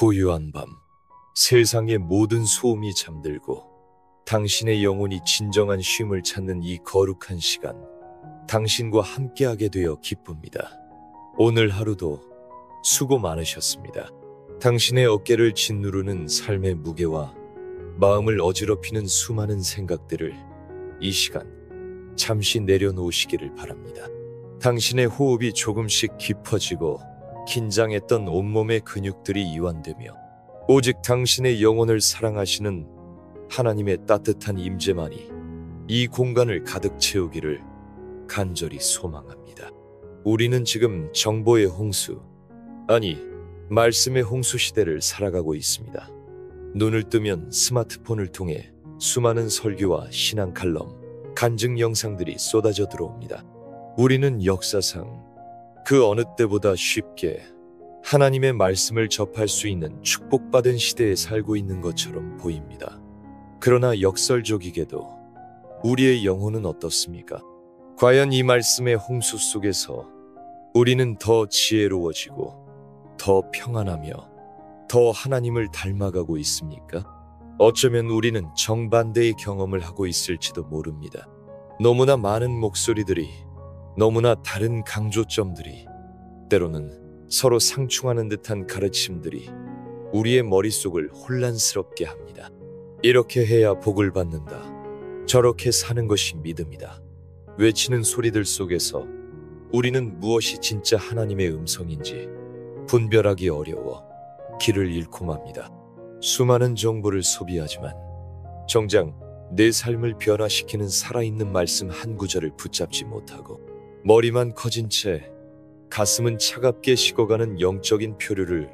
고요한 밤, 세상의 모든 소음이 잠들고 당신의 영혼이 진정한 쉼을 찾는 이 거룩한 시간, 당신과 함께하게 되어 기쁩니다. 오늘 하루도 수고 많으셨습니다. 당신의 어깨를 짓누르는 삶의 무게와 마음을 어지럽히는 수많은 생각들을 이 시간 잠시 내려놓으시기를 바랍니다. 당신의 호흡이 조금씩 깊어지고 긴장했던 온몸의 근육들이 이완되며 오직 당신의 영혼을 사랑하시는 하나님의 따뜻한 임재만이 이 공간을 가득 채우기를 간절히 소망합니다. 우리는 지금 정보의 홍수, 아니 말씀의 홍수 시대를 살아가고 있습니다. 눈을 뜨면 스마트폰을 통해 수많은 설교와 신앙 칼럼, 간증 영상들이 쏟아져 들어옵니다. 우리는 역사상 그 어느 때보다 쉽게 하나님의 말씀을 접할 수 있는 축복받은 시대에 살고 있는 것처럼 보입니다. 그러나 역설적이게도 우리의 영혼은 어떻습니까? 과연 이 말씀의 홍수 속에서 우리는 더 지혜로워지고 더 평안하며 더 하나님을 닮아가고 있습니까? 어쩌면 우리는 정반대의 경험을 하고 있을지도 모릅니다. 너무나 많은 목소리들이, 너무나 다른 강조점들이, 때로는 서로 상충하는 듯한 가르침들이 우리의 머릿속을 혼란스럽게 합니다. 이렇게 해야 복을 받는다, 저렇게 사는 것이 믿음이다 외치는 소리들 속에서 우리는 무엇이 진짜 하나님의 음성인지 분별하기 어려워 길을 잃고 맙니다. 수많은 정보를 소비하지만 정작 내 삶을 변화시키는 살아있는 말씀 한 구절을 붙잡지 못하고 머리만 커진 채 가슴은 차갑게 식어가는 영적인 표류를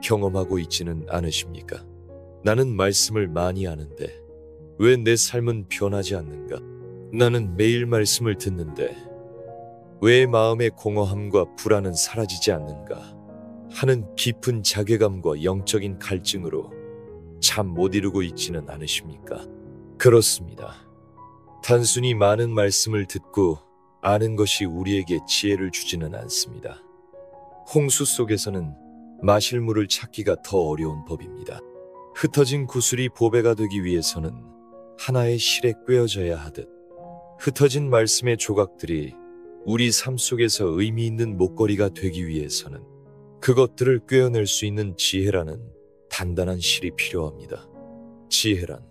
경험하고 있지는 않으십니까? 나는 말씀을 많이 아는데 왜 내 삶은 변하지 않는가? 나는 매일 말씀을 듣는데 왜 마음의 공허함과 불안은 사라지지 않는가? 하는 깊은 자괴감과 영적인 갈증으로 잠 못 이루고 있지는 않으십니까? 그렇습니다. 단순히 많은 말씀을 듣고 아는 것이 우리에게 지혜를 주지는 않습니다. 홍수 속에서는 마실 물을 찾기가 더 어려운 법입니다. 흩어진 구슬이 보배가 되기 위해서는 하나의 실에 꿰어져야 하듯 흩어진 말씀의 조각들이 우리 삶 속에서 의미 있는 목걸이가 되기 위해서는 그것들을 꿰어낼 수 있는 지혜라는 단단한 실이 필요합니다. 지혜란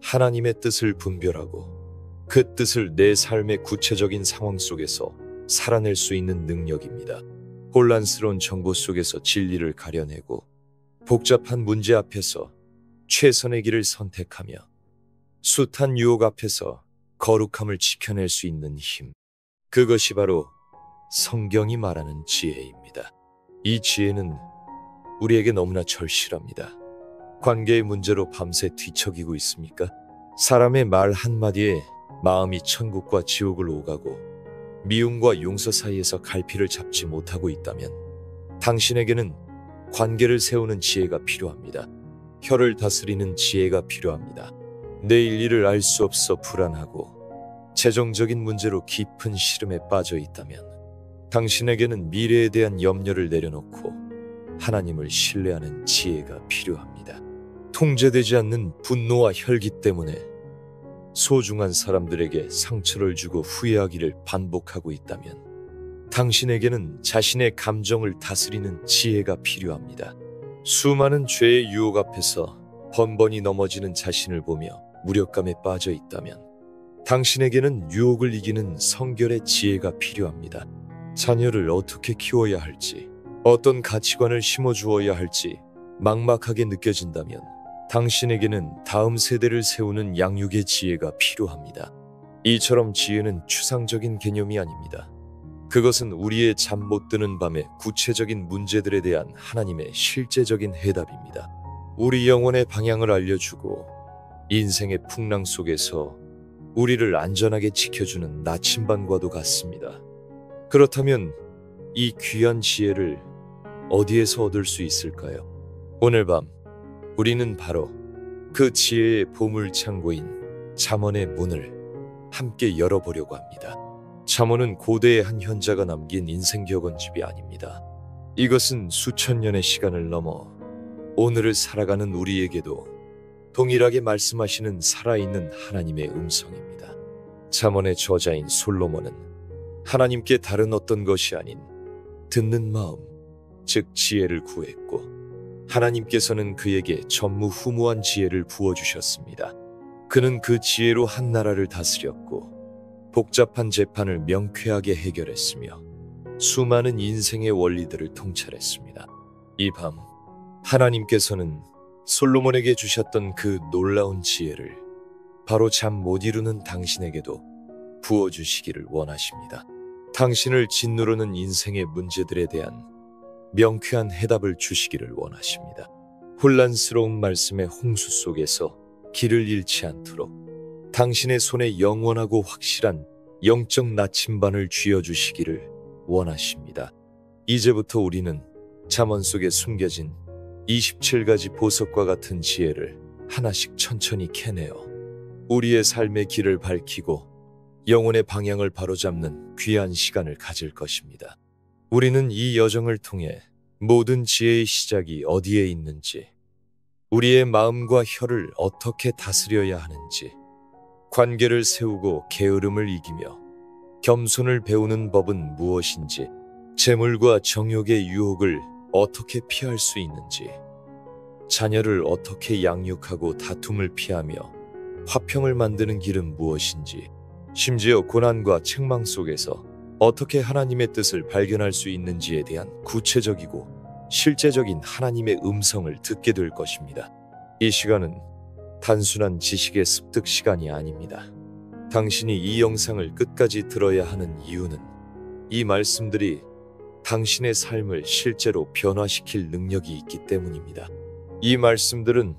하나님의 뜻을 분별하고 그 뜻을 내 삶의 구체적인 상황 속에서 살아낼 수 있는 능력입니다. 혼란스러운 정보 속에서 진리를 가려내고 복잡한 문제 앞에서 최선의 길을 선택하며 숱한 유혹 앞에서 거룩함을 지켜낼 수 있는 힘, 그것이 바로 성경이 말하는 지혜입니다. 이 지혜는 우리에게 너무나 절실합니다. 관계의 문제로 밤새 뒤척이고 있습니까? 사람의 말 한마디에 마음이 천국과 지옥을 오가고 미움과 용서 사이에서 갈피를 잡지 못하고 있다면 당신에게는 관계를 세우는 지혜가 필요합니다. 혀를 다스리는 지혜가 필요합니다. 내일 일을 알 수 없어 불안하고 재정적인 문제로 깊은 시름에 빠져 있다면 당신에게는 미래에 대한 염려를 내려놓고 하나님을 신뢰하는 지혜가 필요합니다. 통제되지 않는 분노와 혈기 때문에 소중한 사람들에게 상처를 주고 후회하기를 반복하고 있다면 당신에게는 자신의 감정을 다스리는 지혜가 필요합니다. 수많은 죄의 유혹 앞에서 번번이 넘어지는 자신을 보며 무력감에 빠져 있다면 당신에게는 유혹을 이기는 성결의 지혜가 필요합니다. 자녀를 어떻게 키워야 할지, 어떤 가치관을 심어주어야 할지 막막하게 느껴진다면 당신에게는 다음 세대를 세우는 양육의 지혜가 필요합니다. 이처럼 지혜는 추상적인 개념이 아닙니다. 그것은 우리의 잠 못 드는 밤의 구체적인 문제들에 대한 하나님의 실제적인 해답입니다. 우리 영혼의 방향을 알려주고 인생의 풍랑 속에서 우리를 안전하게 지켜주는 나침반과도 같습니다. 그렇다면 이 귀한 지혜를 어디에서 얻을 수 있을까요? 오늘 밤 우리는 바로 그 지혜의 보물창고인 잠언의 문을 함께 열어보려고 합니다. 잠언은 고대의 한 현자가 남긴 인생 격언집이 아닙니다. 이것은 수천 년의 시간을 넘어 오늘을 살아가는 우리에게도 동일하게 말씀하시는 살아있는 하나님의 음성입니다. 잠언의 저자인 솔로몬은 하나님께 다른 어떤 것이 아닌 듣는 마음, 즉 지혜를 구했고 하나님께서는 그에게 전무후무한 지혜를 부어주셨습니다. 그는 그 지혜로 한 나라를 다스렸고 복잡한 재판을 명쾌하게 해결했으며 수많은 인생의 원리들을 통찰했습니다. 이 밤 하나님께서는 솔로몬에게 주셨던 그 놀라운 지혜를 바로 잠 못 이루는 당신에게도 부어주시기를 원하십니다. 당신을 짓누르는 인생의 문제들에 대한 명쾌한 해답을 주시기를 원하십니다. 혼란스러운 말씀의 홍수 속에서 길을 잃지 않도록 당신의 손에 영원하고 확실한 영적 나침반을 쥐어주시기를 원하십니다. 이제부터 우리는 잠언 속에 숨겨진 27가지 보석과 같은 지혜를 하나씩 천천히 캐내어 우리의 삶의 길을 밝히고 영혼의 방향을 바로잡는 귀한 시간을 가질 것입니다. 우리는 이 여정을 통해 모든 지혜의 시작이 어디에 있는지, 우리의 마음과 혀를 어떻게 다스려야 하는지, 관계를 세우고 게으름을 이기며 겸손을 배우는 법은 무엇인지, 재물과 정욕의 유혹을 어떻게 피할 수 있는지, 자녀를 어떻게 양육하고 다툼을 피하며 화평을 만드는 길은 무엇인지, 심지어 고난과 책망 속에서 어떻게 하나님의 뜻을 발견할 수 있는지에 대한 구체적이고 실제적인 하나님의 음성을 듣게 될 것입니다. 이 시간은 단순한 지식의 습득 시간이 아닙니다. 당신이 이 영상을 끝까지 들어야 하는 이유는 이 말씀들이 당신의 삶을 실제로 변화시킬 능력이 있기 때문입니다. 이 말씀들은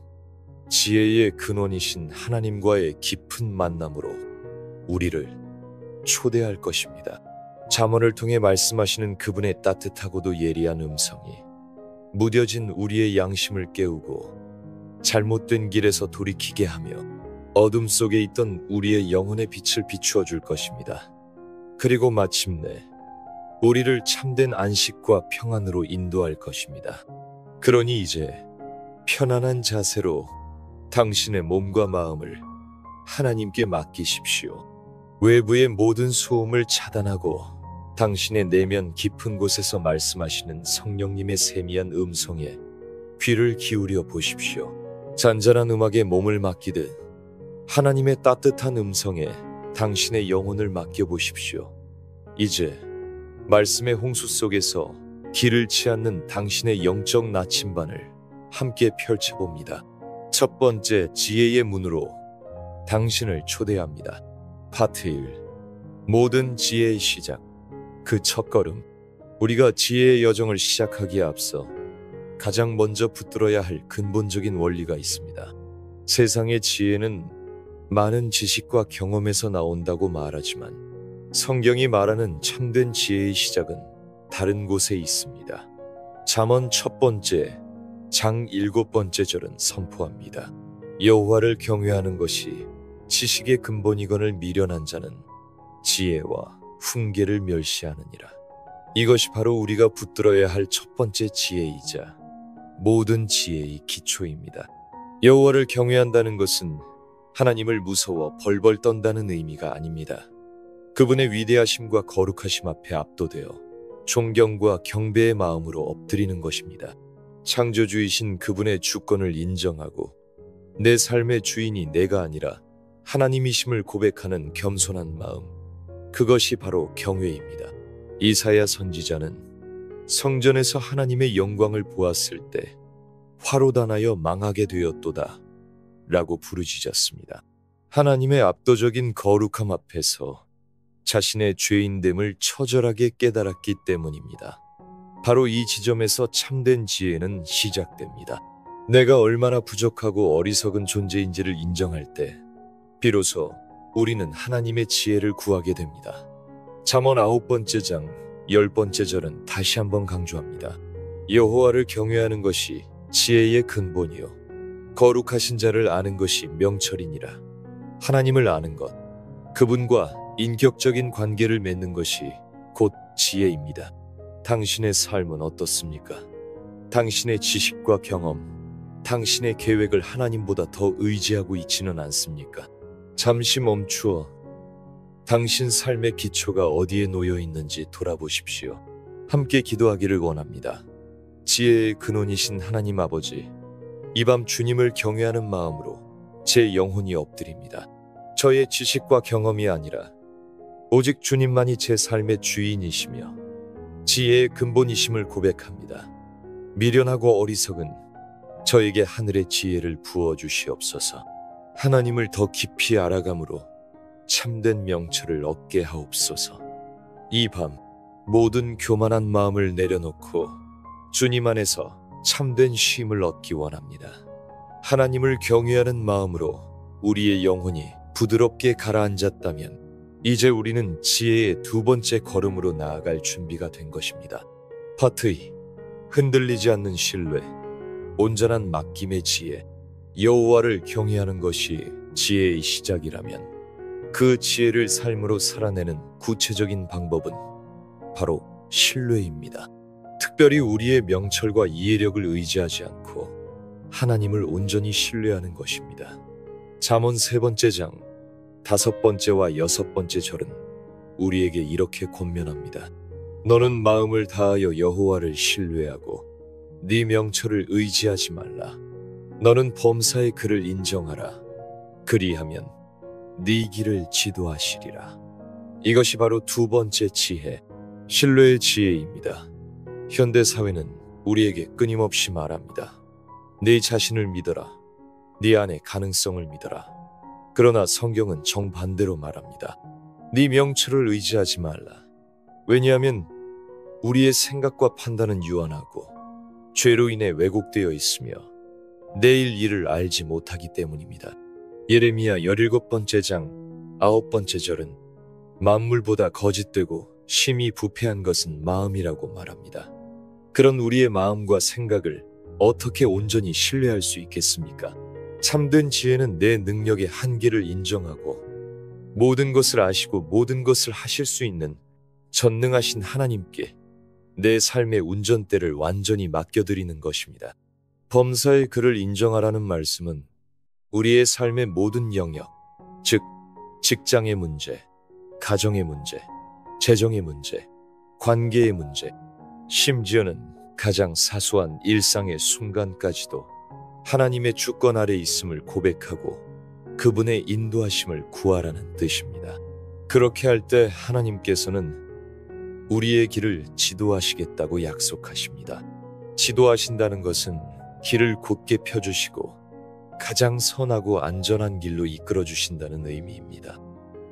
지혜의 근원이신 하나님과의 깊은 만남으로 우리를 초대할 것입니다. 잠언을 통해 말씀하시는 그분의 따뜻하고도 예리한 음성이 무뎌진 우리의 양심을 깨우고 잘못된 길에서 돌이키게 하며 어둠 속에 있던 우리의 영혼의 빛을 비추어 줄 것입니다. 그리고 마침내 우리를 참된 안식과 평안으로 인도할 것입니다. 그러니 이제 편안한 자세로 당신의 몸과 마음을 하나님께 맡기십시오. 외부의 모든 소음을 차단하고 당신의 내면 깊은 곳에서 말씀하시는 성령님의 세미한 음성에 귀를 기울여 보십시오. 잔잔한 음악에 몸을 맡기듯 하나님의 따뜻한 음성에 당신의 영혼을 맡겨보십시오. 이제 말씀의 홍수 속에서 길 잃지 않는 당신의 영적 나침반을 함께 펼쳐봅니다. 첫 번째, 지혜의 문으로 당신을 초대합니다. 파트 1. 모든 지혜의 시작. 그 첫걸음. 우리가 지혜의 여정을 시작하기에 앞서 가장 먼저 붙들어야 할 근본적인 원리가 있습니다. 세상의 지혜는 많은 지식과 경험에서 나온다고 말하지만 성경이 말하는 참된 지혜의 시작은 다른 곳에 있습니다. 잠언 첫 번째, 장 7번째 절은 선포합니다. 여호와를 경외하는 것이 지식의 근본이거늘 미련한 자는 지혜와 훈계를 멸시하느니라. 이것이 바로 우리가 붙들어야 할 첫 번째 지혜이자 모든 지혜의 기초입니다. 여호와를 경외한다는 것은 하나님을 무서워 벌벌 떤다는 의미가 아닙니다. 그분의 위대하심과 거룩하심 앞에 압도되어 존경과 경배의 마음으로 엎드리는 것입니다. 창조주이신 그분의 주권을 인정하고 내 삶의 주인이 내가 아니라 하나님이심을 고백하는 겸손한 마음, 그것이 바로 경외입니다. 이사야 선지자는 성전에서 하나님의 영광을 보았을 때 화로 단하여 망하게 되었도다 라고 부르짖었습니다. 하나님의 압도적인 거룩함 앞에서 자신의 죄인됨을 처절하게 깨달았기 때문입니다. 바로 이 지점에서 참된 지혜는 시작됩니다. 내가 얼마나 부족하고 어리석은 존재인지를 인정할 때 비로소 우리는 하나님의 지혜를 구하게 됩니다. 잠언 9번째 장 10번째 절은 다시 한번 강조합니다. 여호와를 경외하는 것이 지혜의 근본이요 거룩하신 자를 아는 것이 명철이니라. 하나님을 아는 것, 그분과 인격적인 관계를 맺는 것이 곧 지혜입니다. 당신의 삶은 어떻습니까? 당신의 지식과 경험, 당신의 계획을 하나님보다 더 의지하고 있지는 않습니까? 잠시 멈추어 당신 삶의 기초가 어디에 놓여 있는지 돌아보십시오. 함께 기도하기를 원합니다. 지혜의 근원이신 하나님 아버지, 이 밤 주님을 경외하는 마음으로 제 영혼이 엎드립니다. 저의 지식과 경험이 아니라 오직 주님만이 제 삶의 주인이시며 지혜의 근본이심을 고백합니다. 미련하고 어리석은 저에게 하늘의 지혜를 부어주시옵소서. 하나님을 더 깊이 알아감으로 참된 명철을 얻게 하옵소서. 이 밤 모든 교만한 마음을 내려놓고 주님 안에서 참된 쉼을 얻기 원합니다. 하나님을 경외하는 마음으로 우리의 영혼이 부드럽게 가라앉았다면 이제 우리는 지혜의 두 번째 걸음으로 나아갈 준비가 된 것입니다. 파트 2. 흔들리지 않는 신뢰, 온전한 맡김의 지혜. 여호와를 경외하는 것이 지혜의 시작이라면 그 지혜를 삶으로 살아내는 구체적인 방법은 바로 신뢰입니다. 특별히 우리의 명철과 이해력을 의지하지 않고 하나님을 온전히 신뢰하는 것입니다. 잠언 3장 5번째와 6번째 절은 우리에게 이렇게 권면합니다. 너는 마음을 다하여 여호와를 신뢰하고 네 명철을 의지하지 말라. 너는 범사의 그를 인정하라. 그리하면 네 길을 지도하시리라. 이것이 바로 두 번째 지혜, 신뢰의 지혜입니다. 현대 사회는 우리에게 끊임없이 말합니다. 네 자신을 믿어라. 네 안의 가능성을 믿어라. 그러나 성경은 정반대로 말합니다. 네 명철을 의지하지 말라. 왜냐하면 우리의 생각과 판단은 유한하고 죄로 인해 왜곡되어 있으며 내일 일을 알지 못하기 때문입니다. 예레미야 17번째 장 9번째 절은 만물보다 거짓되고 심히 부패한 것은 마음이라고 말합니다. 그런 우리의 마음과 생각을 어떻게 온전히 신뢰할 수 있겠습니까? 참된 지혜는 내 능력의 한계를 인정하고 모든 것을 아시고 모든 것을 하실 수 있는 전능하신 하나님께 내 삶의 운전대를 완전히 맡겨드리는 것입니다. 범사의 그를 인정하라는 말씀은 우리의 삶의 모든 영역, 즉 직장의 문제, 가정의 문제, 재정의 문제, 관계의 문제, 심지어는 가장 사소한 일상의 순간까지도 하나님의 주권 아래 있음을 고백하고 그분의 인도하심을 구하라는 뜻입니다. 그렇게 할 때 하나님께서는 우리의 길을 지도하시겠다고 약속하십니다. 지도하신다는 것은 길을 곧게 펴주시고 가장 선하고 안전한 길로 이끌어주신다는 의미입니다.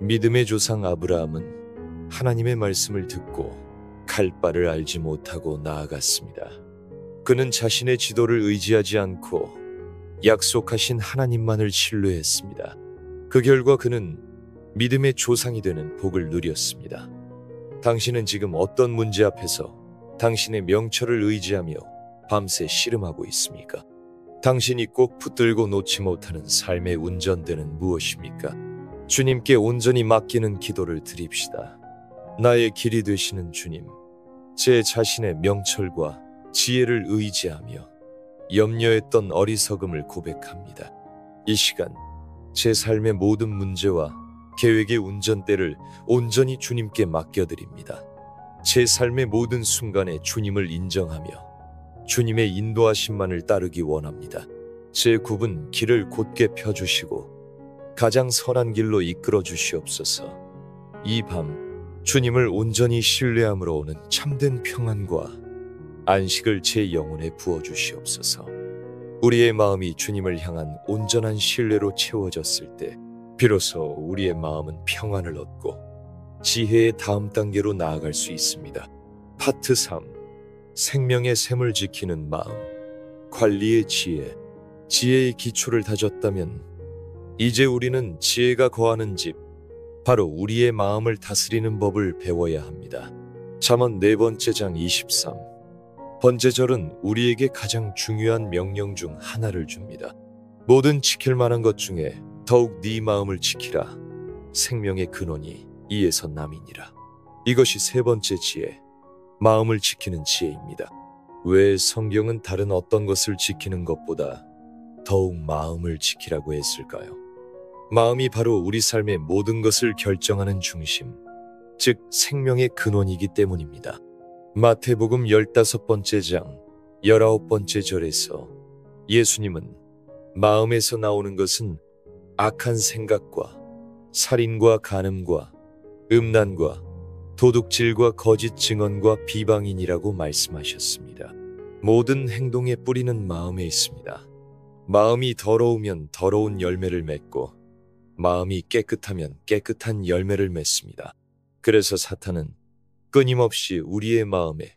믿음의 조상 아브라함은 하나님의 말씀을 듣고 갈 바를 알지 못하고 나아갔습니다. 그는 자신의 지도를 의지하지 않고 약속하신 하나님만을 신뢰했습니다. 그 결과 그는 믿음의 조상이 되는 복을 누렸습니다. 당신은 지금 어떤 문제 앞에서 당신의 명철을 의지하며 밤새 씨름하고 있습니까? 당신이 꼭 붙들고 놓지 못하는 삶의 운전대는 무엇입니까? 주님께 온전히 맡기는 기도를 드립시다. 나의 길이 되시는 주님, 제 자신의 명철과 지혜를 의지하며 염려했던 어리석음을 고백합니다. 이 시간 제 삶의 모든 문제와 계획의 운전대를 온전히 주님께 맡겨드립니다. 제 삶의 모든 순간에 주님을 인정하며 주님의 인도하심만을 따르기 원합니다. 제 굽은 길을 곧게 펴주시고 가장 선한 길로 이끌어 주시옵소서. 이 밤 주님을 온전히 신뢰함으로 오는 참된 평안과 안식을 제 영혼에 부어주시옵소서. 우리의 마음이 주님을 향한 온전한 신뢰로 채워졌을 때 비로소 우리의 마음은 평안을 얻고 지혜의 다음 단계로 나아갈 수 있습니다. 파트 3. 생명의 샘을 지키는 마음, 관리의 지혜. 지혜의 기초를 다졌다면 이제 우리는 지혜가 거하는 집, 바로 우리의 마음을 다스리는 법을 배워야 합니다. 잠언 4번째 장 23번째 절은 우리에게 가장 중요한 명령 중 하나를 줍니다. 모든 지킬 만한 것 중에 더욱 네 마음을 지키라. 생명의 근원이 이에서 남이니라. 이것이 세 번째 지혜, 마음을 지키는 지혜입니다. 왜 성경은 다른 어떤 것을 지키는 것보다 더욱 마음을 지키라고 했을까요? 마음이 바로 우리 삶의 모든 것을 결정하는 중심, 즉 생명의 근원이기 때문입니다. 마태복음 15번째 장 19번째 절에서 예수님은 마음에서 나오는 것은 악한 생각과 살인과 간음과 음란과 도둑질과 거짓 증언과 비방인이라고 말씀하셨습니다. 모든 행동의 뿌리는 마음에 있습니다. 마음이 더러우면 더러운 열매를 맺고 마음이 깨끗하면 깨끗한 열매를 맺습니다. 그래서 사탄은 끊임없이 우리의 마음에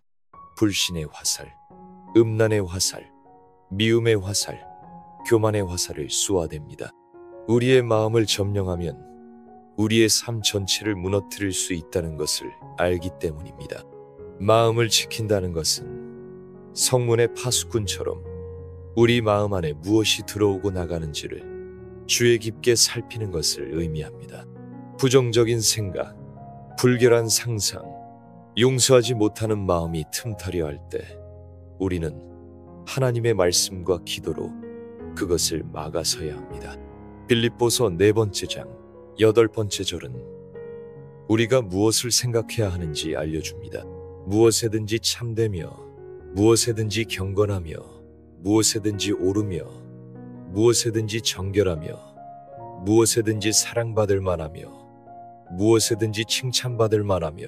불신의 화살, 음란의 화살, 미움의 화살, 교만의 화살을 쏘아댑니다. 우리의 마음을 점령하면 우리의 삶 전체를 무너뜨릴 수 있다는 것을 알기 때문입니다. 마음을 지킨다는 것은 성문의 파수꾼처럼 우리 마음 안에 무엇이 들어오고 나가는지를 주의 깊게 살피는 것을 의미합니다. 부정적인 생각, 불결한 상상, 용서하지 못하는 마음이 틈타려 할 때 우리는 하나님의 말씀과 기도로 그것을 막아서야 합니다. 빌립보서 4번째 장 8번째 절은 우리가 무엇을 생각해야 하는지 알려줍니다. 무엇에든지 참되며 무엇에든지 경건하며 무엇에든지 오르며 무엇에든지 정결하며 무엇에든지 사랑받을 만하며 무엇에든지 칭찬받을 만하며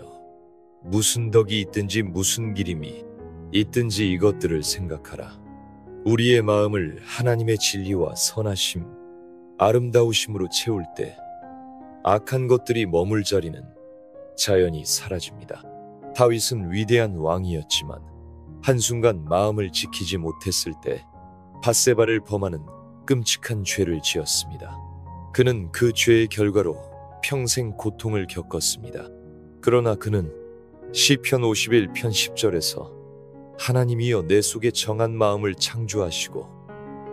무슨 덕이 있든지 무슨 기림이 있든지 이것들을 생각하라. 우리의 마음을 하나님의 진리와 선하심, 아름다우심으로 채울 때 악한 것들이 머물 자리는 자연히 사라집니다. 다윗은 위대한 왕이었지만 한순간 마음을 지키지 못했을 때 밧세바를 범하는 끔찍한 죄를 지었습니다. 그는 그 죄의 결과로 평생 고통을 겪었습니다. 그러나 그는 시편 51편 10절에서 하나님이여 내 속에 정한 마음을 창조하시고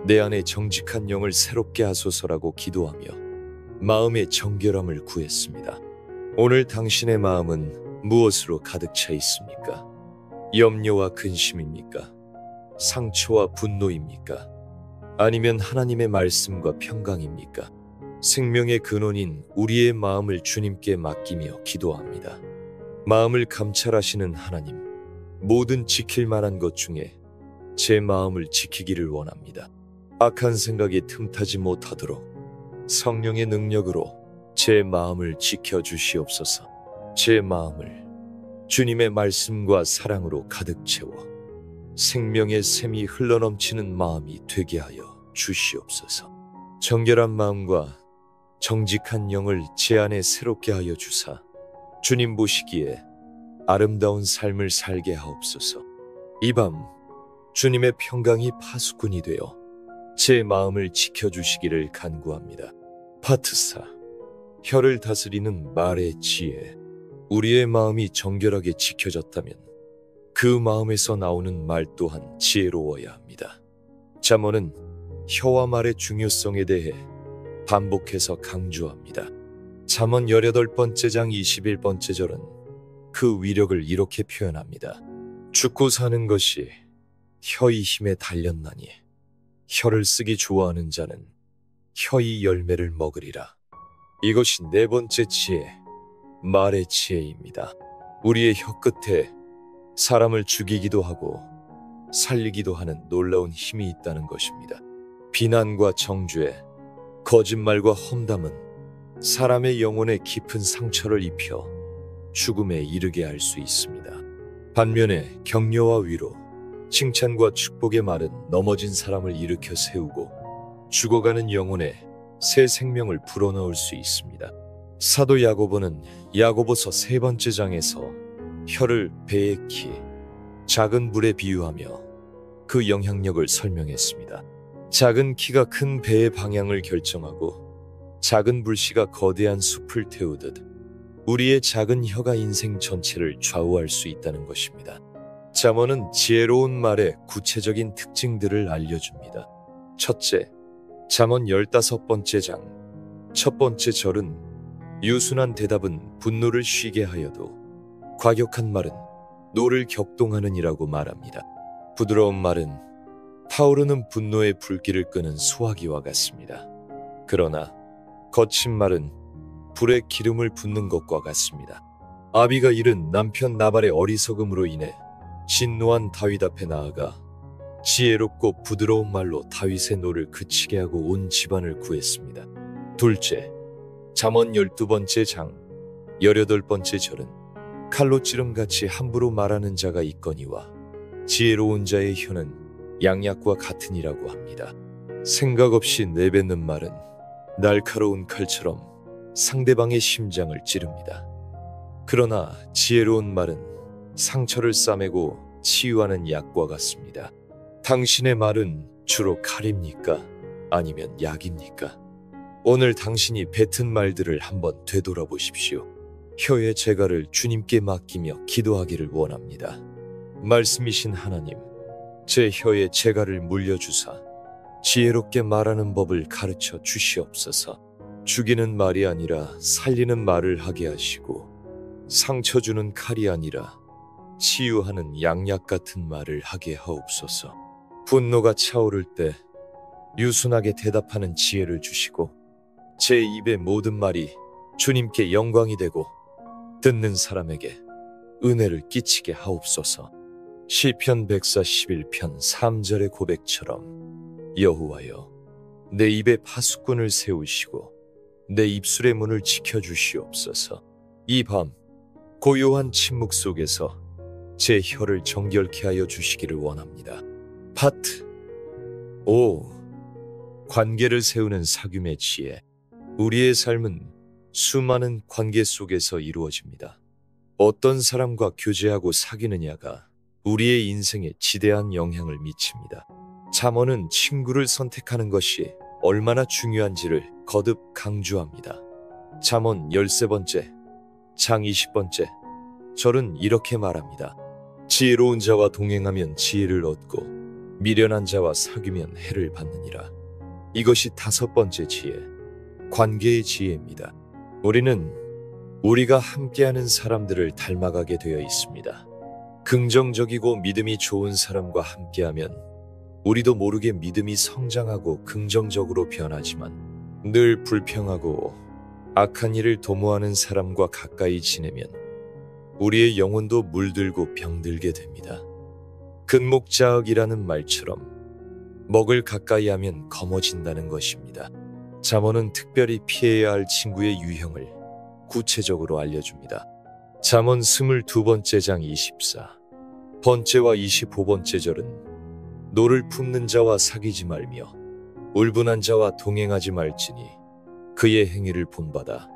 내 안에 정직한 영을 새롭게 하소서라고 기도하며 마음의 정결함을 구했습니다. 오늘 당신의 마음은 무엇으로 가득 차 있습니까? 염려와 근심입니까? 상처와 분노입니까? 아니면 하나님의 말씀과 평강입니까? 생명의 근원인 우리의 마음을 주님께 맡기며 기도합니다. 마음을 감찰하시는 하나님, 모든 지킬 만한 것 중에 제 마음을 지키기를 원합니다. 악한 생각이 틈타지 못하도록 성령의 능력으로 제 마음을 지켜주시옵소서. 제 마음을 주님의 말씀과 사랑으로 가득 채워 생명의 샘이 흘러넘치는 마음이 되게 하여 주시옵소서. 정결한 마음과 정직한 영을 제 안에 새롭게 하여 주사 주님 보시기에 아름다운 삶을 살게 하옵소서. 이 밤 주님의 평강이 파수꾼이 되어 제 마음을 지켜주시기를 간구합니다. 파트 4. 혀를 다스리는 말의 지혜. 우리의 마음이 정결하게 지켜졌다면 그 마음에서 나오는 말 또한 지혜로워야 합니다. 잠언은 혀와 말의 중요성에 대해 반복해서 강조합니다. 잠언 18번째 장 21번째 절은 그 위력을 이렇게 표현합니다. 죽고 사는 것이 혀의 힘에 달렸나니 혀를 쓰기 좋아하는 자는 혀의 열매를 먹으리라. 이것이 네 번째 지혜, 말의 지혜입니다. 우리의 혀 끝에 사람을 죽이기도 하고 살리기도 하는 놀라운 힘이 있다는 것입니다. 비난과 정죄, 거짓말과 험담은 사람의 영혼에 깊은 상처를 입혀 죽음에 이르게 할 수 있습니다. 반면에 격려와 위로, 칭찬과 축복의 말은 넘어진 사람을 일으켜 세우고 죽어가는 영혼에 새 생명을 불어넣을 수 있습니다. 사도 야고보는 야고보서 3번째 장에서 혀를 배의 키, 작은 불에 비유하며 그 영향력을 설명했습니다. 작은 키가 큰 배의 방향을 결정하고 작은 불씨가 거대한 숲을 태우듯 우리의 작은 혀가 인생 전체를 좌우할 수 있다는 것입니다. 잠언은 지혜로운 말의 구체적인 특징들을 알려줍니다. 첫째, 잠언 15번째 장 첫 번째 절은 유순한 대답은 분노를 쉬게 하여도 과격한 말은 노를 격동하느니라고 말합니다. 부드러운 말은 타오르는 분노의 불길을 끄는 수화기와 같습니다. 그러나 거친 말은 불에 기름을 붓는 것과 같습니다. 아비가 잃은 남편 나발의 어리석음으로 인해 진노한 다윗 앞에 나아가 지혜롭고 부드러운 말로 다윗의 노를 그치게 하고 온 집안을 구했습니다. 둘째, 잠언 12번째 장 18번째 절은 칼로 찌름같이 함부로 말하는 자가 있거니와 지혜로운 자의 혀는 양약과 같으니라고 합니다. 생각 없이 내뱉는 말은 날카로운 칼처럼 상대방의 심장을 찌릅니다. 그러나 지혜로운 말은 상처를 싸매고 치유하는 약과 같습니다. 당신의 말은 주로 칼입니까? 아니면 약입니까? 오늘 당신이 뱉은 말들을 한번 되돌아보십시오. 혀의 재갈을 주님께 맡기며 기도하기를 원합니다. 말씀이신 하나님, 제 혀의 재갈을 물려주사 지혜롭게 말하는 법을 가르쳐 주시옵소서. 죽이는 말이 아니라 살리는 말을 하게 하시고 상처 주는 칼이 아니라 치유하는 양약 같은 말을 하게 하옵소서. 분노가 차오를 때 유순하게 대답하는 지혜를 주시고 제 입의 모든 말이 주님께 영광이 되고 듣는 사람에게 은혜를 끼치게 하옵소서. 시편 141편 3절의 고백처럼 여호와여, 내 입에 파수꾼을 세우시고 내 입술의 문을 지켜주시옵소서. 이 밤 고요한 침묵 속에서 제 혀를 정결케 하여 주시기를 원합니다. 파트 5. 관계를 세우는 사귐의 지혜. 우리의 삶은 수많은 관계 속에서 이루어집니다. 어떤 사람과 교제하고 사귀느냐가 우리의 인생에 지대한 영향을 미칩니다. 잠언은 친구를 선택하는 것이 얼마나 중요한지를 거듭 강조합니다. 잠언 13번째, 장 20번째 절은 이렇게 말합니다. 지혜로운 자와 동행하면 지혜를 얻고 미련한 자와 사귀면 해를 받느니라. 이것이 5번째 지혜, 관계의 지혜입니다. 우리는 우리가 함께하는 사람들을 닮아가게 되어 있습니다. 긍정적이고 믿음이 좋은 사람과 함께하면 우리도 모르게 믿음이 성장하고 긍정적으로 변하지만 늘 불평하고 악한 일을 도모하는 사람과 가까이 지내면 우리의 영혼도 물들고 병들게 됩니다. 근목자학이라는 말처럼 먹을 가까이 하면 검어진다는 것입니다. 잠언은 특별히 피해야 할 친구의 유형을 구체적으로 알려줍니다. 잠언 22번째 장 24번째와 25번째 절은 노를 품는 자와 사귀지 말며 울분한 자와 동행하지 말지니 그의 행위를 본받아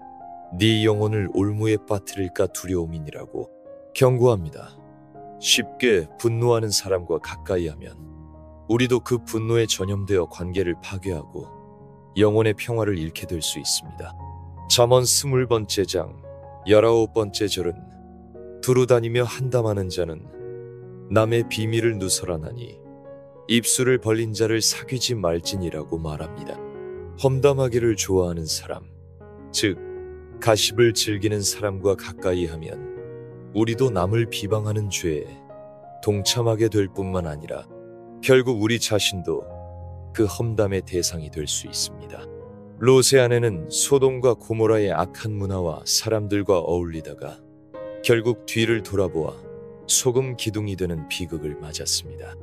네 영혼을 올무에 빠뜨릴까 두려움이니라고 경고합니다. 쉽게 분노하는 사람과 가까이 하면 우리도 그 분노에 전염되어 관계를 파괴하고 영혼의 평화를 잃게 될 수 있습니다. 잠언 20번째 장 19번째 절은 두루 다니며 한담하는 자는 남의 비밀을 누설하나니 입술을 벌린 자를 사귀지 말지니라고 말합니다. 험담하기를 좋아하는 사람, 즉 가십을 즐기는 사람과 가까이 하면 우리도 남을 비방하는 죄에 동참하게 될 뿐만 아니라 결국 우리 자신도 그 험담의 대상이 될 수 있습니다. 롯의 아내는 소돔과 고모라의 악한 문화와 사람들과 어울리다가 결국 뒤를 돌아보아 소금 기둥이 되는 비극을 맞았습니다.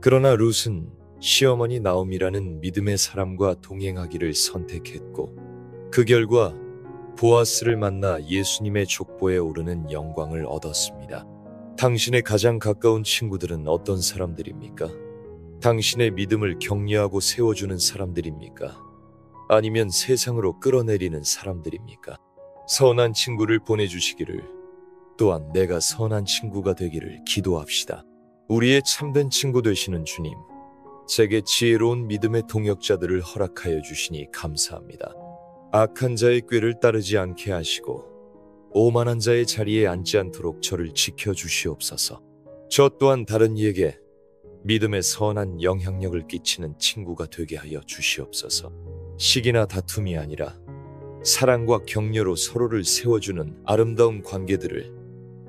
그러나 롯은 시어머니 나옴이라는 믿음의 사람과 동행하기를 선택했고 그 결과 보아스를 만나 예수님의 족보에 오르는 영광을 얻었습니다. 당신의 가장 가까운 친구들은 어떤 사람들입니까? 당신의 믿음을 격려하고 세워주는 사람들입니까? 아니면 세상으로 끌어내리는 사람들입니까? 선한 친구를 보내주시기를, 또한 내가 선한 친구가 되기를 기도합시다. 우리의 참된 친구 되시는 주님, 제게 지혜로운 믿음의 동역자들을 허락하여 주시니 감사합니다. 악한 자의 꾀를 따르지 않게 하시고 오만한 자의 자리에 앉지 않도록 저를 지켜주시옵소서. 저 또한 다른 이에게 믿음의 선한 영향력을 끼치는 친구가 되게 하여 주시옵소서. 시기나 다툼이 아니라 사랑과 격려로 서로를 세워주는 아름다운 관계들을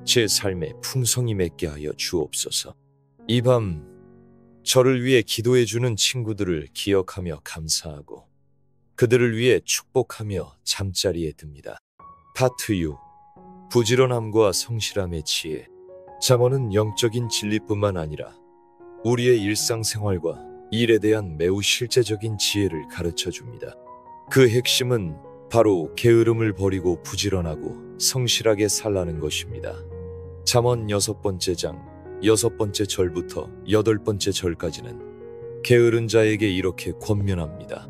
제 삶에 풍성히 맺게 하여 주옵소서. 이 밤 저를 위해 기도해주는 친구들을 기억하며 감사하고 그들을 위해 축복하며 잠자리에 듭니다. 파트 6. 부지런함과 성실함의 지혜. 잠언은 영적인 진리뿐만 아니라 우리의 일상생활과 일에 대한 매우 실제적인 지혜를 가르쳐 줍니다. 그 핵심은 바로 게으름을 버리고 부지런하고 성실하게 살라는 것입니다. 잠언 6장 6절부터 8절까지는 게으른 자에게 이렇게 권면합니다.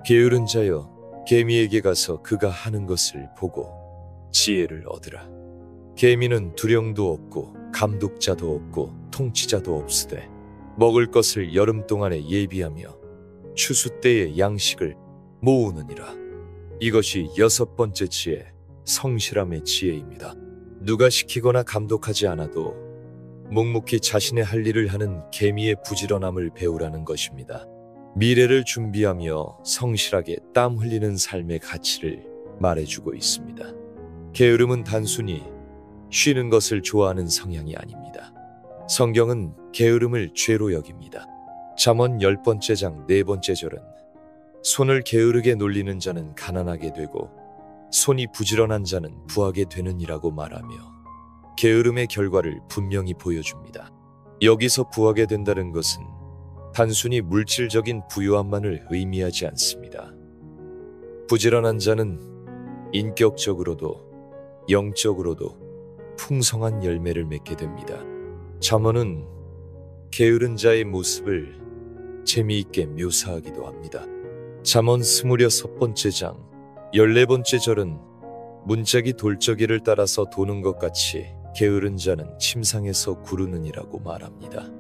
게으른 자여, 개미에게 가서 그가 하는 것을 보고 지혜를 얻으라. 개미는 두령도 없고 감독자도 없고 통치자도 없으되 먹을 것을 여름 동안에 예비하며 추수 때에 양식을 모으느니라. 이것이 6번째 지혜, 성실함의 지혜입니다. 누가 시키거나 감독하지 않아도 묵묵히 자신의 할 일을 하는 개미의 부지런함을 배우라는 것입니다. 미래를 준비하며 성실하게 땀 흘리는 삶의 가치를 말해주고 있습니다. 게으름은 단순히 쉬는 것을 좋아하는 성향이 아닙니다. 성경은 게으름을 죄로 여깁니다. 잠언 10장 4절은 손을 게으르게 놀리는 자는 가난하게 되고 손이 부지런한 자는 부하게 되느니라고 말하며 게으름의 결과를 분명히 보여줍니다. 여기서 부하게 된다는 것은 단순히 물질적인 부유함만을 의미하지 않습니다. 부지런한 자는 인격적으로도 영적으로도 풍성한 열매를 맺게 됩니다. 잠언은 게으른 자의 모습을 재미있게 묘사하기도 합니다. 잠언 26장 14절은 문짝이 돌적이를 따라서 도는 것 같이 게으른 자는 침상에서 구르느니라고 말합니다.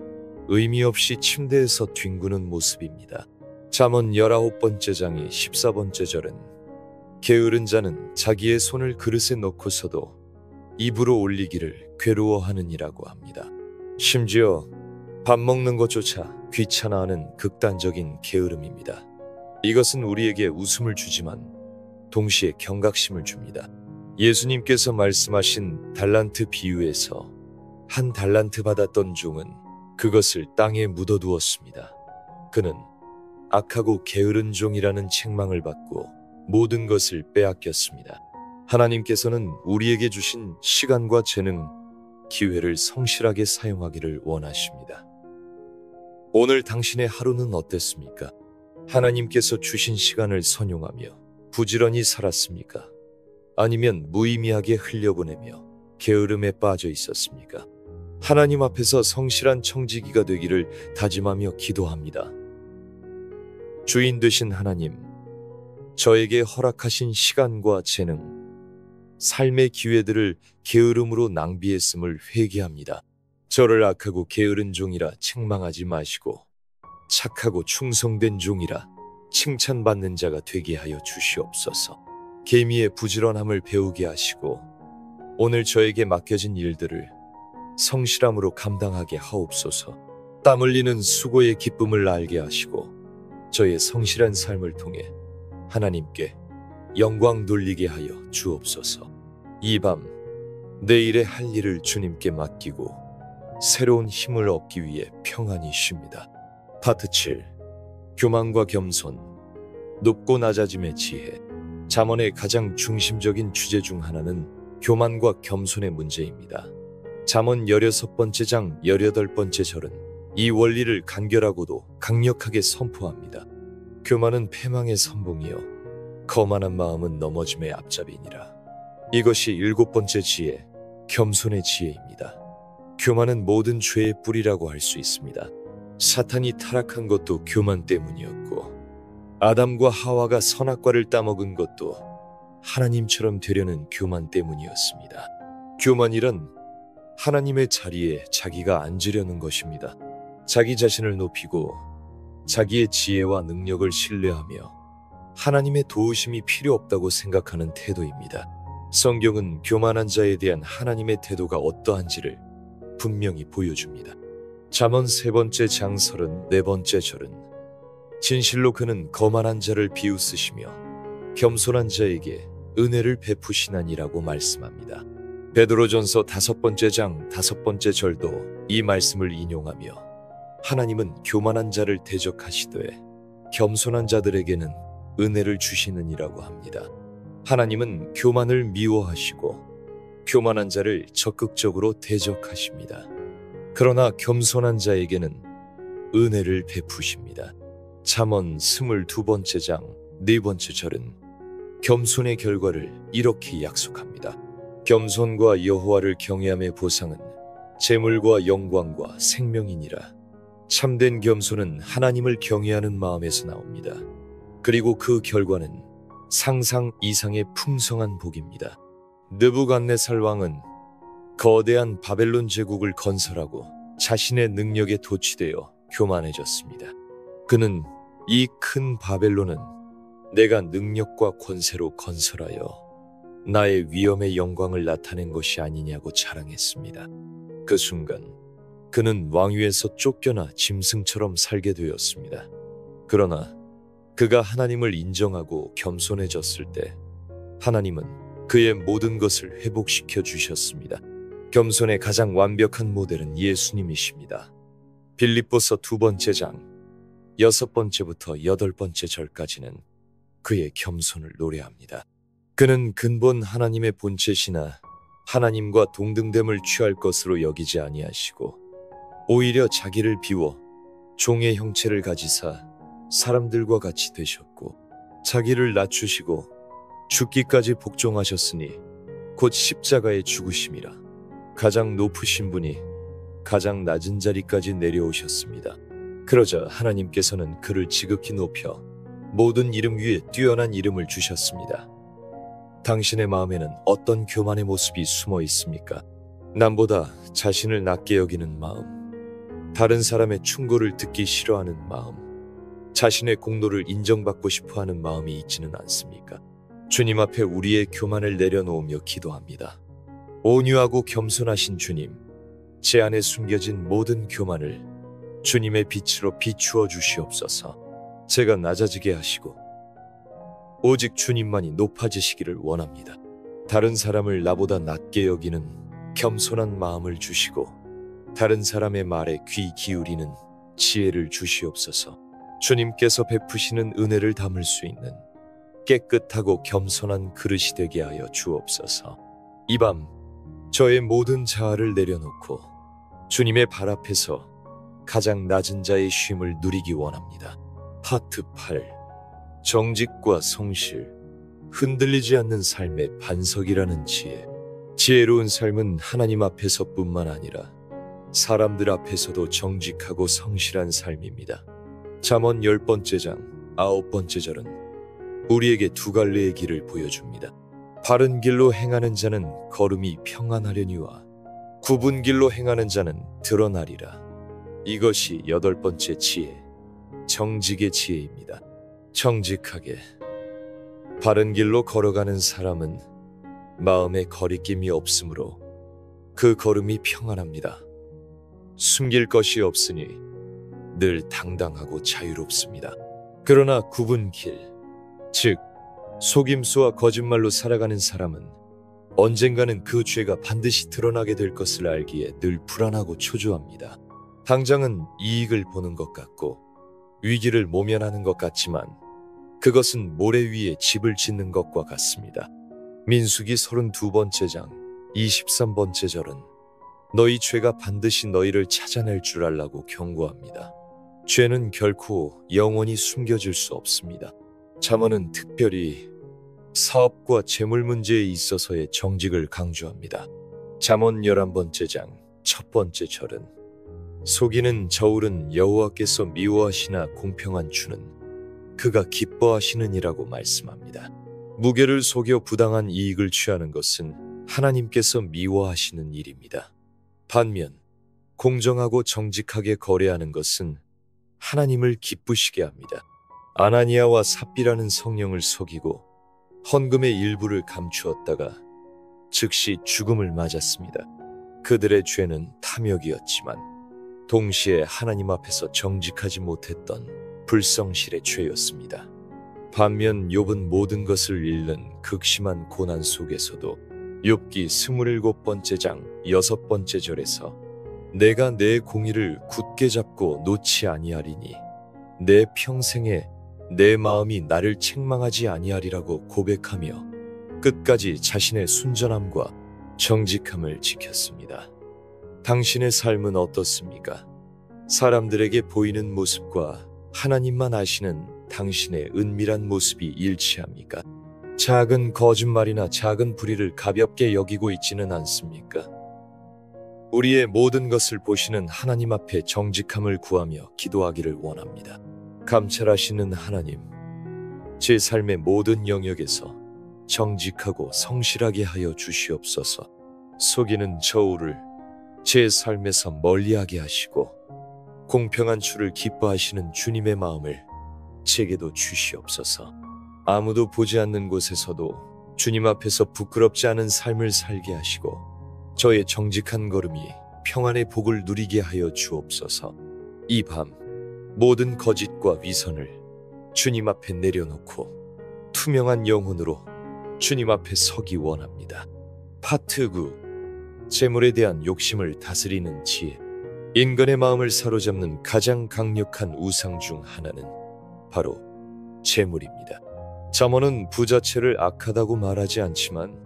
의미 없이 침대에서 뒹구는 모습입니다. 잠언 19장이 14절은 게으른 자는 자기의 손을 그릇에 넣고서도 입으로 올리기를 괴로워하느니라고 합니다. 심지어 밥 먹는 것조차 귀찮아하는 극단적인 게으름입니다. 이것은 우리에게 웃음을 주지만 동시에 경각심을 줍니다. 예수님께서 말씀하신 달란트 비유에서 한 달란트 받았던 종은 그것을 땅에 묻어두었습니다. 그는 악하고 게으른 종이라는 책망을 받고 모든 것을 빼앗겼습니다. 하나님께서는 우리에게 주신 시간과 재능, 기회를 성실하게 사용하기를 원하십니다. 오늘 당신의 하루는 어땠습니까? 하나님께서 주신 시간을 선용하며 부지런히 살았습니까? 아니면 무의미하게 흘려보내며 게으름에 빠져 있었습니까? 하나님 앞에서 성실한 청지기가 되기를 다짐하며 기도합니다. 주인 되신 하나님, 저에게 허락하신 시간과 재능, 삶의 기회들을 게으름으로 낭비했음을 회개합니다. 저를 악하고 게으른 종이라 책망하지 마시고 착하고 충성된 종이라 칭찬받는 자가 되게 하여 주시옵소서. 개미의 부지런함을 배우게 하시고 오늘 저에게 맡겨진 일들을 성실함으로 감당하게 하옵소서. 땀 흘리는 수고의 기쁨을 알게 하시고 저의 성실한 삶을 통해 하나님께 영광 돌리게 하여 주옵소서. 이 밤 내일의 할 일을 주님께 맡기고 새로운 힘을 얻기 위해 평안히 쉽니다. 파트 7. 교만과 겸손, 높고 낮아짐의 지혜. 잠언의 가장 중심적인 주제 중 하나는 교만과 겸손의 문제입니다. 잠언 16장 18절은 이 원리를 간결하고도 강력하게 선포합니다. 교만은 패망의 선봉이요 거만한 마음은 넘어짐의 앞잡이니라. 이것이 7번째 지혜, 겸손의 지혜입니다. 교만은 모든 죄의 뿌리라고 할 수 있습니다. 사탄이 타락한 것도 교만 때문이었고 아담과 하와가 선악과를 따먹은 것도 하나님처럼 되려는 교만 때문이었습니다. 교만이란 하나님의 자리에 자기가 앉으려는 것입니다. 자기 자신을 높이고 자기의 지혜와 능력을 신뢰하며 하나님의 도우심이 필요 없다고 생각하는 태도입니다. 성경은 교만한 자에 대한 하나님의 태도가 어떠한지를 분명히 보여줍니다. 잠언 3장 34절은 진실로 그는 거만한 자를 비웃으시며 겸손한 자에게 은혜를 베푸시나니라고 말씀합니다. 베드로전서 5장 5절도 이 말씀을 인용하며 하나님은 교만한 자를 대적하시되 겸손한 자들에게는 은혜를 주시느니라고 합니다. 하나님은 교만을 미워하시고 교만한 자를 적극적으로 대적하십니다. 그러나 겸손한 자에게는 은혜를 베푸십니다. 잠언 22장 4번째 절은 겸손의 결과를 이렇게 약속합니다. 겸손과 여호와를 경외함의 보상은 재물과 영광과 생명이니라. 참된 겸손은 하나님을 경외하는 마음에서 나옵니다. 그리고 그 결과는 상상 이상의 풍성한 복입니다. 느부갓네살 왕은 거대한 바벨론 제국을 건설하고 자신의 능력에 도취되어 교만해졌습니다. 그는 이 큰 바벨론은 내가 능력과 권세로 건설하여 나의 위엄의 영광을 나타낸 것이 아니냐고 자랑했습니다. 그 순간 그는 왕위에서 쫓겨나 짐승처럼 살게 되었습니다. 그러나 그가 하나님을 인정하고 겸손해졌을 때 하나님은 그의 모든 것을 회복시켜 주셨습니다. 겸손의 가장 완벽한 모델은 예수님이십니다. 빌립보서 2장 6번째부터 8번째 절까지는 그의 겸손을 노래합니다. 그는 근본 하나님의 본체시나 하나님과 동등됨을 취할 것으로 여기지 아니하시고 오히려 자기를 비워 종의 형체를 가지사 사람들과 같이 되셨고 자기를 낮추시고 죽기까지 복종하셨으니 곧 십자가에 죽으심이라. 가장 높으신 분이 가장 낮은 자리까지 내려오셨습니다. 그러자 하나님께서는 그를 지극히 높여 모든 이름 위에 뛰어난 이름을 주셨습니다. 당신의 마음에는 어떤 교만의 모습이 숨어 있습니까? 남보다 자신을 낮게 여기는 마음, 다른 사람의 충고를 듣기 싫어하는 마음, 자신의 공로를 인정받고 싶어하는 마음이 있지는 않습니까? 주님 앞에 우리의 교만을 내려놓으며 기도합니다. 온유하고 겸손하신 주님, 제 안에 숨겨진 모든 교만을 주님의 빛으로 비추어 주시옵소서. 제가 낮아지게 하시고 오직 주님만이 높아지시기를 원합니다. 다른 사람을 나보다 낮게 여기는 겸손한 마음을 주시고 다른 사람의 말에 귀 기울이는 지혜를 주시옵소서. 주님께서 베푸시는 은혜를 담을 수 있는 깨끗하고 겸손한 그릇이 되게 하여 주옵소서. 이 밤 저의 모든 자아를 내려놓고 주님의 발 앞에서 가장 낮은 자의 쉼을 누리기 원합니다. 파트 8. 정직과 성실, 흔들리지 않는 삶의 반석이라는 지혜. 지혜로운 삶은 하나님 앞에서뿐만 아니라 사람들 앞에서도 정직하고 성실한 삶입니다. 잠언 10장 9번째 절은 우리에게 두 갈래의 길을 보여줍니다. 바른 길로 행하는 자는 걸음이 평안하려니와 굽은 길로 행하는 자는 드러나리라. 이것이 8번째 지혜, 정직의 지혜입니다. 정직하게 바른 길로 걸어가는 사람은 마음에 거리낌이 없으므로 그 걸음이 평안합니다. 숨길 것이 없으니 늘 당당하고 자유롭습니다. 그러나 굽은 길, 즉 속임수와 거짓말로 살아가는 사람은 언젠가는 그 죄가 반드시 드러나게 될 것을 알기에 늘 불안하고 초조합니다. 당장은 이익을 보는 것 같고 위기를 모면하는 것 같지만 그것은 모래 위에 집을 짓는 것과 같습니다. 민수기 32장 23번째 절은 너희 죄가 반드시 너희를 찾아낼 줄 알라고 경고합니다. 죄는 결코 영원히 숨겨질 수 없습니다. 잠언은 특별히 사업과 재물 문제에 있어서의 정직을 강조합니다. 잠언 11장 1번째 절은 속이는 저울은 여호와께서 미워하시나 공평한 주는 그가 기뻐하시느니라고 말씀합니다. 무게를 속여 부당한 이익을 취하는 것은 하나님께서 미워하시는 일입니다. 반면 공정하고 정직하게 거래하는 것은 하나님을 기쁘시게 합니다. 아나니아와 삽비라는 성령을 속이고 헌금의 일부를 감추었다가 즉시 죽음을 맞았습니다. 그들의 죄는 탐욕이었지만 동시에 하나님 앞에서 정직하지 못했던 불성실의 죄였습니다. 반면 욥은 모든 것을 잃는 극심한 고난 속에서도 욥기 27번째 장 6번째 절에서 내가 내 공의를 굳게 잡고 놓지 아니하리니 내 평생에 내 마음이 나를 책망하지 아니하리라고 고백하며 끝까지 자신의 순전함과 정직함을 지켰습니다. 당신의 삶은 어떻습니까? 사람들에게 보이는 모습과 하나님만 아시는 당신의 은밀한 모습이 일치합니까? 작은 거짓말이나 작은 불의를 가볍게 여기고 있지는 않습니까? 우리의 모든 것을 보시는 하나님 앞에 정직함을 구하며 기도하기를 원합니다. 감찰하시는 하나님, 제 삶의 모든 영역에서 정직하고 성실하게 하여 주시옵소서. 속이는 저울을 제 삶에서 멀리하게 하시고 공평한 주를 기뻐하시는 주님의 마음을 제게도 주시옵소서. 아무도 보지 않는 곳에서도 주님 앞에서 부끄럽지 않은 삶을 살게 하시고 저의 정직한 걸음이 평안의 복을 누리게 하여 주옵소서. 이 밤 모든 거짓과 위선을 주님 앞에 내려놓고 투명한 영혼으로 주님 앞에 서기 원합니다. 파트 9. 재물에 대한 욕심을 다스리는 지혜. 인간의 마음을 사로잡는 가장 강력한 우상 중 하나는 바로 재물입니다. 잠언은 부자체를 악하다고 말하지 않지만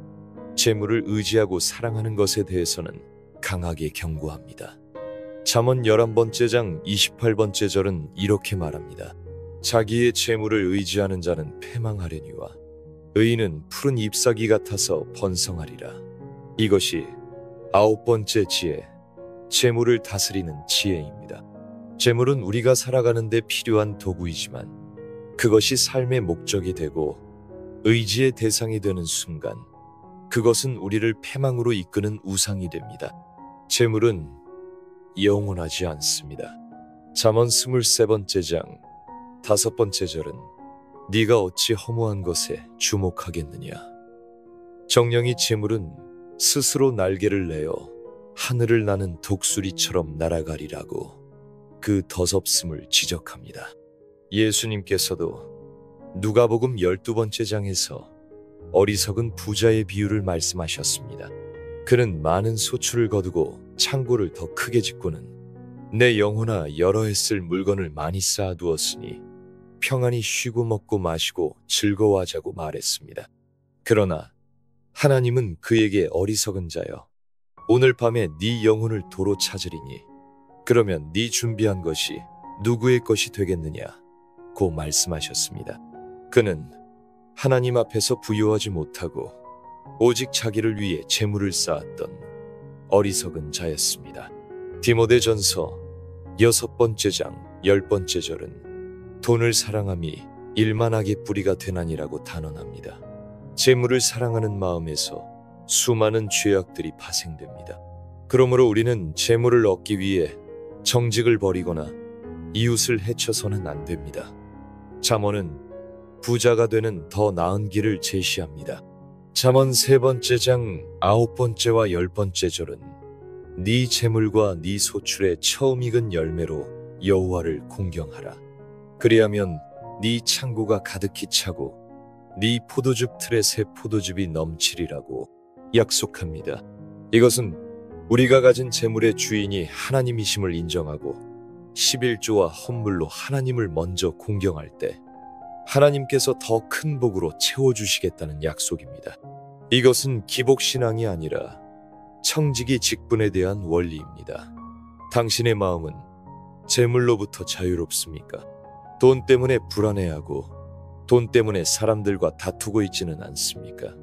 재물을 의지하고 사랑하는 것에 대해서는 강하게 경고합니다. 잠언 11번째 장 28번째 절은 이렇게 말합니다. 자기의 재물을 의지하는 자는 패망하려니와 의인은 푸른 잎사귀 같아서 번성하리라. 이것이 9번째 지혜, 재물을 다스리는 지혜입니다. 재물은 우리가 살아가는 데 필요한 도구이지만 그것이 삶의 목적이 되고 의지의 대상이 되는 순간 그것은 우리를 패망으로 이끄는 우상이 됩니다. 재물은 영원하지 않습니다. 잠언 23번째 장 5번째 절은 네가 어찌 허무한 것에 주목하겠느냐. 정령이 재물은 스스로 날개를 내어 하늘을 나는 독수리처럼 날아가리라고 그 더섭음을 지적합니다. 예수님께서도 누가복음 12번째 장에서 어리석은 부자의 비유를 말씀하셨습니다. 그는 많은 소출을 거두고 창고를 더 크게 짓고는 내 영혼아 여러 해 쓸 물건을 많이 쌓아두었으니 평안히 쉬고 먹고 마시고 즐거워하자고 말했습니다. 그러나 하나님은 그에게 어리석은 자여 오늘 밤에 네 영혼을 도로 찾으리니 그러면 네 준비한 것이 누구의 것이 되겠느냐고 말씀하셨습니다. 그는 하나님 앞에서 부유하지 못하고 오직 자기를 위해 재물을 쌓았던 어리석은 자였습니다. 디모데전서 6번째 장 10번째 절은 돈을 사랑함이 일만하게 뿌리가 되나니라고 단언합니다. 재물을 사랑하는 마음에서 수많은 죄악들이 파생됩니다. 그러므로 우리는 재물을 얻기 위해 정직을 버리거나 이웃을 해쳐서는 안 됩니다. 잠언은 부자가 되는 더 나은 길을 제시합니다. 잠언 3번째 장 9번째와 10번째 절은 네 재물과 네 소출의 처음 익은 열매로 여호와를 공경하라. 그리하면 네 창고가 가득히 차고 네 포도즙 틀에 새 포도즙이 넘치리라고 약속합니다. 이것은 우리가 가진 재물의 주인이 하나님이심을 인정하고 11조와 헌물로 하나님을 먼저 공경할 때 하나님께서 더 큰 복으로 채워주시겠다는 약속입니다. 이것은 기복신앙이 아니라 청지기 직분에 대한 원리입니다. 당신의 마음은 재물로부터 자유롭습니까? 돈 때문에 불안해하고 돈 때문에 사람들과 다투고 있지는 않습니까?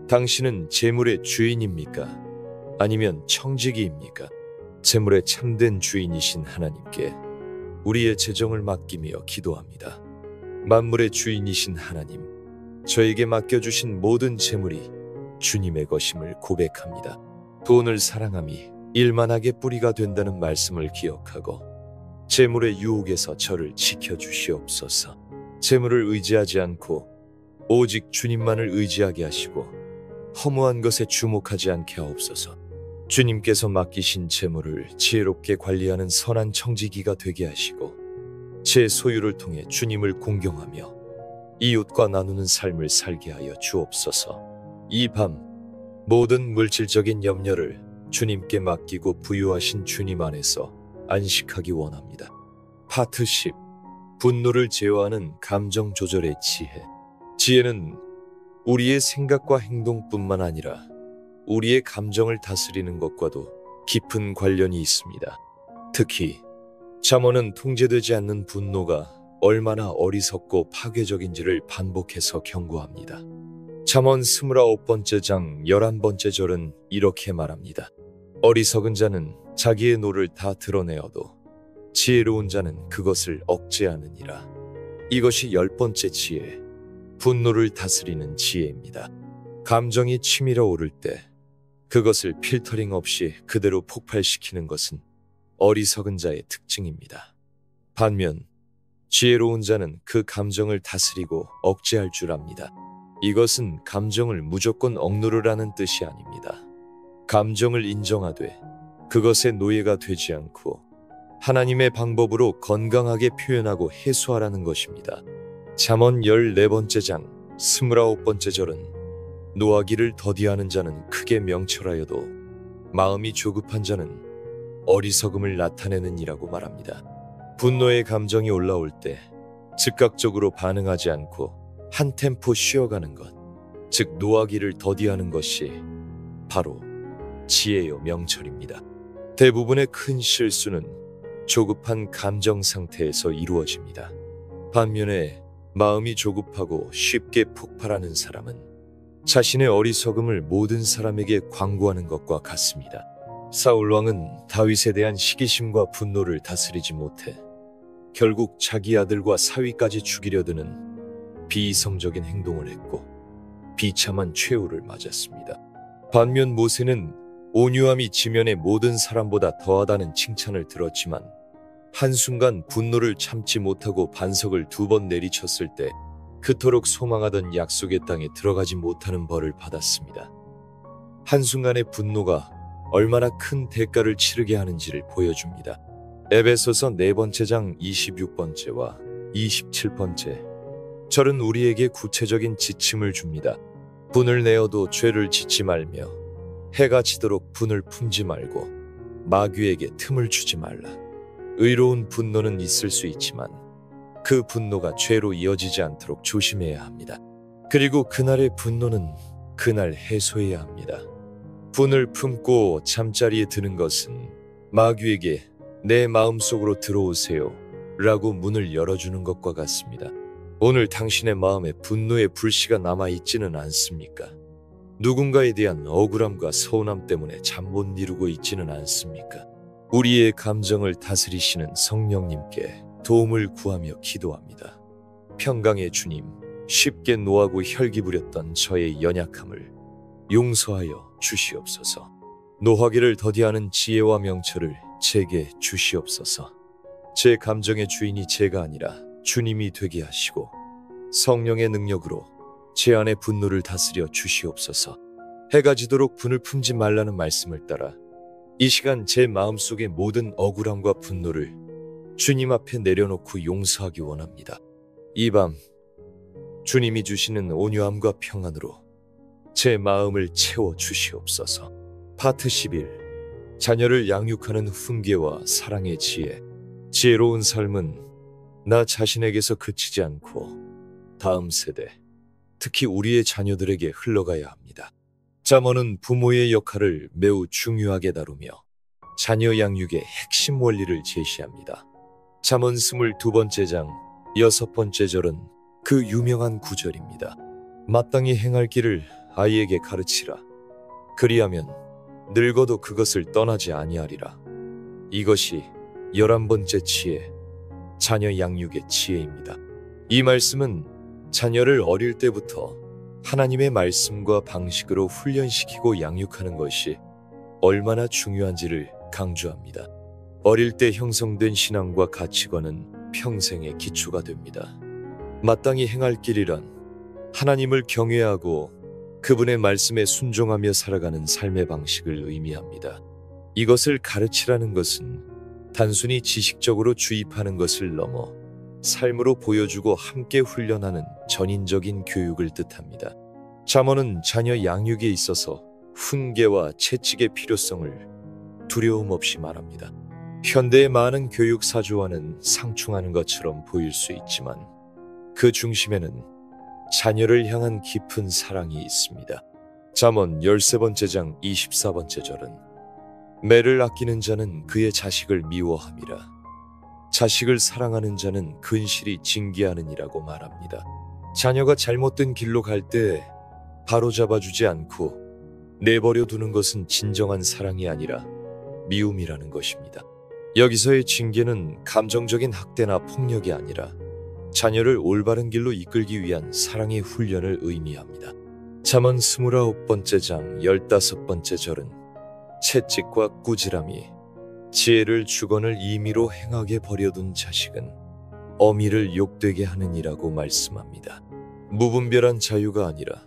당신은 재물의 주인입니까? 아니면 청지기입니까? 재물의 참된 주인이신 하나님께 우리의 재정을 맡기며 기도합니다. 만물의 주인이신 하나님, 저에게 맡겨주신 모든 재물이 주님의 것임을 고백합니다. 돈을 사랑함이 일만하게 뿌리가 된다는 말씀을 기억하고 재물의 유혹에서 저를 지켜주시옵소서. 재물을 의지하지 않고 오직 주님만을 의지하게 하시고 허무한 것에 주목하지 않게 하옵소서. 주님께서 맡기신 재물을 지혜롭게 관리하는 선한 청지기가 되게 하시고 제 소유를 통해 주님을 공경하며 이웃과 나누는 삶을 살게 하여 주옵소서. 이 밤 모든 물질적인 염려를 주님께 맡기고 부유하신 주님 안에서 안식하기 원합니다. 파트 10. 분노를 제어하는 감정 조절의 지혜. 지혜는 우리의 생각과 행동뿐만 아니라 우리의 감정을 다스리는 것과도 깊은 관련이 있습니다. 특히 잠언은 통제되지 않는 분노가 얼마나 어리석고 파괴적인지를 반복해서 경고합니다. 잠언 29번째 장 11번째 절은 이렇게 말합니다. 어리석은 자는 자기의 노를 다 드러내어도 지혜로운 자는 그것을 억제하느니라. 이것이 10번째 지혜, 분노를 다스리는 지혜입니다. 감정이 치밀어 오를 때 그것을 필터링 없이 그대로 폭발시키는 것은 어리석은 자의 특징입니다. 반면 지혜로운 자는 그 감정을 다스리고 억제할 줄 압니다. 이것은 감정을 무조건 억누르라는 뜻이 아닙니다. 감정을 인정하되 그것의 노예가 되지 않고 하나님의 방법으로 건강하게 표현하고 해소하라는 것입니다. 잠언 14번째 장 29번째 절은 노하기를 더디하는 자는 크게 명철하여도 마음이 조급한 자는 어리석음을 나타내느니라고 말합니다. 분노의 감정이 올라올 때 즉각적으로 반응하지 않고 한 템포 쉬어가는 것, 즉 노하기를 더디하는 것이 바로 지혜요 명철입니다. 대부분의 큰 실수는 조급한 감정 상태에서 이루어집니다. 반면에 마음이 조급하고 쉽게 폭발하는 사람은 자신의 어리석음을 모든 사람에게 광고하는 것과 같습니다. 사울 왕은 다윗에 대한 시기심과 분노를 다스리지 못해 결국 자기 아들과 사위까지 죽이려 드는 비이성적인 행동을 했고 비참한 최후를 맞았습니다. 반면 모세는 온유함이 지면의 모든 사람보다 더하다는 칭찬을 들었지만 한순간 분노를 참지 못하고 반석을 2번 내리쳤을 때 그토록 소망하던 약속의 땅에 들어가지 못하는 벌을 받았습니다. 한순간의 분노가 얼마나 큰 대가를 치르게 하는지를 보여줍니다. 에베소서 4번째 장 26번째와 27번째 절은 우리에게 구체적인 지침을 줍니다. 분을 내어도 죄를 짓지 말며 해가 지도록 분을 품지 말고 마귀에게 틈을 주지 말라. 의로운 분노는 있을 수 있지만 그 분노가 죄로 이어지지 않도록 조심해야 합니다. 그리고 그날의 분노는 그날 해소해야 합니다. 분을 품고 잠자리에 드는 것은 마귀에게 내 마음속으로 들어오세요 라고 문을 열어주는 것과 같습니다. 오늘 당신의 마음에 분노의 불씨가 남아있지는 않습니까? 누군가에 대한 억울함과 서운함 때문에 잠 못 이루고 있지는 않습니까? 우리의 감정을 다스리시는 성령님께 도움을 구하며 기도합니다. 평강의 주님, 쉽게 노하고 혈기 부렸던 저의 연약함을 용서하여 주시옵소서. 노하기를 더디하는 지혜와 명철을 제게 주시옵소서. 제 감정의 주인이 제가 아니라 주님이 되게 하시고 성령의 능력으로 제 안의 분노를 다스려 주시옵소서. 해가 지도록 분을 품지 말라는 말씀을 따라 이 시간 제 마음속의 모든 억울함과 분노를 주님 앞에 내려놓고 용서하기 원합니다. 이 밤 주님이 주시는 온유함과 평안으로 제 마음을 채워 주시옵소서. 파트 11. 자녀를 양육하는 훈계와 사랑의 지혜. 지혜로운 삶은 나 자신에게서 그치지 않고 다음 세대, 특히 우리의 자녀들에게 흘러가야 합니다. 잠언은 부모의 역할을 매우 중요하게 다루며 자녀 양육의 핵심 원리를 제시합니다. 잠언 22번째 장 6번째 절은 그 유명한 구절입니다. 마땅히 행할 길을 아이에게 가르치라. 그리하면 늙어도 그것을 떠나지 아니하리라. 이것이 11번째 지혜, 자녀 양육의 지혜입니다. 이 말씀은 자녀를 어릴 때부터 하나님의 말씀과 방식으로 훈련시키고 양육하는 것이 얼마나 중요한지를 강조합니다. 어릴 때 형성된 신앙과 가치관은 평생의 기초가 됩니다. 마땅히 행할 길이란 하나님을 경외하고 그분의 말씀에 순종하며 살아가는 삶의 방식을 의미합니다. 이것을 가르치라는 것은 단순히 지식적으로 주입하는 것을 넘어 삶으로 보여주고 함께 훈련하는 전인적인 교육을 뜻합니다. 잠언은 자녀 양육에 있어서 훈계와 채찍의 필요성을 두려움 없이 말합니다. 현대의 많은 교육 사조와는 상충하는 것처럼 보일 수 있지만 그 중심에는 자녀를 향한 깊은 사랑이 있습니다. 잠언 13번째 장 24번째 절은 매를 아끼는 자는 그의 자식을 미워함이라 자식을 사랑하는 자는 근실이 징계하느니라고 말합니다. 자녀가 잘못된 길로 갈 때 바로 잡아주지 않고 내버려 두는 것은 진정한 사랑이 아니라 미움이라는 것입니다. 여기서의 징계는 감정적인 학대나 폭력이 아니라 자녀를 올바른 길로 이끌기 위한 사랑의 훈련을 의미합니다. 잠언 29번째 장 15번째 절은 채찍과 꾸지람이 지혜를 주거늘 임의로 행하게 버려둔 자식은 어미를 욕되게 하느니라고 말씀합니다. 무분별한 자유가 아니라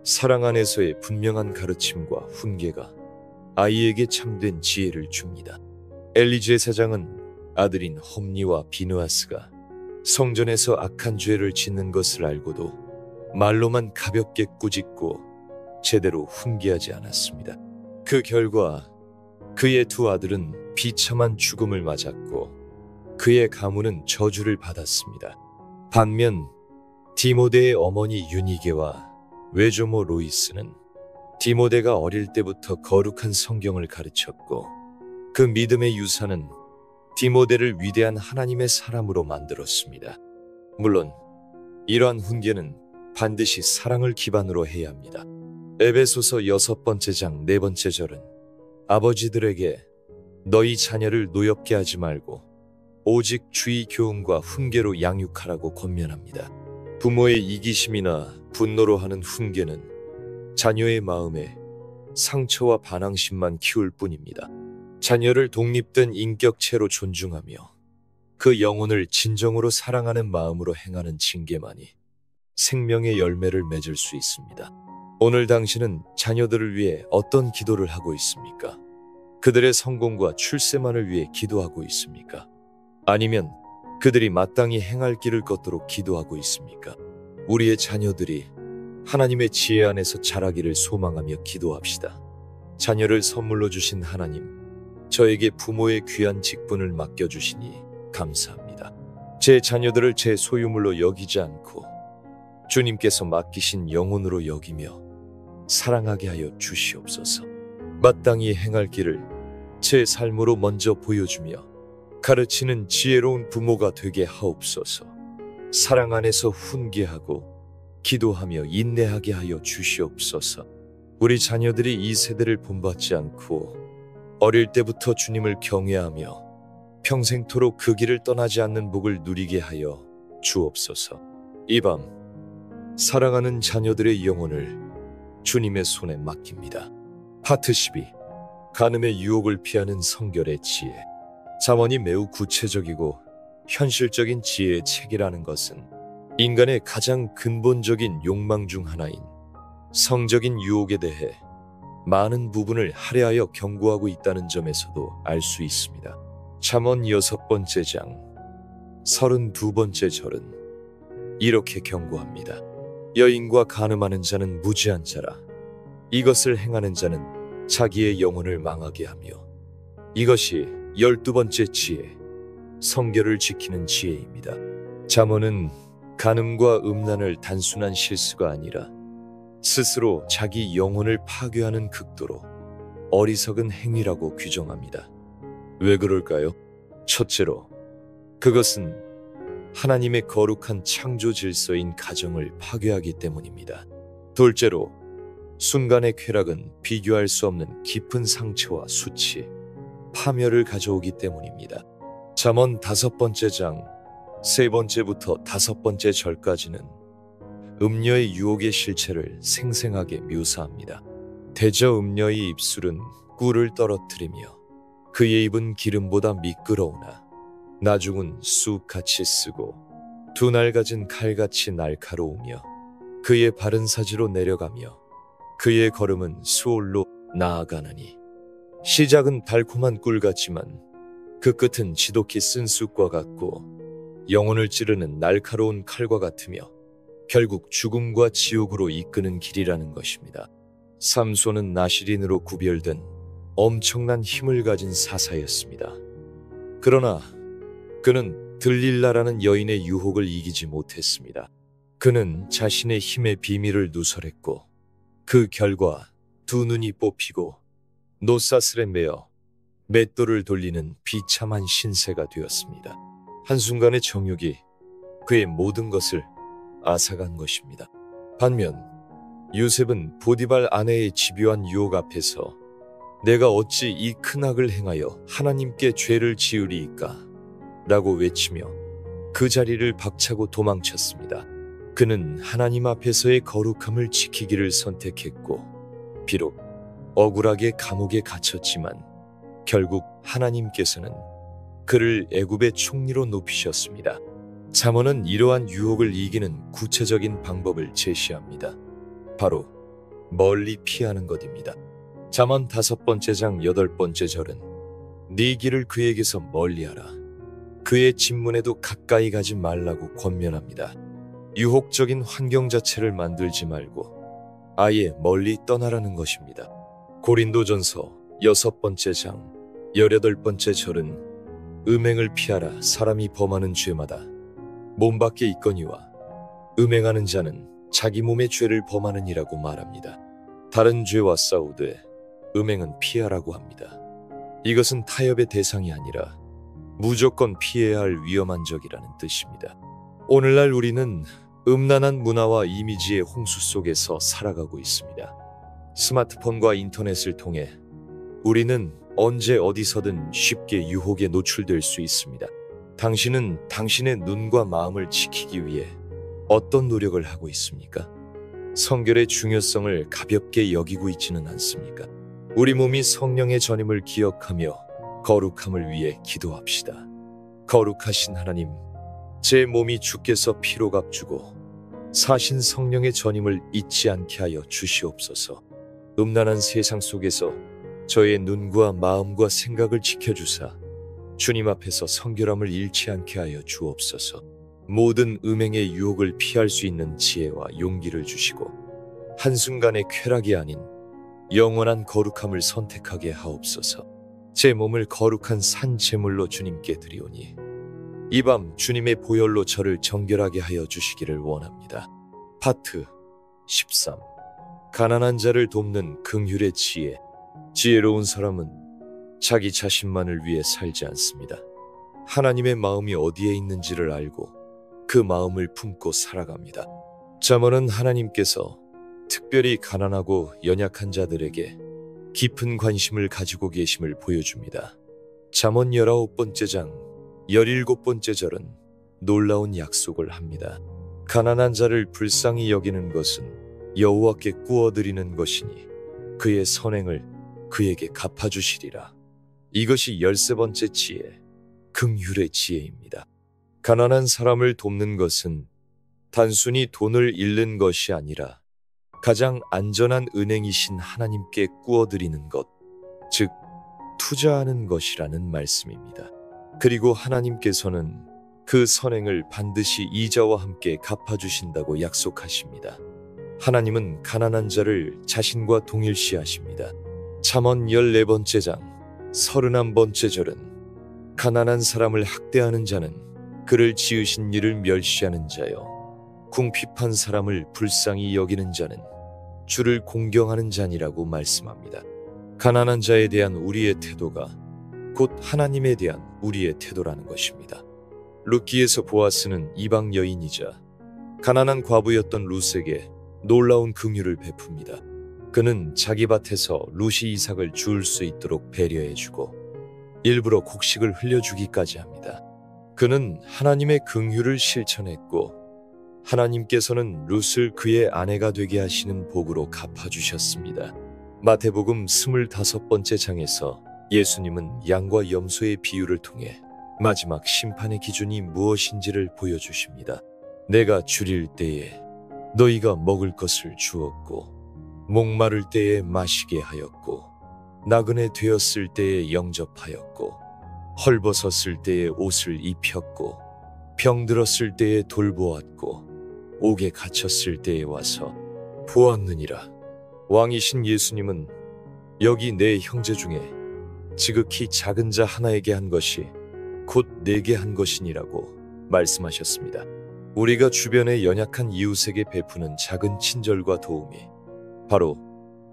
사랑 안에서의 분명한 가르침과 훈계가 아이에게 참된 지혜를 줍니다. 엘리 제사장은 아들인 홈니와 비느하스가 성전에서 악한 죄를 짓는 것을 알고도 말로만 가볍게 꾸짖고 제대로 훈계하지 않았습니다. 그 결과 그의 두 아들은 비참한 죽음을 맞았고 그의 가문은 저주를 받았습니다. 반면 디모데의 어머니 유니게와 외조모 로이스는 디모데가 어릴 때부터 거룩한 성경을 가르쳤고 그 믿음의 유산은 디모데를 위대한 하나님의 사람으로 만들었습니다. 물론 이러한 훈계는 반드시 사랑을 기반으로 해야 합니다. 에베소서 6번째 장 4번째 절은 아버지들에게 너희 자녀를 노엽게 하지 말고 오직 주의 교훈과 훈계로 양육하라고 권면합니다. 부모의 이기심이나 분노로 하는 훈계는 자녀의 마음에 상처와 반항심만 키울 뿐입니다. 자녀를 독립된 인격체로 존중하며 그 영혼을 진정으로 사랑하는 마음으로 행하는 징계만이 생명의 열매를 맺을 수 있습니다. 오늘 당신은 자녀들을 위해 어떤 기도를 하고 있습니까? 그들의 성공과 출세만을 위해 기도하고 있습니까? 아니면 그들이 마땅히 행할 길을 걷도록 기도하고 있습니까? 우리의 자녀들이 하나님의 지혜 안에서 자라기를 소망하며 기도합시다. 자녀를 선물로 주신 하나님, 저에게 부모의 귀한 직분을 맡겨주시니 감사합니다. 제 자녀들을 제 소유물로 여기지 않고 주님께서 맡기신 영혼으로 여기며 사랑하게 하여 주시옵소서. 마땅히 행할 길을 제 삶으로 먼저 보여주며 가르치는 지혜로운 부모가 되게 하옵소서. 사랑 안에서 훈계하고 기도하며 인내하게 하여 주시옵소서. 우리 자녀들이 이 세대를 본받지 않고 어릴 때부터 주님을 경외하며 평생토록 그 길을 떠나지 않는 복을 누리게 하여 주옵소서. 이 밤 사랑하는 자녀들의 영혼을 주님의 손에 맡깁니다. 파트 12. 간음의 유혹을 피하는 성결의 지혜. 잠언이 매우 구체적이고 현실적인 지혜의 책이라는 것은 인간의 가장 근본적인 욕망 중 하나인 성적인 유혹에 대해 많은 부분을 할애하여 경고하고 있다는 점에서도 알 수 있습니다. 잠언 6번째 장 32번째 절은 이렇게 경고합니다. 여인과 간음하는 자는 무지한 자라. 이것을 행하는 자는 자기의 영혼을 망하게 하며 이것이 12번째 지혜, 성결을 지키는 지혜입니다. 잠언은 간음과 음란을 단순한 실수가 아니라 스스로 자기 영혼을 파괴하는 극도로 어리석은 행위라고 규정합니다. 왜 그럴까요? 첫째로, 그것은 하나님의 거룩한 창조 질서인 가정을 파괴하기 때문입니다. 둘째로, 순간의 쾌락은 비교할 수 없는 깊은 상처와 수치, 파멸을 가져오기 때문입니다. 잠언 5번째 장 3번째부터 5번째 절까지는 음녀의 유혹의 실체를 생생하게 묘사합니다. 대저 음녀의 입술은 꿀을 떨어뜨리며 그의 입은 기름보다 미끄러우나 나중은 쑥같이 쓰고 두 날가진 칼같이 날카로우며 그의 발은 사지로 내려가며 그의 걸음은 수올로 나아가나니 시작은 달콤한 꿀 같지만 그 끝은 지독히 쓴 쑥과 같고 영혼을 찌르는 날카로운 칼과 같으며 결국 죽음과 지옥으로 이끄는 길이라는 것입니다. 삼손은 나실인으로 구별된 엄청난 힘을 가진 사사였습니다. 그러나 그는 들릴라라는 여인의 유혹을 이기지 못했습니다. 그는 자신의 힘의 비밀을 누설했고 그 결과 두 눈이 뽑히고 노사슬에 매어 맷돌을 돌리는 비참한 신세가 되었습니다. 한순간의 정욕이 그의 모든 것을 앗아간 것입니다. 반면 요셉은 보디발 아내의 집요한 유혹 앞에서 내가 어찌 이 큰 악을 행하여 하나님께 죄를 지으리이까? 라고 외치며 그 자리를 박차고 도망쳤습니다. 그는 하나님 앞에서의 거룩함을 지키기를 선택했고 비록 억울하게 감옥에 갇혔지만 결국 하나님께서는 그를 애굽의 총리로 높이셨습니다. 잠언은 이러한 유혹을 이기는 구체적인 방법을 제시합니다. 바로 멀리 피하는 것입니다. 잠언 5장 8번째 절은 네 길을 그에게서 멀리하라. 그의 진문에도 가까이 가지 말라고 권면합니다. 유혹적인 환경 자체를 만들지 말고 아예 멀리 떠나라는 것입니다. 고린도전서 6장 18번째 절은 음행을 피하라. 사람이 범하는 죄마다 몸 밖에 있거니와 음행하는 자는 자기 몸의 죄를 범하느니라고 말합니다. 다른 죄와 싸우되 음행은 피하라고 합니다. 이것은 타협의 대상이 아니라 무조건 피해야 할 위험한 적이라는 뜻입니다. 오늘날 우리는 음란한 문화와 이미지의 홍수 속에서 살아가고 있습니다. 스마트폰과 인터넷을 통해 우리는 언제 어디서든 쉽게 유혹에 노출될 수 있습니다. 당신은 당신의 눈과 마음을 지키기 위해 어떤 노력을 하고 있습니까? 성결의 중요성을 가볍게 여기고 있지는 않습니까? 우리 몸이 성령의 전임을 기억하며 거룩함을 위해 기도합시다. 거룩하신 하나님, 제 몸이 주께서 피로 값주고 사신 성령의 전임을 잊지 않게 하여 주시옵소서. 음란한 세상 속에서 저의 눈과 마음과 생각을 지켜주사 주님 앞에서 성결함을 잃지 않게 하여 주옵소서. 모든 음행의 유혹을 피할 수 있는 지혜와 용기를 주시고 한순간의 쾌락이 아닌 영원한 거룩함을 선택하게 하옵소서. 제 몸을 거룩한 산 제물로 주님께 드리오니 이 밤 주님의 보혈로 저를 정결하게 하여 주시기를 원합니다. 파트 13. 가난한 자를 돕는 긍휼의 지혜. 지혜로운 사람은 자기 자신만을 위해 살지 않습니다. 하나님의 마음이 어디에 있는지를 알고 그 마음을 품고 살아갑니다. 잠언은 하나님께서 특별히 가난하고 연약한 자들에게 깊은 관심을 가지고 계심을 보여줍니다. 잠언 19장 17번째 절은 놀라운 약속을 합니다. 가난한 자를 불쌍히 여기는 것은 여호와께 꾸어드리는 것이니 그의 선행을 그에게 갚아주시리라. 이것이 13번째 지혜, 긍휼의 지혜입니다. 가난한 사람을 돕는 것은 단순히 돈을 잃는 것이 아니라 가장 안전한 은행이신 하나님께 꾸어드리는 것, 즉 투자하는 것이라는 말씀입니다. 그리고 하나님께서는 그 선행을 반드시 이자와 함께 갚아주신다고 약속하십니다. 하나님은 가난한 자를 자신과 동일시하십니다. 잠언 14장 31번째 절은 가난한 사람을 학대하는 자는 그를 지으신 이를 멸시하는 자여 궁핍한 사람을 불쌍히 여기는 자는 주를 공경하는 자니라고 말씀합니다. 가난한 자에 대한 우리의 태도가 곧 하나님에 대한 우리의 태도라는 것입니다. 룻기에서 보아스는 이방 여인이자 가난한 과부였던 룻에게 놀라운 긍휼을 베풉니다. 그는 자기 밭에서 룻이 이삭을 주울 수 있도록 배려해주고 일부러 곡식을 흘려주기까지 합니다. 그는 하나님의 긍휼을 실천했고 하나님께서는 룻을 그의 아내가 되게 하시는 복으로 갚아주셨습니다. 마태복음 25번째 장에서 예수님은 양과 염소의 비유를 통해 마지막 심판의 기준이 무엇인지를 보여주십니다. 내가 줄일 때에 너희가 먹을 것을 주었고 목마를 때에 마시게 하였고 나그네 되었을 때에 영접하였고 헐벗었을 때에 옷을 입혔고 병들었을 때에 돌보았고 옥에 갇혔을 때에 와서 보았느니라. 왕이신 예수님은 여기 내 형제 중에 지극히 작은 자 하나에게 한 것이 곧 내게 한 것이니라고 말씀하셨습니다. 우리가 주변의 연약한 이웃에게 베푸는 작은 친절과 도움이 바로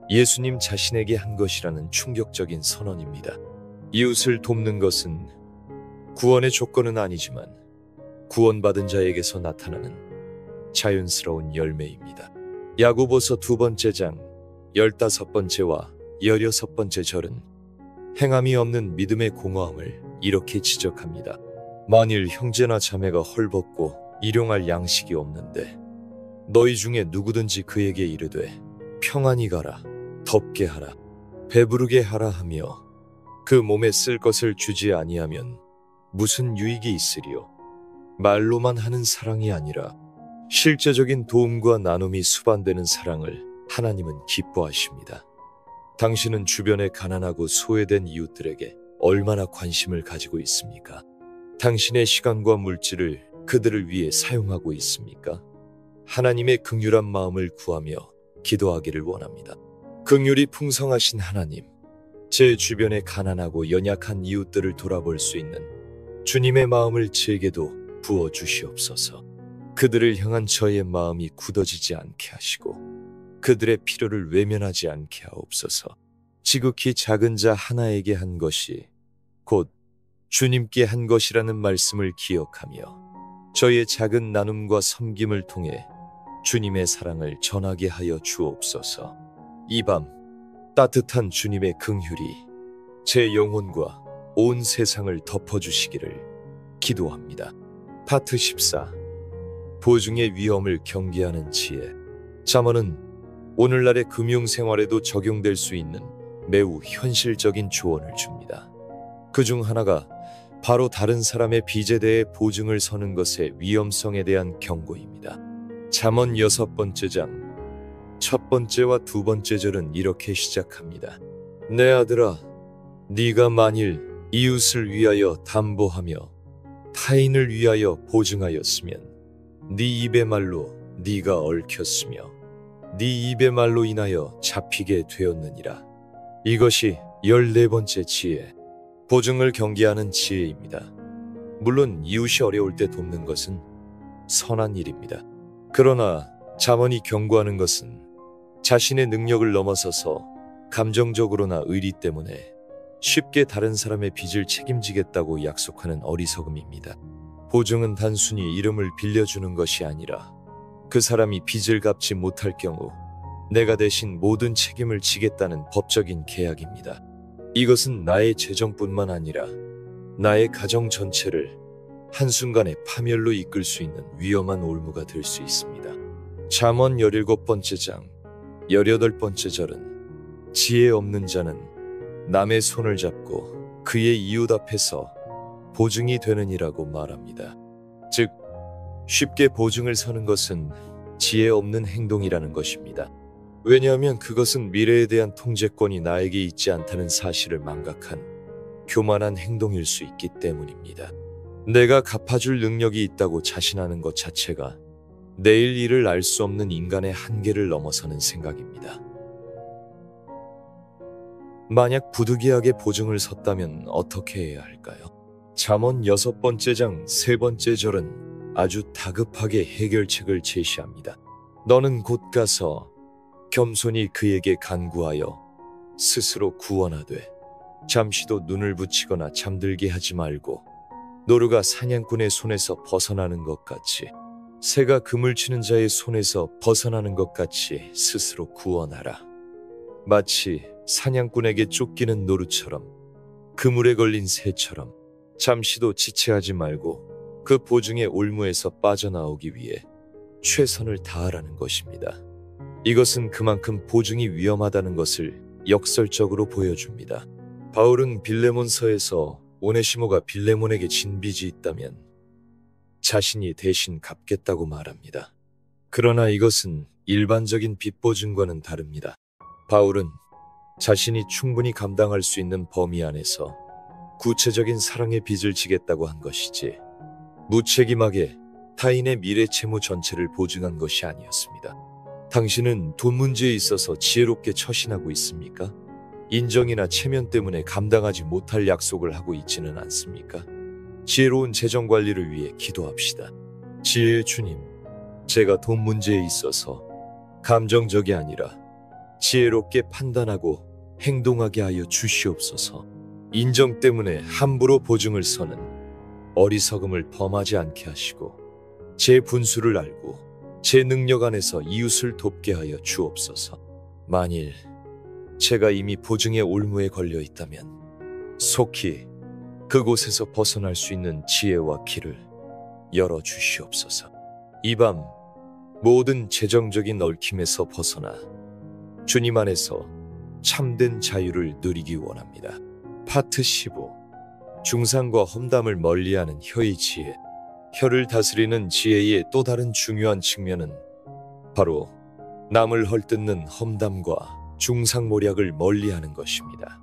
예수님 자신에게 한 것이라는 충격적인 선언입니다. 이웃을 돕는 것은 구원의 조건은 아니지만 구원받은 자에게서 나타나는 자연스러운 열매입니다. 야고보서 2장 15번째와 16번째 절은 행함이 없는 믿음의 공허함을 이렇게 지적합니다. 만일 형제나 자매가 헐벗고 일용할 양식이 없는데 너희 중에 누구든지 그에게 이르되 평안히 가라, 덥게 하라, 배부르게 하라 하며 그 몸에 쓸 것을 주지 아니하면 무슨 유익이 있으리요? 말로만 하는 사랑이 아니라 실제적인 도움과 나눔이 수반되는 사랑을 하나님은 기뻐하십니다. 당신은 주변에 가난하고 소외된 이웃들에게 얼마나 관심을 가지고 있습니까? 당신의 시간과 물질을 그들을 위해 사용하고 있습니까? 하나님의 긍휼한 마음을 구하며 기도하기를 원합니다. 긍휼이 풍성하신 하나님, 제 주변에 가난하고 연약한 이웃들을 돌아볼 수 있는 주님의 마음을 제게도 부어주시옵소서. 그들을 향한 저의 마음이 굳어지지 않게 하시고 그들의 필요를 외면하지 않게 하옵소서. 지극히 작은 자 하나에게 한 것이 곧 주님께 한 것이라는 말씀을 기억하며 저의 작은 나눔과 섬김을 통해 주님의 사랑을 전하게 하여 주옵소서. 이 밤 따뜻한 주님의 긍휼이 제 영혼과 온 세상을 덮어주시기를 기도합니다. 파트 14. 보증의 위험을 경계하는 지혜. 잠언은 오늘날의 금융생활에도 적용될 수 있는 매우 현실적인 조언을 줍니다. 그중 하나가 바로 다른 사람의 빚에 대해 보증을 서는 것의 위험성에 대한 경고입니다. 잠언 6장 1번째와 2번째 절은 이렇게 시작합니다. 내 아들아, 네가 만일 이웃을 위하여 담보하며 타인을 위하여 보증하였으면 네 입의 말로 네가 얽혔으며 네 입의 말로 인하여 잡히게 되었느니라. 이것이 14번째 지혜, 보증을 경계하는 지혜입니다. 물론 이웃이 어려울 때 돕는 것은 선한 일입니다. 그러나 잠언이 경고하는 것은 자신의 능력을 넘어서서 감정적으로나 의리 때문에 쉽게 다른 사람의 빚을 책임지겠다고 약속하는 어리석음입니다. 보증은 단순히 이름을 빌려주는 것이 아니라 그 사람이 빚을 갚지 못할 경우 내가 대신 모든 책임을 지겠다는 법적인 계약입니다. 이것은 나의 재정뿐만 아니라 나의 가정 전체를 한순간에 파멸로 이끌 수 있는 위험한 올무가 될 수 있습니다. 잠언 17번째 장 18번째 절은 지혜 없는 자는 남의 손을 잡고 그의 이웃 앞에서 보증이 되느니라고 말합니다. 즉, 쉽게 보증을 서는 것은 지혜 없는 행동이라는 것입니다. 왜냐하면 그것은 미래에 대한 통제권이 나에게 있지 않다는 사실을 망각한 교만한 행동일 수 있기 때문입니다. 내가 갚아줄 능력이 있다고 자신하는 것 자체가 내일 일을 알 수 없는 인간의 한계를 넘어서는 생각입니다. 만약 부득이하게 보증을 섰다면 어떻게 해야 할까요? 잠언 6번째 장 3번째 절은 아주 다급하게 해결책을 제시합니다. 너는 곧 가서 겸손히 그에게 간구하여 스스로 구원하되 잠시도 눈을 붙이거나 잠들게 하지 말고 노루가 사냥꾼의 손에서 벗어나는 것 같이 새가 그물 치는 자의 손에서 벗어나는 것 같이 스스로 구원하라. 마치 사냥꾼에게 쫓기는 노루처럼 그물에 걸린 새처럼 잠시도 지체하지 말고 그 보증의 올무에서 빠져나오기 위해 최선을 다하라는 것입니다. 이것은 그만큼 보증이 위험하다는 것을 역설적으로 보여줍니다. 바울은 빌레몬서에서 오네시모가 빌레몬에게 진 빚이 있다면 자신이 대신 갚겠다고 말합니다. 그러나 이것은 일반적인 빚 보증과는 다릅니다. 바울은 자신이 충분히 감당할 수 있는 범위 안에서 구체적인 사랑의 빚을 지겠다고 한 것이지 무책임하게 타인의 미래 채무 전체를 보증한 것이 아니었습니다. 당신은 돈 문제에 있어서 지혜롭게 처신하고 있습니까? 인정이나 체면 때문에 감당하지 못할 약속을 하고 있지는 않습니까? 지혜로운 재정 관리를 위해 기도합시다. 지혜의 주님, 제가 돈 문제에 있어서 감정적이 아니라 지혜롭게 판단하고 행동하게 하여 주시옵소서. 인정 때문에 함부로 보증을 서는 어리석음을 범하지 않게 하시고 제 분수를 알고 제 능력 안에서 이웃을 돕게 하여 주옵소서. 만일 제가 이미 보증의 올무에 걸려 있다면 속히 그곳에서 벗어날 수 있는 지혜와 길을 열어 주시옵소서. 이 밤 모든 재정적인 얽힘에서 벗어나 주님 안에서 참된 자유를 누리기 원합니다. 파트 15. 중상과 험담을 멀리하는 혀의 지혜. 혀를 다스리는 지혜의 또 다른 중요한 측면은 바로 남을 헐뜯는 험담과 중상모략을 멀리하는 것입니다.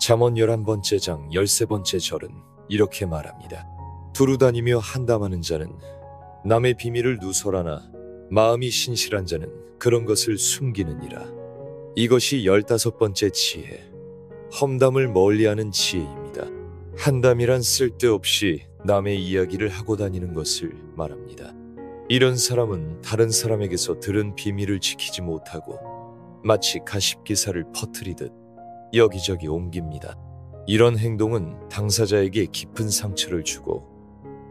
잠언 11번째 장 13번째 절은 이렇게 말합니다. 두루 다니며 한담하는 자는 남의 비밀을 누설하나 마음이 신실한 자는 그런 것을 숨기느니라. 이것이 15번째 지혜, 험담을 멀리하는 지혜입니다. 한담이란 쓸데없이 남의 이야기를 하고 다니는 것을 말합니다. 이런 사람은 다른 사람에게서 들은 비밀을 지키지 못하고 마치 가십기사를 퍼뜨리듯 여기저기 옮깁니다. 이런 행동은 당사자에게 깊은 상처를 주고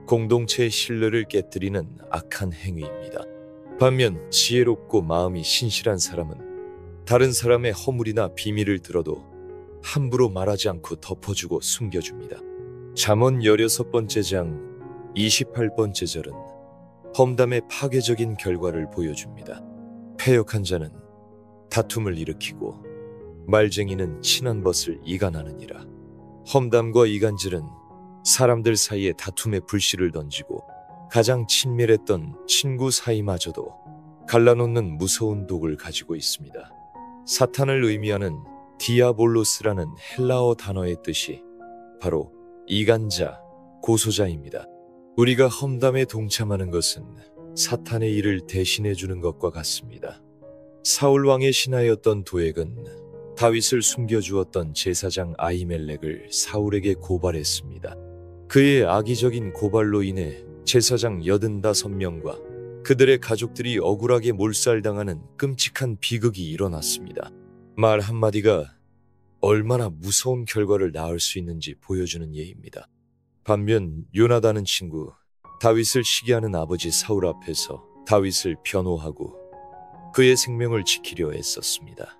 공동체의 신뢰를 깨뜨리는 악한 행위입니다. 반면 지혜롭고 마음이 신실한 사람은 다른 사람의 허물이나 비밀을 들어도 함부로 말하지 않고 덮어주고 숨겨줍니다. 잠언 16번째 장 28번째 절은 험담의 파괴적인 결과를 보여줍니다. 패역한 자는 다툼을 일으키고 말쟁이는 친한 벗을 이간하느니라. 험담과 이간질은 사람들 사이에 다툼의 불씨를 던지고 가장 친밀했던 친구 사이마저도 갈라놓는 무서운 독을 가지고 있습니다. 사탄을 의미하는 디아볼로스라는 헬라어 단어의 뜻이 바로 이간자, 고소자입니다. 우리가 험담에 동참하는 것은 사탄의 일을 대신해 주는 것과 같습니다. 사울 왕의 신하였던 도액은 다윗을 숨겨주었던 제사장 아히멜렉을 사울에게 고발했습니다. 그의 악의적인 고발로 인해 제사장 85명과 그들의 가족들이 억울하게 몰살당하는 끔찍한 비극이 일어났습니다. 말 한마디가 얼마나 무서운 결과를 낳을 수 있는지 보여주는 예입니다. 반면 요나단은 친구, 다윗을 시기하는 아버지 사울 앞에서 다윗을 변호하고 그의 생명을 지키려 애썼습니다.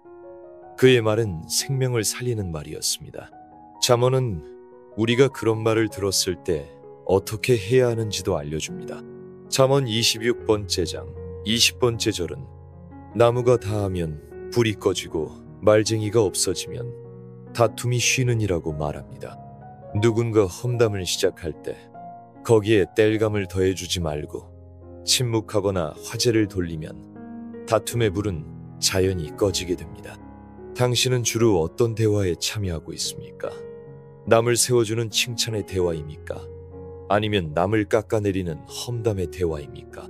그의 말은 생명을 살리는 말이었습니다. 잠언은 우리가 그런 말을 들었을 때 어떻게 해야 하는지도 알려줍니다. 잠언 26번째 장 20번째 절은 나무가 다하면 불이 꺼지고 말쟁이가 없어지면 다툼이 쉬는이라고 말합니다. 누군가 험담을 시작할 때 거기에 땔감을 더해주지 말고 침묵하거나 화제를 돌리면 다툼의 불은 자연히 꺼지게 됩니다. 당신은 주로 어떤 대화에 참여하고 있습니까? 남을 세워주는 칭찬의 대화입니까? 아니면 남을 깎아내리는 험담의 대화입니까?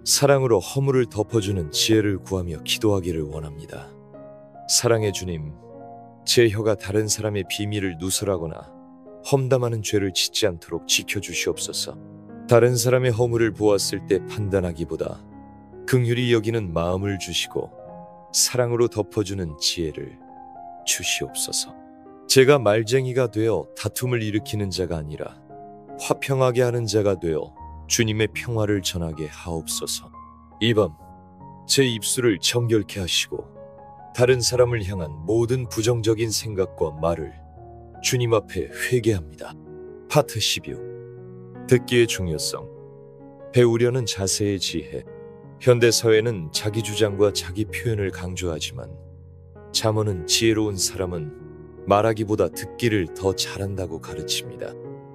사랑으로 허물을 덮어주는 지혜를 구하며 기도하기를 원합니다. 사랑의 주님, 제 혀가 다른 사람의 비밀을 누설하거나 험담하는 죄를 짓지 않도록 지켜주시옵소서. 다른 사람의 허물을 보았을 때 판단하기보다 긍휼히 여기는 마음을 주시고 사랑으로 덮어주는 지혜를 주시옵소서. 제가 말쟁이가 되어 다툼을 일으키는 자가 아니라 화평하게 하는 자가 되어 주님의 평화를 전하게 하옵소서. 이 밤 제 입술을 정결케 하시고 다른 사람을 향한 모든 부정적인 생각과 말을 주님 앞에 회개합니다. 파트 16. 듣기의 중요성. 배우려는 자세의 지혜. 현대 사회는 자기 주장과 자기 표현을 강조하지만 잠언은 지혜로운 사람은 말하기보다 듣기를 더 잘한다고 가르칩니다.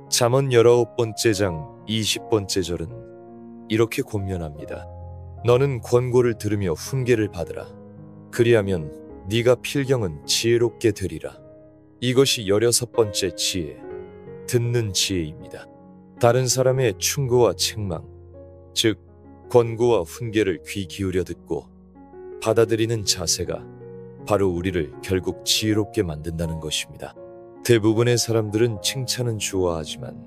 잠언 19번째 장 20번째 절은 이렇게 권면합니다. 너는 권고를 들으며 훈계를 받으라. 그리하면 네가 필경은 지혜롭게 되리라. 이것이 16번째 지혜, 듣는 지혜입니다. 다른 사람의 충고와 책망, 즉 권고와 훈계를 귀 기울여 듣고 받아들이는 자세가 바로 우리를 결국 지혜롭게 만든다는 것입니다. 대부분의 사람들은 칭찬은 좋아하지만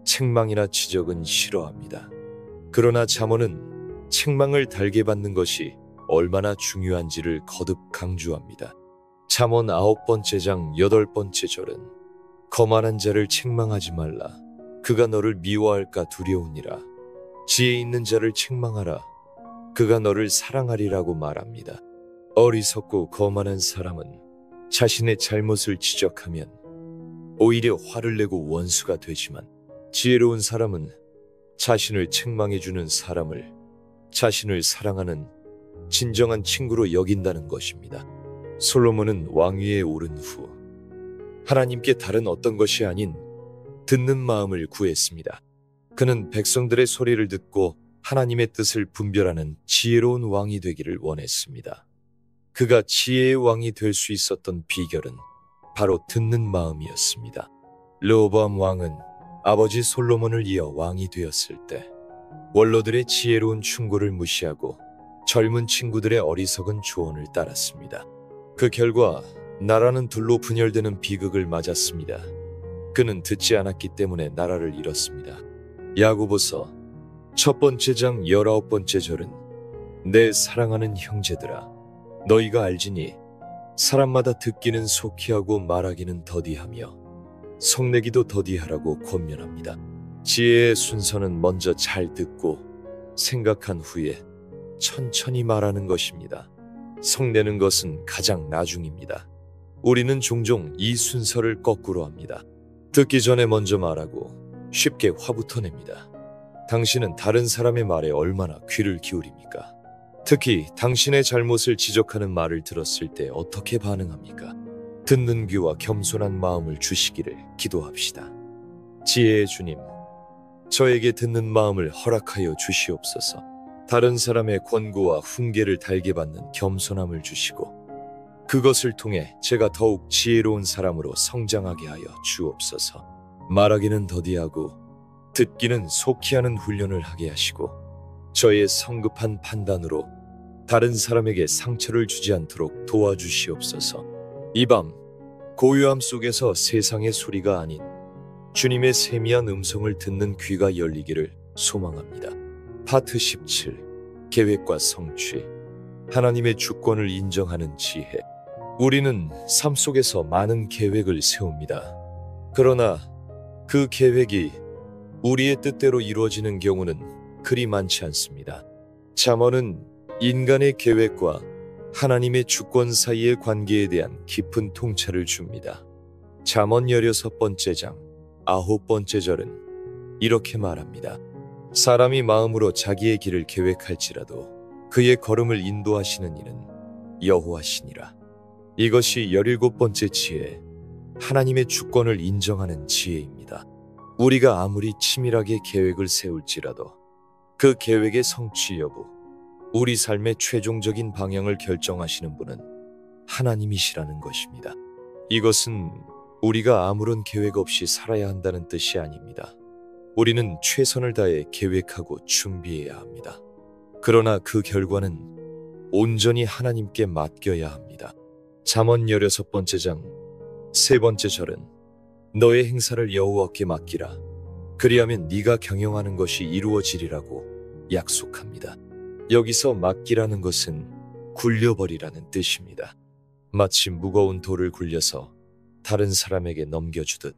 책망이나 지적은 싫어합니다. 그러나 잠언은 책망을 달게 받는 것이 얼마나 중요한지를 거듭 강조합니다. 잠언 9번째 장 8번째 절은 거만한 자를 책망하지 말라. 그가 너를 미워할까 두려우니라. 지혜 있는 자를 책망하라. 그가 너를 사랑하리라고 말합니다. 어리석고 거만한 사람은 자신의 잘못을 지적하면 오히려 화를 내고 원수가 되지만, 지혜로운 사람은 자신을 책망해주는 사람을 자신을 사랑하는 진정한 친구로 여긴다는 것입니다. 솔로몬은 왕위에 오른 후 하나님께 다른 어떤 것이 아닌 듣는 마음을 구했습니다. 그는 백성들의 소리를 듣고 하나님의 뜻을 분별하는 지혜로운 왕이 되기를 원했습니다. 그가 지혜의 왕이 될 수 있었던 비결은 바로 듣는 마음이었습니다. 르호보암 왕은 아버지 솔로몬을 이어 왕이 되었을 때 원로들의 지혜로운 충고를 무시하고 젊은 친구들의 어리석은 조언을 따랐습니다. 그 결과 나라는 둘로 분열되는 비극을 맞았습니다. 그는 듣지 않았기 때문에 나라를 잃었습니다. 야고보서 첫 번째 장 19번째 절은 내 사랑하는 형제들아, 너희가 알지니 사람마다 듣기는 속히 하고 말하기는 더디하며 성내기도 더디하라고 권면합니다. 지혜의 순서는 먼저 잘 듣고 생각한 후에 천천히 말하는 것입니다. 성내는 것은 가장 나중입니다. 우리는 종종 이 순서를 거꾸로 합니다. 듣기 전에 먼저 말하고 쉽게 화부터 냅니다. 당신은 다른 사람의 말에 얼마나 귀를 기울입니까? 특히 당신의 잘못을 지적하는 말을 들었을 때 어떻게 반응합니까? 듣는 귀와 겸손한 마음을 주시기를 기도합시다. 지혜의 주님, 저에게 듣는 마음을 허락하여 주시옵소서. 다른 사람의 권고와 훈계를 달게 받는 겸손함을 주시고 그것을 통해 제가 더욱 지혜로운 사람으로 성장하게 하여 주옵소서. 말하기는 더디하고 듣기는 속히 하는 훈련을 하게 하시고 저의 성급한 판단으로 다른 사람에게 상처를 주지 않도록 도와주시옵소서. 이 밤 고요함 속에서 세상의 소리가 아닌 주님의 세미한 음성을 듣는 귀가 열리기를 소망합니다. 파트 17. 계획과 성취. 하나님의 주권을 인정하는 지혜. 우리는 삶 속에서 많은 계획을 세웁니다. 그러나 그 계획이 우리의 뜻대로 이루어지는 경우는 그리 많지 않습니다. 잠언은 인간의 계획과 하나님의 주권 사이의 관계에 대한 깊은 통찰을 줍니다. 잠언 16번째 장 9번째 절은 이렇게 말합니다. 사람이 마음으로 자기의 길을 계획할지라도 그의 걸음을 인도하시는 이는 여호와시니라. 이것이 17번째 지혜, 하나님의 주권을 인정하는 지혜입니다. 우리가 아무리 치밀하게 계획을 세울지라도 그 계획의 성취 여부, 우리 삶의 최종적인 방향을 결정하시는 분은 하나님이시라는 것입니다. 이것은 우리가 아무런 계획 없이 살아야 한다는 뜻이 아닙니다. 우리는 최선을 다해 계획하고 준비해야 합니다. 그러나 그 결과는 온전히 하나님께 맡겨야 합니다. 잠언 16번째 장 3번째 절은 너의 행사를 여호와께 맡기라. 그리하면 네가 경영하는 것이 이루어지리라고 약속합니다. 여기서 맡기라는 것은 굴려버리라는 뜻입니다. 마치 무거운 돌을 굴려서 다른 사람에게 넘겨주듯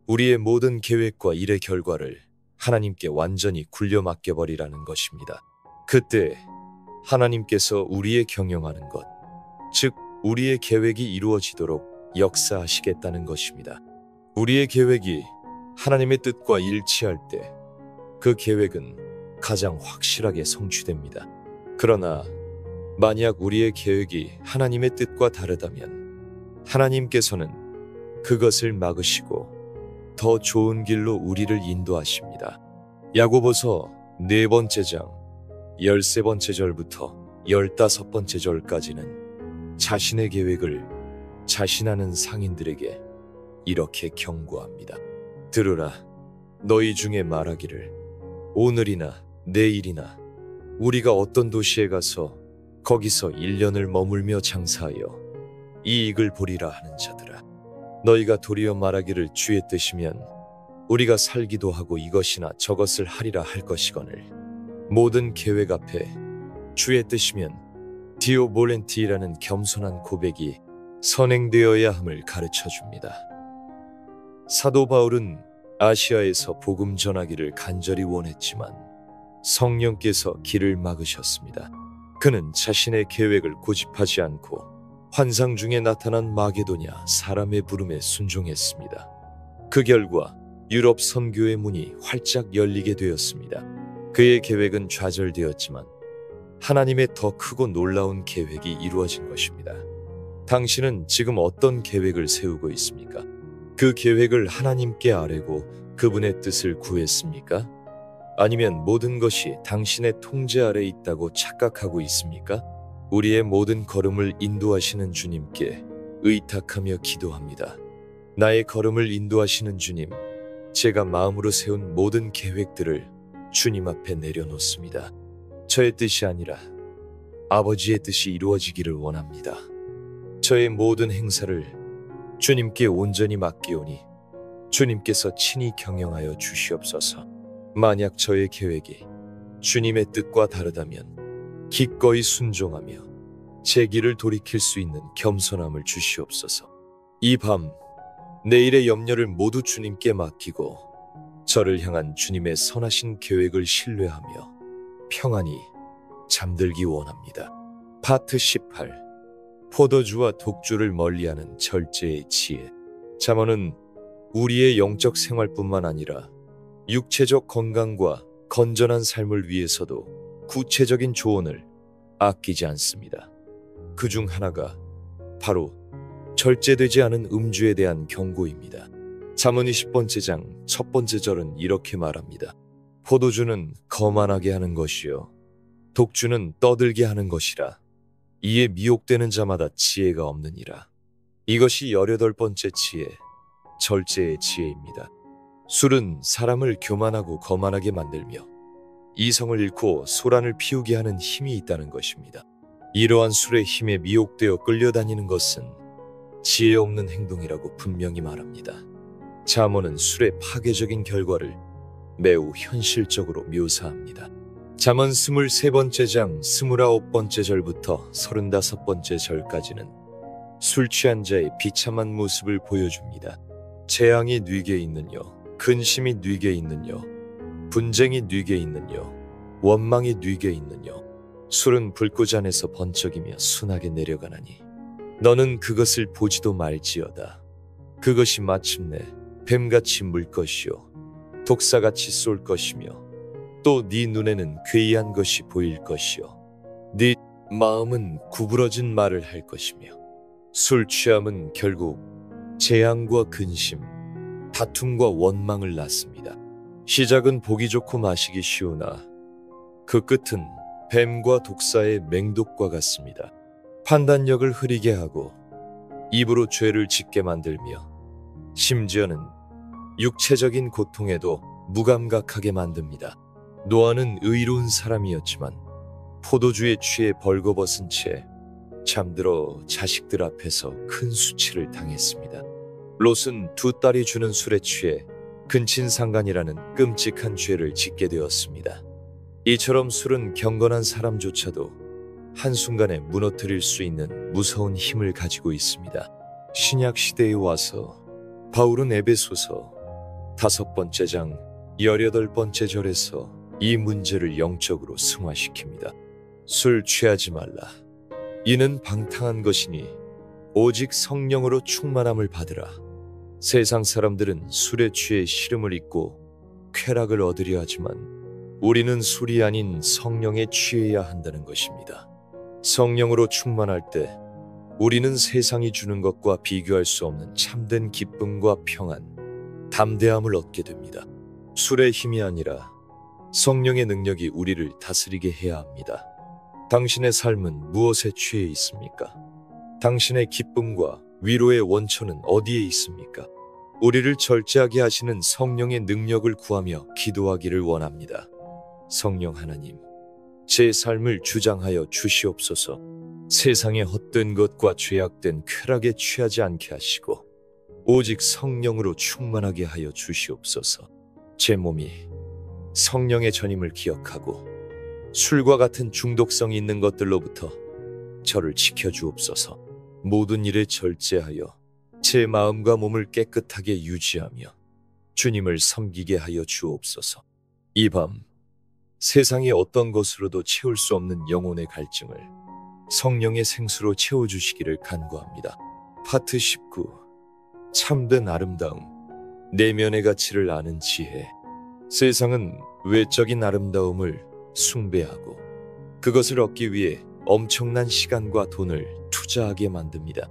우리의 모든 계획과 일의 결과를 하나님께 완전히 굴려 맡겨버리라는 것입니다. 그때 하나님께서 우리의 경영하는 것, 즉 우리의 계획이 이루어지도록 역사하시겠다는 것입니다. 우리의 계획이 하나님의 뜻과 일치할 때 그 계획은 가장 확실하게 성취됩니다. 그러나 만약 우리의 계획이 하나님의 뜻과 다르다면 하나님께서는 그것을 막으시고 더 좋은 길로 우리를 인도하십니다. 야고보서 4번째 장 13번째 절부터 15번째 절까지는 자신의 계획을 자신하는 상인들에게 이렇게 경고합니다. 들으라. 너희 중에 말하기를 오늘이나 내일이나 우리가 어떤 도시에 가서 거기서 1년을 머물며 장사하여 이익을 보리라 하는 자들아, 너희가 도리어 말하기를 주의 뜻이면 우리가 살기도 하고 이것이나 저것을 하리라 할 것이거늘 모든 계획 앞에 주의 뜻이면 디오몰렌티라는 겸손한 고백이 선행되어야 함을 가르쳐 줍니다. 사도 바울은 아시아에서 복음 전하기를 간절히 원했지만 성령께서 길을 막으셨습니다. 그는 자신의 계획을 고집하지 않고 환상 중에 나타난 마게도냐 사람의 부름에 순종했습니다. 그 결과 유럽 선교의 문이 활짝 열리게 되었습니다. 그의 계획은 좌절되었지만 하나님의 더 크고 놀라운 계획이 이루어진 것입니다. 당신은 지금 어떤 계획을 세우고 있습니까? 그 계획을 하나님께 아뢰고 그분의 뜻을 구했습니까? 아니면 모든 것이 당신의 통제 아래 있다고 착각하고 있습니까? 우리의 모든 걸음을 인도하시는 주님께 의탁하며 기도합니다. 나의 걸음을 인도하시는 주님, 제가 마음으로 세운 모든 계획들을 주님 앞에 내려놓습니다. 저의 뜻이 아니라 아버지의 뜻이 이루어지기를 원합니다. 저의 모든 행사를 주님께 온전히 맡기오니 주님께서 친히 경영하여 주시옵소서. 만약 저의 계획이 주님의 뜻과 다르다면 기꺼이 순종하며 제 길을 돌이킬 수 있는 겸손함을 주시옵소서. 이 밤 내일의 염려를 모두 주님께 맡기고 저를 향한 주님의 선하신 계획을 신뢰하며 평안히 잠들기 원합니다. 파트 18. 포도주와 독주를 멀리하는 절제의 지혜. 잠언은 우리의 영적 생활뿐만 아니라 육체적 건강과 건전한 삶을 위해서도 구체적인 조언을 아끼지 않습니다. 그 중 하나가 바로 절제되지 않은 음주에 대한 경고입니다. 잠언 20번째 장 1번째 절은 이렇게 말합니다. 포도주는 거만하게 하는 것이요 독주는 떠들게 하는 것이라. 이에 미혹되는 자마다 지혜가 없느니라. 이것이 18번째 지혜, 절제의 지혜입니다. 술은 사람을 교만하고 거만하게 만들며 이성을 잃고 소란을 피우게 하는 힘이 있다는 것입니다. 이러한 술의 힘에 미혹되어 끌려다니는 것은 지혜 없는 행동이라고 분명히 말합니다. 잠언은 술의 파괴적인 결과를 매우 현실적으로 묘사합니다. 잠언 23번째 장 29번째 절부터 35번째 절까지는 술 취한 자의 비참한 모습을 보여줍니다. 재앙이 뉘게 있느뇨, 근심이 뉘게 있느뇨, 분쟁이 뉘게 있느뇨, 원망이 뉘게 있느뇨. 술은 불꽃 안에서 번쩍이며 순하게 내려가나니 너는 그것을 보지도 말지어다. 그것이 마침내 뱀같이 물 것이요 독사같이 쏠 것이며 또 네 눈에는 괴이한 것이 보일 것이요 네 마음은 구부러진 말을 할 것이며 술 취함은 결국 재앙과 근심, 다툼과 원망을 낳습니다. 시작은 보기 좋고 마시기 쉬우나 그 끝은 뱀과 독사의 맹독과 같습니다. 판단력을 흐리게 하고 입으로 죄를 짓게 만들며 심지어는 육체적인 고통에도 무감각하게 만듭니다. 노아는 의로운 사람이었지만 포도주에 취해 벌거벗은 채 잠들어 자식들 앞에서 큰 수치를 당했습니다. 롯은 두 딸이 주는 술에 취해 근친상간이라는 끔찍한 죄를 짓게 되었습니다. 이처럼 술은 경건한 사람조차도 한순간에 무너뜨릴 수 있는 무서운 힘을 가지고 있습니다. 신약 시대에 와서 바울은 에베소서 5번째 장 18번째 절에서 이 문제를 영적으로 승화시킵니다. 술 취하지 말라. 이는 방탕한 것이니 오직 성령으로 충만함을 받으라. 세상 사람들은 술에 취해 시름을 잊고 쾌락을 얻으려 하지만 우리는 술이 아닌 성령에 취해야 한다는 것입니다. 성령으로 충만할 때 우리는 세상이 주는 것과 비교할 수 없는 참된 기쁨과 평안, 담대함을 얻게 됩니다. 술의 힘이 아니라 성령의 능력이 우리를 다스리게 해야 합니다. 당신의 삶은 무엇에 취해 있습니까? 당신의 기쁨과 위로의 원천은 어디에 있습니까? 우리를 절제하게 하시는 성령의 능력을 구하며 기도하기를 원합니다. 성령 하나님, 제 삶을 주장하여 주시옵소서. 세상의 헛된 것과 죄악된 쾌락에 취하지 않게 하시고 오직 성령으로 충만하게 하여 주시옵소서. 제 몸이 성령의 전임을 기억하고 술과 같은 중독성이 있는 것들로부터 저를 지켜주옵소서. 모든 일에 절제하여 제 마음과 몸을 깨끗하게 유지하며 주님을 섬기게 하여 주옵소서. 이 밤 세상의 어떤 것으로도 채울 수 없는 영혼의 갈증을 성령의 생수로 채워주시기를 간구합니다. 파트 19. 참된 아름다움. 내면의 가치를 아는 지혜. 세상은 외적인 아름다움을 숭배하고 그것을 얻기 위해 엄청난 시간과 돈을 투자하게 만듭니다.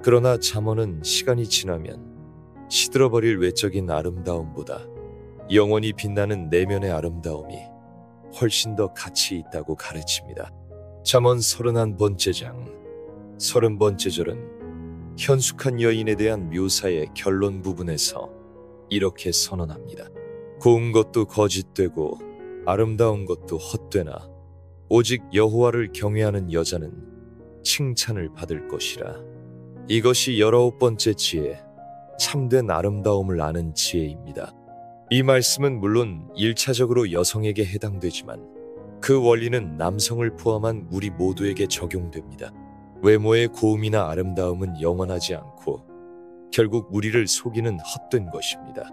그러나 잠언은 시간이 지나면 시들어버릴 외적인 아름다움보다 영원히 빛나는 내면의 아름다움이 훨씬 더 가치 있다고 가르칩니다. 잠언 31번째 장 30번째 절은 현숙한 여인에 대한 묘사의 결론 부분에서 이렇게 선언합니다. 고운 것도 거짓되고 아름다운 것도 헛되나 오직 여호와를 경외하는 여자는 칭찬을 받을 것이라. 이것이 19번째 지혜, 참된 아름다움을 아는 지혜입니다. 이 말씀은 물론 1차적으로 여성에게 해당되지만 그 원리는 남성을 포함한 우리 모두에게 적용됩니다. 외모의 고움이나 아름다움은 영원하지 않고 결국 우리를 속이는 헛된 것입니다.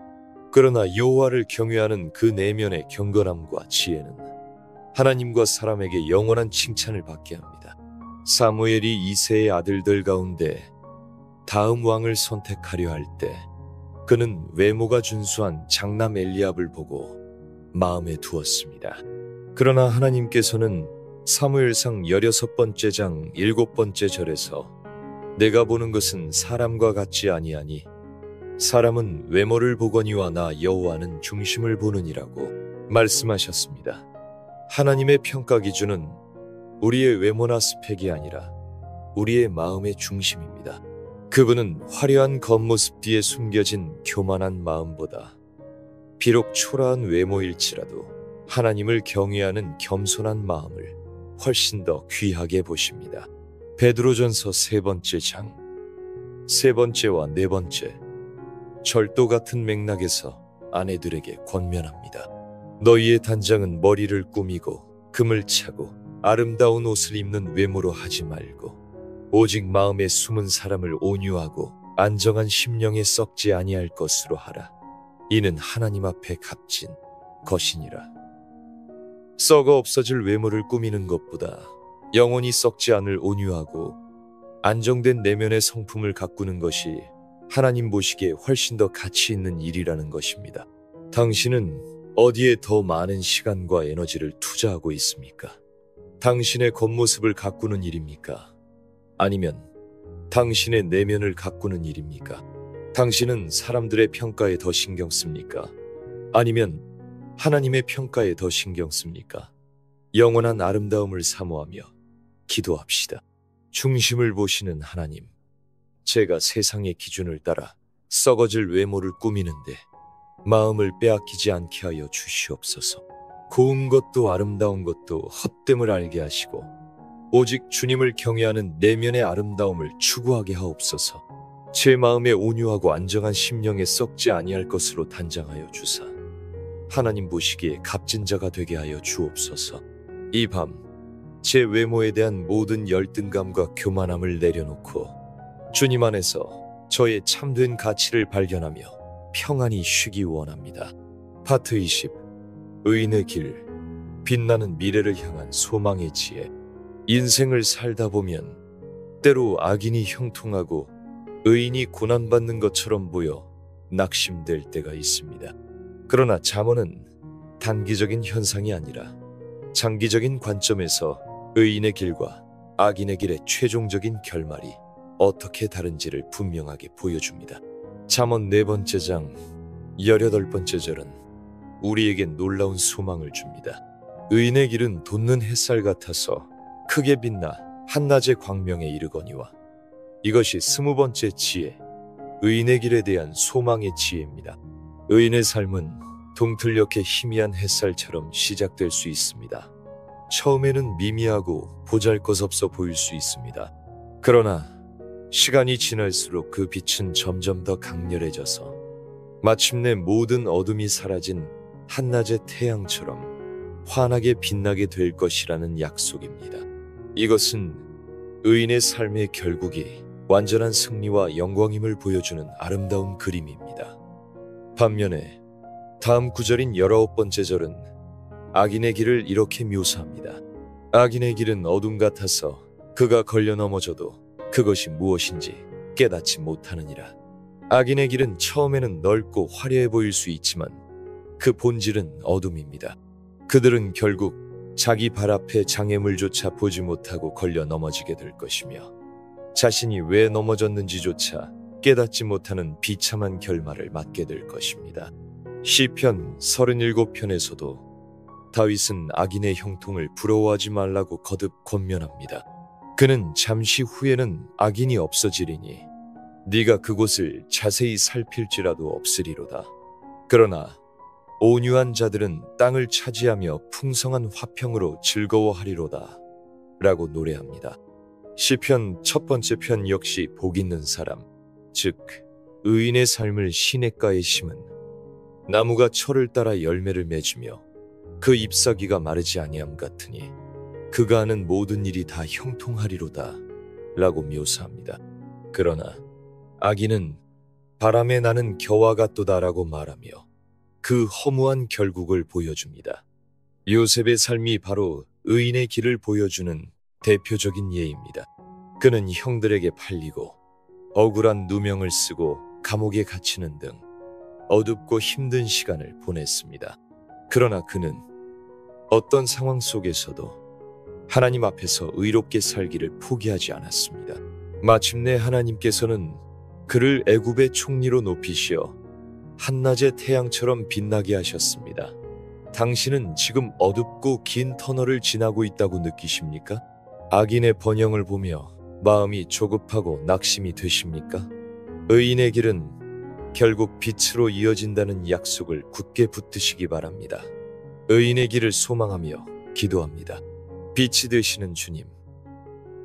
그러나 여호와를 경외하는 그 내면의 경건함과 지혜는 하나님과 사람에게 영원한 칭찬을 받게 합니다. 사무엘이 이새의 아들들 가운데 다음 왕을 선택하려 할 때 그는 외모가 준수한 장남 엘리압을 보고 마음에 두었습니다. 그러나 하나님께서는 사무엘상 16번째 장 7번째 절에서 내가 보는 것은 사람과 같지 아니하니 사람은 외모를 보거니와 나 여호와는 중심을 보느니라고 말씀하셨습니다. 하나님의 평가 기준은 우리의 외모나 스펙이 아니라 우리의 마음의 중심입니다. 그분은 화려한 겉모습 뒤에 숨겨진 교만한 마음보다 비록 초라한 외모일지라도 하나님을 경외하는 겸손한 마음을 훨씬 더 귀하게 보십니다. 베드로전서 3번째 장 3번째와 4번째 절도 같은 맥락에서 아내들에게 권면합니다. 너희의 단장은 머리를 꾸미고 금을 차고 아름다운 옷을 입는 외모로 하지 말고 오직 마음에 숨은 사람을 온유하고 안정한 심령에 썩지 아니할 것으로 하라. 이는 하나님 앞에 값진 것이니라. 썩어 없어질 외모를 꾸미는 것보다 영원히 썩지 않을 온유하고 안정된 내면의 성품을 가꾸는 것이 하나님 보시기에 훨씬 더 가치 있는 일이라는 것입니다. 당신은 어디에 더 많은 시간과 에너지를 투자하고 있습니까? 당신의 겉모습을 가꾸는 일입니까? 아니면 당신의 내면을 가꾸는 일입니까? 당신은 사람들의 평가에 더 신경 씁니까? 아니면 하나님의 평가에 더 신경 씁니까? 영원한 아름다움을 사모하며 기도합시다. 중심을 보시는 하나님, 제가 세상의 기준을 따라 썩어질 외모를 꾸미는데 마음을 빼앗기지 않게 하여 주시옵소서. 고운 것도 아름다운 것도 헛됨을 알게 하시고 오직 주님을 경외하는 내면의 아름다움을 추구하게 하옵소서. 제 마음에 온유하고 안정한 심령에 썩지 아니할 것으로 단장하여 주사 하나님 보시기에 값진 자가 되게 하여 주옵소서. 이 밤 제 외모에 대한 모든 열등감과 교만함을 내려놓고 주님 안에서 저의 참된 가치를 발견하며 평안히 쉬기 원합니다. 파트 20. 의인의 길. 빛나는 미래를 향한 소망의 지혜. 인생을 살다 보면 때로 악인이 형통하고 의인이 고난받는 것처럼 보여 낙심될 때가 있습니다. 그러나 잠언은 단기적인 현상이 아니라 장기적인 관점에서 의인의 길과 악인의 길의 최종적인 결말이 어떻게 다른지를 분명하게 보여줍니다. 잠언 4번째 장 18번째 절은 우리에게 놀라운 소망을 줍니다. 의인의 길은 돋는 햇살 같아서 크게 빛나 한낮의 광명에 이르거니와. 이것이 20번째 지혜, 의인의 길에 대한 소망의 지혜입니다. 의인의 삶은 동틀녘의 희미한 햇살처럼 시작될 수 있습니다. 처음에는 미미하고 보잘것없어 보일 수 있습니다. 그러나 시간이 지날수록 그 빛은 점점 더 강렬해져서 마침내 모든 어둠이 사라진 한낮의 태양처럼 환하게 빛나게 될 것이라는 약속입니다. 이것은 의인의 삶의 결국이 완전한 승리와 영광임을 보여주는 아름다운 그림입니다. 반면에 다음 구절인 19번째 절은 악인의 길을 이렇게 묘사합니다. 악인의 길은 어둠 같아서 그가 걸려 넘어져도 그것이 무엇인지 깨닫지 못하느니라. 악인의 길은 처음에는 넓고 화려해 보일 수 있지만 그 본질은 어둠입니다. 그들은 결국 자기 발 앞에 장애물조차 보지 못하고 걸려 넘어지게 될 것이며 자신이 왜 넘어졌는지조차 깨닫지 못하는 비참한 결말을 맞게 될 것입니다. 시편 37편에서도 다윗은 악인의 형통을 부러워하지 말라고 거듭 권면합니다. 그는 잠시 후에는 악인이 없어지리니 네가 그곳을 자세히 살필지라도 없으리로다. 그러나 온유한 자들은 땅을 차지하며 풍성한 화평으로 즐거워하리로다 라고 노래합니다. 시편 첫 번째 편 역시 복 있는 사람, 즉 의인의 삶을 시냇가에 심은 나무가 철을 따라 열매를 맺으며 그 잎사귀가 마르지 아니함 같으니 그가 하는 모든 일이 다 형통하리로다 라고 묘사합니다. 그러나 악인은 바람에 나는 겨와 같도다 라고 말하며 그 허무한 결국을 보여줍니다. 요셉의 삶이 바로 의인의 길을 보여주는 대표적인 예입니다. 그는 형들에게 팔리고 억울한 누명을 쓰고 감옥에 갇히는 등 어둡고 힘든 시간을 보냈습니다. 그러나 그는 어떤 상황 속에서도 하나님 앞에서 의롭게 살기를 포기하지 않았습니다. 마침내 하나님께서는 그를 애굽의 총리로 높이시어 한낮의 태양처럼 빛나게 하셨습니다. 당신은 지금 어둡고 긴 터널을 지나고 있다고 느끼십니까? 악인의 번영을 보며 마음이 조급하고 낙심이 되십니까? 의인의 길은 결국 빛으로 이어진다는 약속을 굳게 붙드시기 바랍니다. 의인의 길을 소망하며 기도합니다. 빛이 되시는 주님,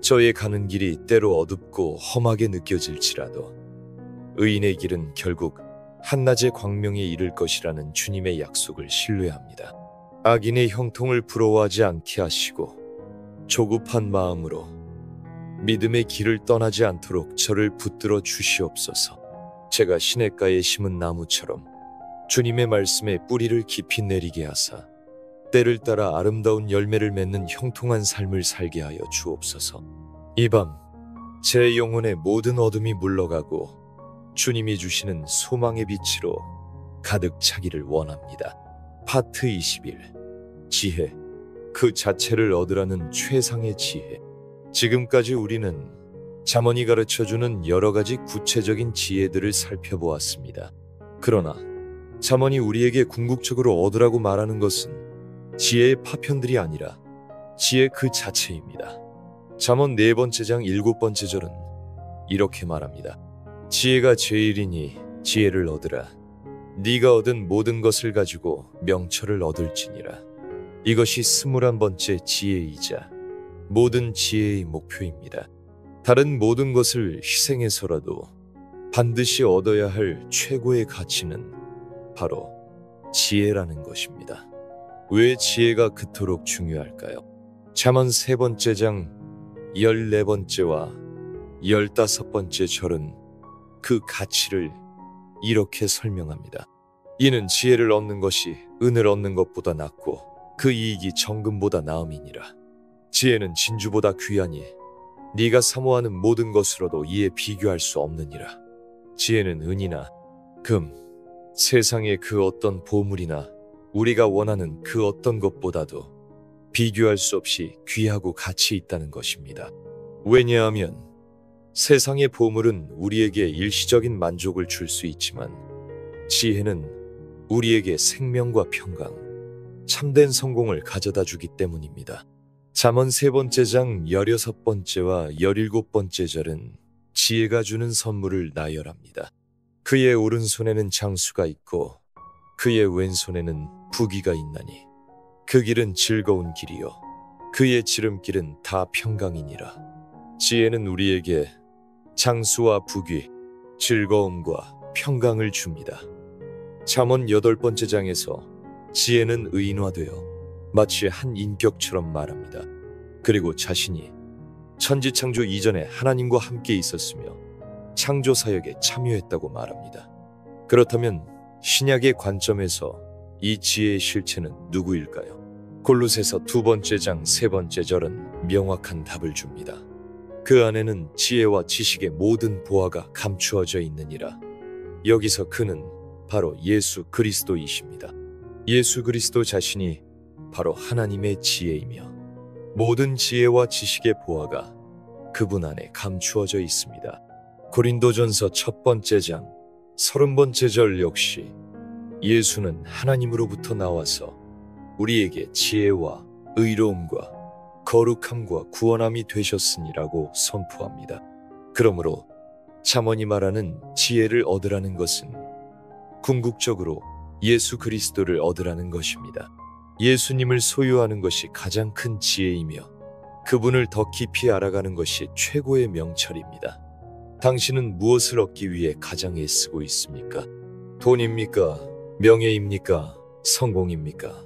저의 가는 길이 때로 어둡고 험하게 느껴질지라도 의인의 길은 결국 한낮의 광명에 이를 것이라는 주님의 약속을 신뢰합니다. 악인의 형통을 부러워하지 않게 하시고 조급한 마음으로 믿음의 길을 떠나지 않도록 저를 붙들어 주시옵소서. 제가 시냇가에 심은 나무처럼 주님의 말씀에 뿌리를 깊이 내리게 하사 때를 따라 아름다운 열매를 맺는 형통한 삶을 살게 하여 주옵소서. 이 밤 제 영혼의 모든 어둠이 물러가고 주님이 주시는 소망의 빛으로 가득 차기를 원합니다. 파트 21 지혜, 그 자체를 얻으라는 최상의 지혜. 지금까지 우리는 잠언이 가르쳐주는 여러 가지 구체적인 지혜들을 살펴보았습니다. 그러나 잠언이 우리에게 궁극적으로 얻으라고 말하는 것은 지혜의 파편들이 아니라 지혜 그 자체입니다. 잠언 4번째 7번째 절은 이렇게 말합니다. 지혜가 제일이니 지혜를 얻으라. 네가 얻은 모든 것을 가지고 명철을 얻을지니라. 이것이 21번째 지혜이자 모든 지혜의 목표입니다. 다른 모든 것을 희생해서라도 반드시 얻어야 할 최고의 가치는 바로 지혜라는 것입니다. 왜 지혜가 그토록 중요할까요? 잠언 3번째 14번째와 15번째 절은 그 가치를 이렇게 설명합니다. 이는 지혜를 얻는 것이 은을 얻는 것보다 낫고 그 이익이 정금보다 나음이니라. 지혜는 진주보다 귀하니 네가 사모하는 모든 것으로도 이에 비교할 수 없느니라. 지혜는 은이나 금, 세상의 그 어떤 보물이나 우리가 원하는 그 어떤 것보다도 비교할 수 없이 귀하고 가치 있다는 것입니다. 왜냐하면 세상의 보물은 우리에게 일시적인 만족을 줄 수 있지만 지혜는 우리에게 생명과 평강, 참된 성공을 가져다 주기 때문입니다. 잠언 3번째 16번째와 17번째 절은 지혜가 주는 선물을 나열합니다. 그의 오른손에는 장수가 있고 그의 왼손에는 부귀가 있나니 그 길은 즐거운 길이요 그의 지름길은 다 평강이니라. 지혜는 우리에게 장수와 부귀, 즐거움과 평강을 줍니다. 잠언 8번째 장에서 지혜는 의인화되어 마치 한 인격처럼 말합니다. 그리고 자신이 천지창조 이전에 하나님과 함께 있었으며 창조 사역에 참여했다고 말합니다. 그렇다면 신약의 관점에서 이 지혜의 실체는 누구일까요? 골로새서 2번째 장 3번째 절은 명확한 답을 줍니다. 그 안에는 지혜와 지식의 모든 보화가 감추어져 있느니라. 여기서 그는 바로 예수 그리스도이십니다. 예수 그리스도 자신이 바로 하나님의 지혜이며 모든 지혜와 지식의 보화가 그분 안에 감추어져 있습니다. 고린도전서 1번째 장 30번째 절 역시 예수는 하나님으로부터 나와서 우리에게 지혜와 의로움과 거룩함과 구원함이 되셨으니라고 선포합니다. 그러므로 잠언이 말하는 지혜를 얻으라는 것은 궁극적으로 예수 그리스도를 얻으라는 것입니다. 예수님을 소유하는 것이 가장 큰 지혜이며 그분을 더 깊이 알아가는 것이 최고의 명철입니다. 당신은 무엇을 얻기 위해 가장 애쓰고 있습니까? 돈입니까? 명예입니까? 성공입니까?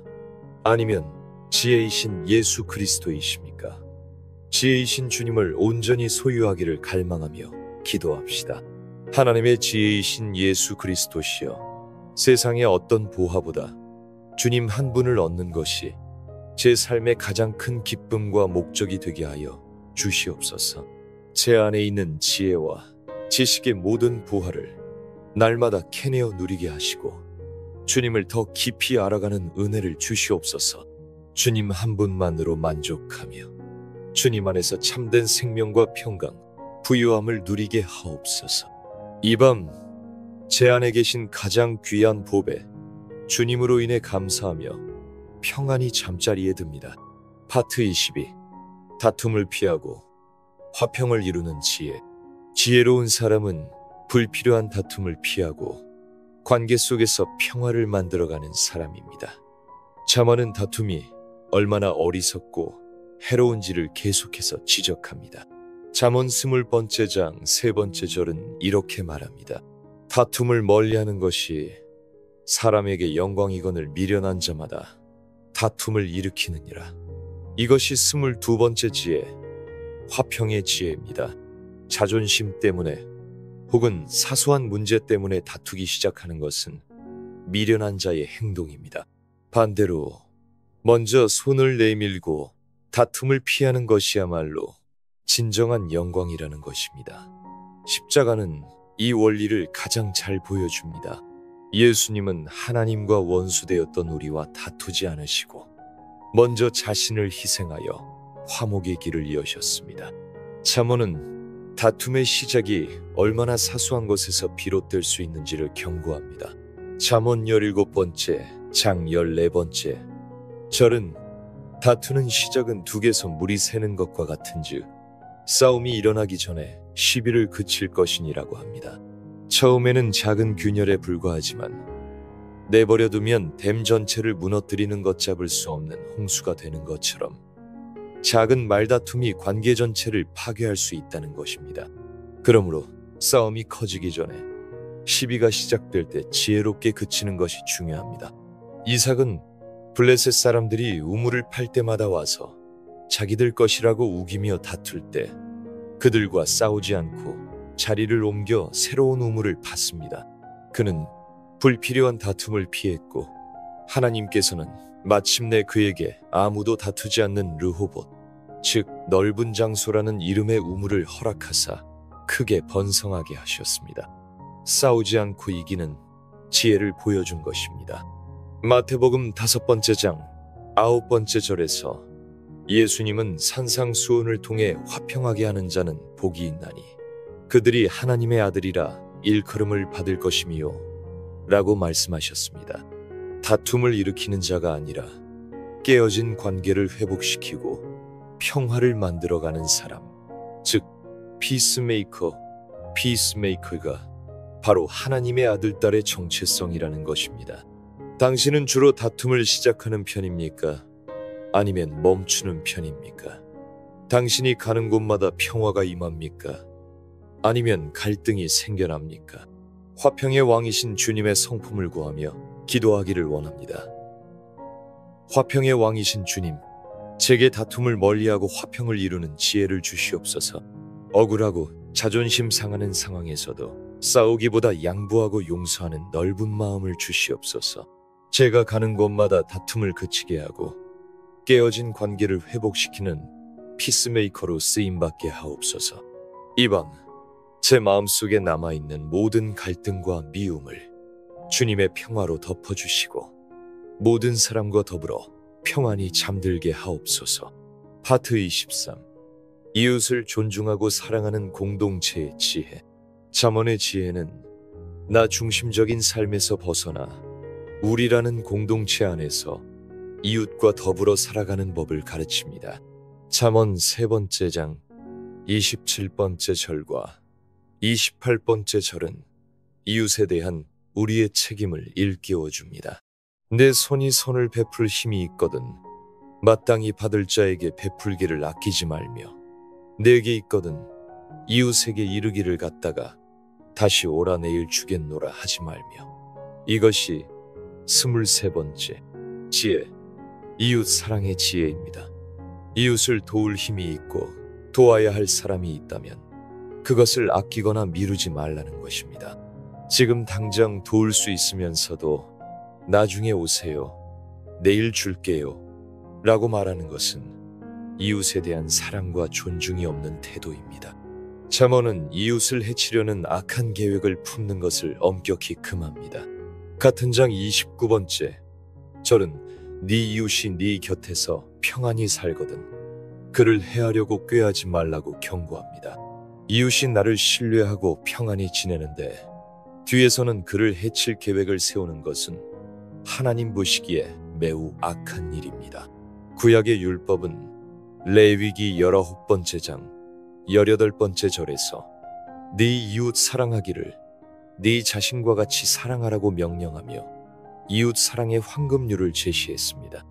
아니면 지혜이신 예수 그리스도이십니까? 지혜이신 주님을 온전히 소유하기를 갈망하며 기도합시다. 하나님의 지혜이신 예수 그리스도시여, 세상의 어떤 보화보다 주님 한 분을 얻는 것이 제 삶의 가장 큰 기쁨과 목적이 되게 하여 주시옵소서. 제 안에 있는 지혜와 지식의 모든 보화를 날마다 캐내어 누리게 하시고 주님을 더 깊이 알아가는 은혜를 주시옵소서. 주님 한 분만으로 만족하며 주님 안에서 참된 생명과 평강, 부유함을 누리게 하옵소서. 이 밤 제 안에 계신 가장 귀한 보배 주님으로 인해 감사하며 평안히 잠자리에 듭니다. 파트 22. 다툼을 피하고 화평을 이루는 지혜. 지혜로운 사람은 불필요한 다툼을 피하고 관계 속에서 평화를 만들어가는 사람입니다. 잠언은 다툼이 얼마나 어리석고 해로운지를 계속해서 지적합니다. 잠언 20번째 장 3번째 절은 이렇게 말합니다. 다툼을 멀리하는 것이 사람에게 영광이거늘 미련한 자마다 다툼을 일으키느니라. 이것이 22번째 지혜, 화평의 지혜입니다. 자존심 때문에 혹은 사소한 문제 때문에 다투기 시작하는 것은 미련한 자의 행동입니다. 반대로 먼저 손을 내밀고 다툼을 피하는 것이야말로 진정한 영광이라는 것입니다. 십자가는 이 원리를 가장 잘 보여줍니다. 예수님은 하나님과 원수되었던 우리와 다투지 않으시고 먼저 자신을 희생하여 화목의 길을 여셨습니다. 잠언은 다툼의 시작이 얼마나 사소한 것에서 비롯될 수 있는지를 경고합니다. 잠언 17번째 장 14번째 절은 다투는 시작은 둑에서 물이 새는 것과 같은즉 싸움이 일어나기 전에 시비를 그칠 것이니라고 합니다. 처음에는 작은 균열에 불과하지만 내버려두면 댐 전체를 무너뜨리는 것 잡을 수 없는 홍수가 되는 것처럼 작은 말다툼이 관계 전체를 파괴할 수 있다는 것입니다. 그러므로 싸움이 커지기 전에 시비가 시작될 때 지혜롭게 그치는 것이 중요합니다. 이삭은 블레셋 사람들이 우물을 팔 때마다 와서 자기들 것이라고 우기며 다툴 때 그들과 싸우지 않고 자리를 옮겨 새로운 우물을 팠습니다. 그는 불필요한 다툼을 피했고 하나님께서는 마침내 그에게 아무도 다투지 않는 르호봇, 즉 넓은 장소라는 이름의 우물을 허락하사 크게 번성하게 하셨습니다. 싸우지 않고 이기는 지혜를 보여준 것입니다. 마태복음 5번째 장 9번째 절에서 예수님은 산상수훈을 통해 화평하게 하는 자는 복이 있나니 그들이 하나님의 아들이라 일컬음을 받을 것이미요 라고 말씀하셨습니다. 다툼을 일으키는 자가 아니라 깨어진 관계를 회복시키고 평화를 만들어가는 사람, 즉 피스메이커가 바로 하나님의 아들딸의 정체성이라는 것입니다. 당신은 주로 다툼을 시작하는 편입니까? 아니면 멈추는 편입니까? 당신이 가는 곳마다 평화가 임합니까? 아니면 갈등이 생겨납니까? 화평의 왕이신 주님의 성품을 구하며 기도하기를 원합니다. 화평의 왕이신 주님, 제게 다툼을 멀리하고 화평을 이루는 지혜를 주시옵소서. 억울하고 자존심 상하는 상황에서도 싸우기보다 양보하고 용서하는 넓은 마음을 주시옵소서. 제가 가는 곳마다 다툼을 그치게 하고 깨어진 관계를 회복시키는 피스메이커로 쓰임받게 하옵소서. 이밤 제 마음속에 남아있는 모든 갈등과 미움을 주님의 평화로 덮어주시고 모든 사람과 더불어 평안히 잠들게 하옵소서. 파트 23. 이웃을 존중하고 사랑하는 공동체의 지혜. 잠언의 지혜는 나 중심적인 삶에서 벗어나 우리라는 공동체 안에서 이웃과 더불어 살아가는 법을 가르칩니다. 잠언 3번째 장 27번째 절과 28번째 절은 이웃에 대한 우리의 책임을 일깨워 줍니다. 내 손이 손을 베풀 힘이 있거든 마땅히 받을 자에게 베풀기를 아끼지 말며 내게 있거든 이웃에게 이르기를 갖다가 다시 오라 내일 주겠노라 하지 말며. 이것이 23번째 지혜, 이웃 사랑의 지혜입니다. 이웃을 도울 힘이 있고 도와야 할 사람이 있다면 그것을 아끼거나 미루지 말라는 것입니다. 지금 당장 도울 수 있으면서도 나중에 오세요, 내일 줄게요 라고 말하는 것은 이웃에 대한 사랑과 존중이 없는 태도입니다. 잠언은 이웃을 해치려는 악한 계획을 품는 것을 엄격히 금합니다. 같은 장 29번째 절은 네 이웃이 네 곁에서 평안히 살거든 그를 해하려고 꾀하지 말라고 경고합니다. 이웃이 나를 신뢰하고 평안히 지내는데 뒤에서는 그를 해칠 계획을 세우는 것은 하나님 보시기에 매우 악한 일입니다. 구약의 율법은 레위기 19번째 장 18번째 절에서 네 이웃 사랑하기를 네 자신과 같이 사랑하라고 명령하며 이웃 사랑의 황금률을 제시했습니다.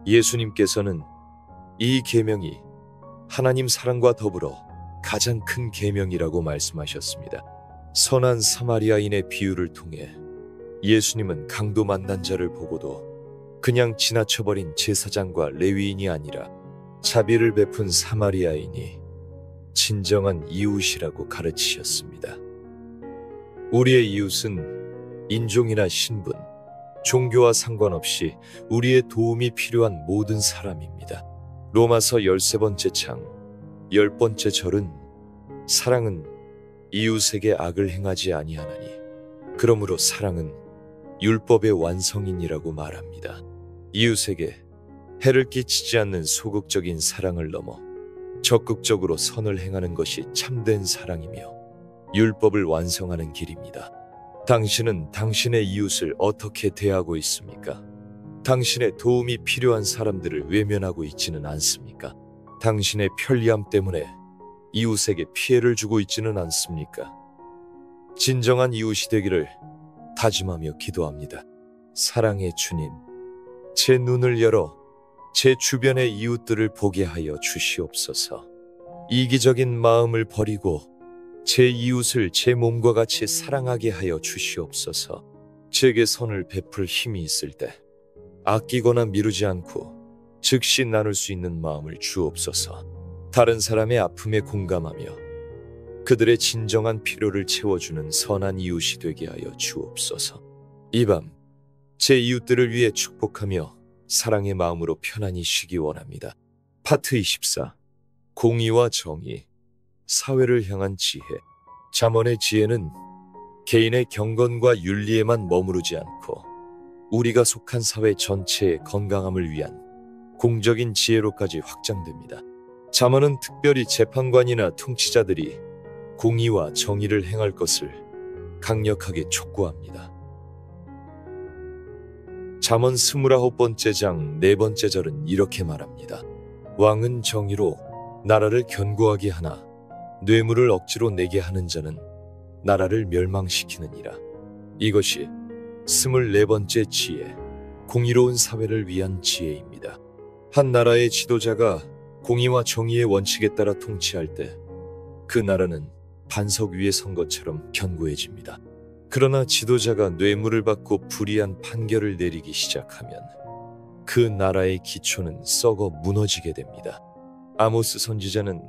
예수님께서는 이 계명이 하나님 사랑과 더불어 가장 큰 계명이라고 말씀하셨습니다. 선한 사마리아인의 비유를 통해 예수님은 강도 만난 자를 보고도 그냥 지나쳐버린 제사장과 레위인이 아니라 자비를 베푼 사마리아인이 진정한 이웃이라고 가르치셨습니다. 우리의 이웃은 인종이나 신분, 종교와 상관없이 우리의 도움이 필요한 모든 사람입니다. 로마서 13번째 장 10번째 절은 사랑은 이웃에게 악을 행하지 아니하나니 그러므로 사랑은 율법의 완성인이라고 말합니다. 이웃에게 해를 끼치지 않는 소극적인 사랑을 넘어 적극적으로 선을 행하는 것이 참된 사랑이며 율법을 완성하는 길입니다. 당신은 당신의 이웃을 어떻게 대하고 있습니까? 당신의 도움이 필요한 사람들을 외면하고 있지는 않습니까? 당신의 편리함 때문에 이웃에게 피해를 주고 있지는 않습니까? 진정한 이웃이 되기를 다짐하며 기도합니다. 사랑의 주님, 제 눈을 열어 제 주변의 이웃들을 보게 하여 주시옵소서. 이기적인 마음을 버리고 제 이웃을 제 몸과 같이 사랑하게 하여 주시옵소서. 제게 선을 베풀 힘이 있을 때 아끼거나 미루지 않고 즉시 나눌 수 있는 마음을 주옵소서. 다른 사람의 아픔에 공감하며 그들의 진정한 필요를 채워주는 선한 이웃이 되게 하여 주옵소서. 이 밤 제 이웃들을 위해 축복하며 사랑의 마음으로 편안히 쉬기 원합니다. 파트 24. 공의와 정의, 사회를 향한 지혜. 잠언의 지혜는 개인의 경건과 윤리에만 머무르지 않고 우리가 속한 사회 전체의 건강함을 위한 공적인 지혜로까지 확장됩니다. 잠언은 특별히 재판관이나 통치자들이 공의와 정의를 행할 것을 강력하게 촉구합니다. 잠언 29번째 장 4번째 절은 이렇게 말합니다. 왕은 정의로 나라를 견고하게 하나 뇌물을 억지로 내게 하는 자는 나라를 멸망시키느니라. 이것이 24번째 지혜, 공의로운 사회를 위한 지혜입니다. 한 나라의 지도자가 공의와 정의의 원칙에 따라 통치할 때 그 나라는 반석 위에 선 것처럼 견고해집니다. 그러나 지도자가 뇌물을 받고 불의한 판결을 내리기 시작하면 그 나라의 기초는 썩어 무너지게 됩니다. 아모스 선지자는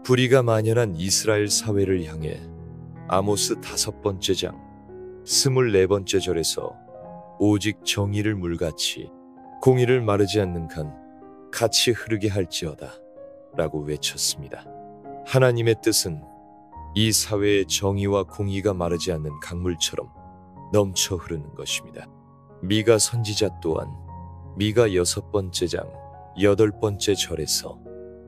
불의가 만연한 이스라엘 사회를 향해 아모스 5번째 장 24번째 절에서 오직 정의를 물같이 공의를 마르지 않는 간 같이 흐르게 할지어다 라고 외쳤습니다. 하나님의 뜻은 이 사회의 정의와 공의가 마르지 않는 강물처럼 넘쳐 흐르는 것입니다. 미가 선지자 또한 미가 6번째 장 8번째 절에서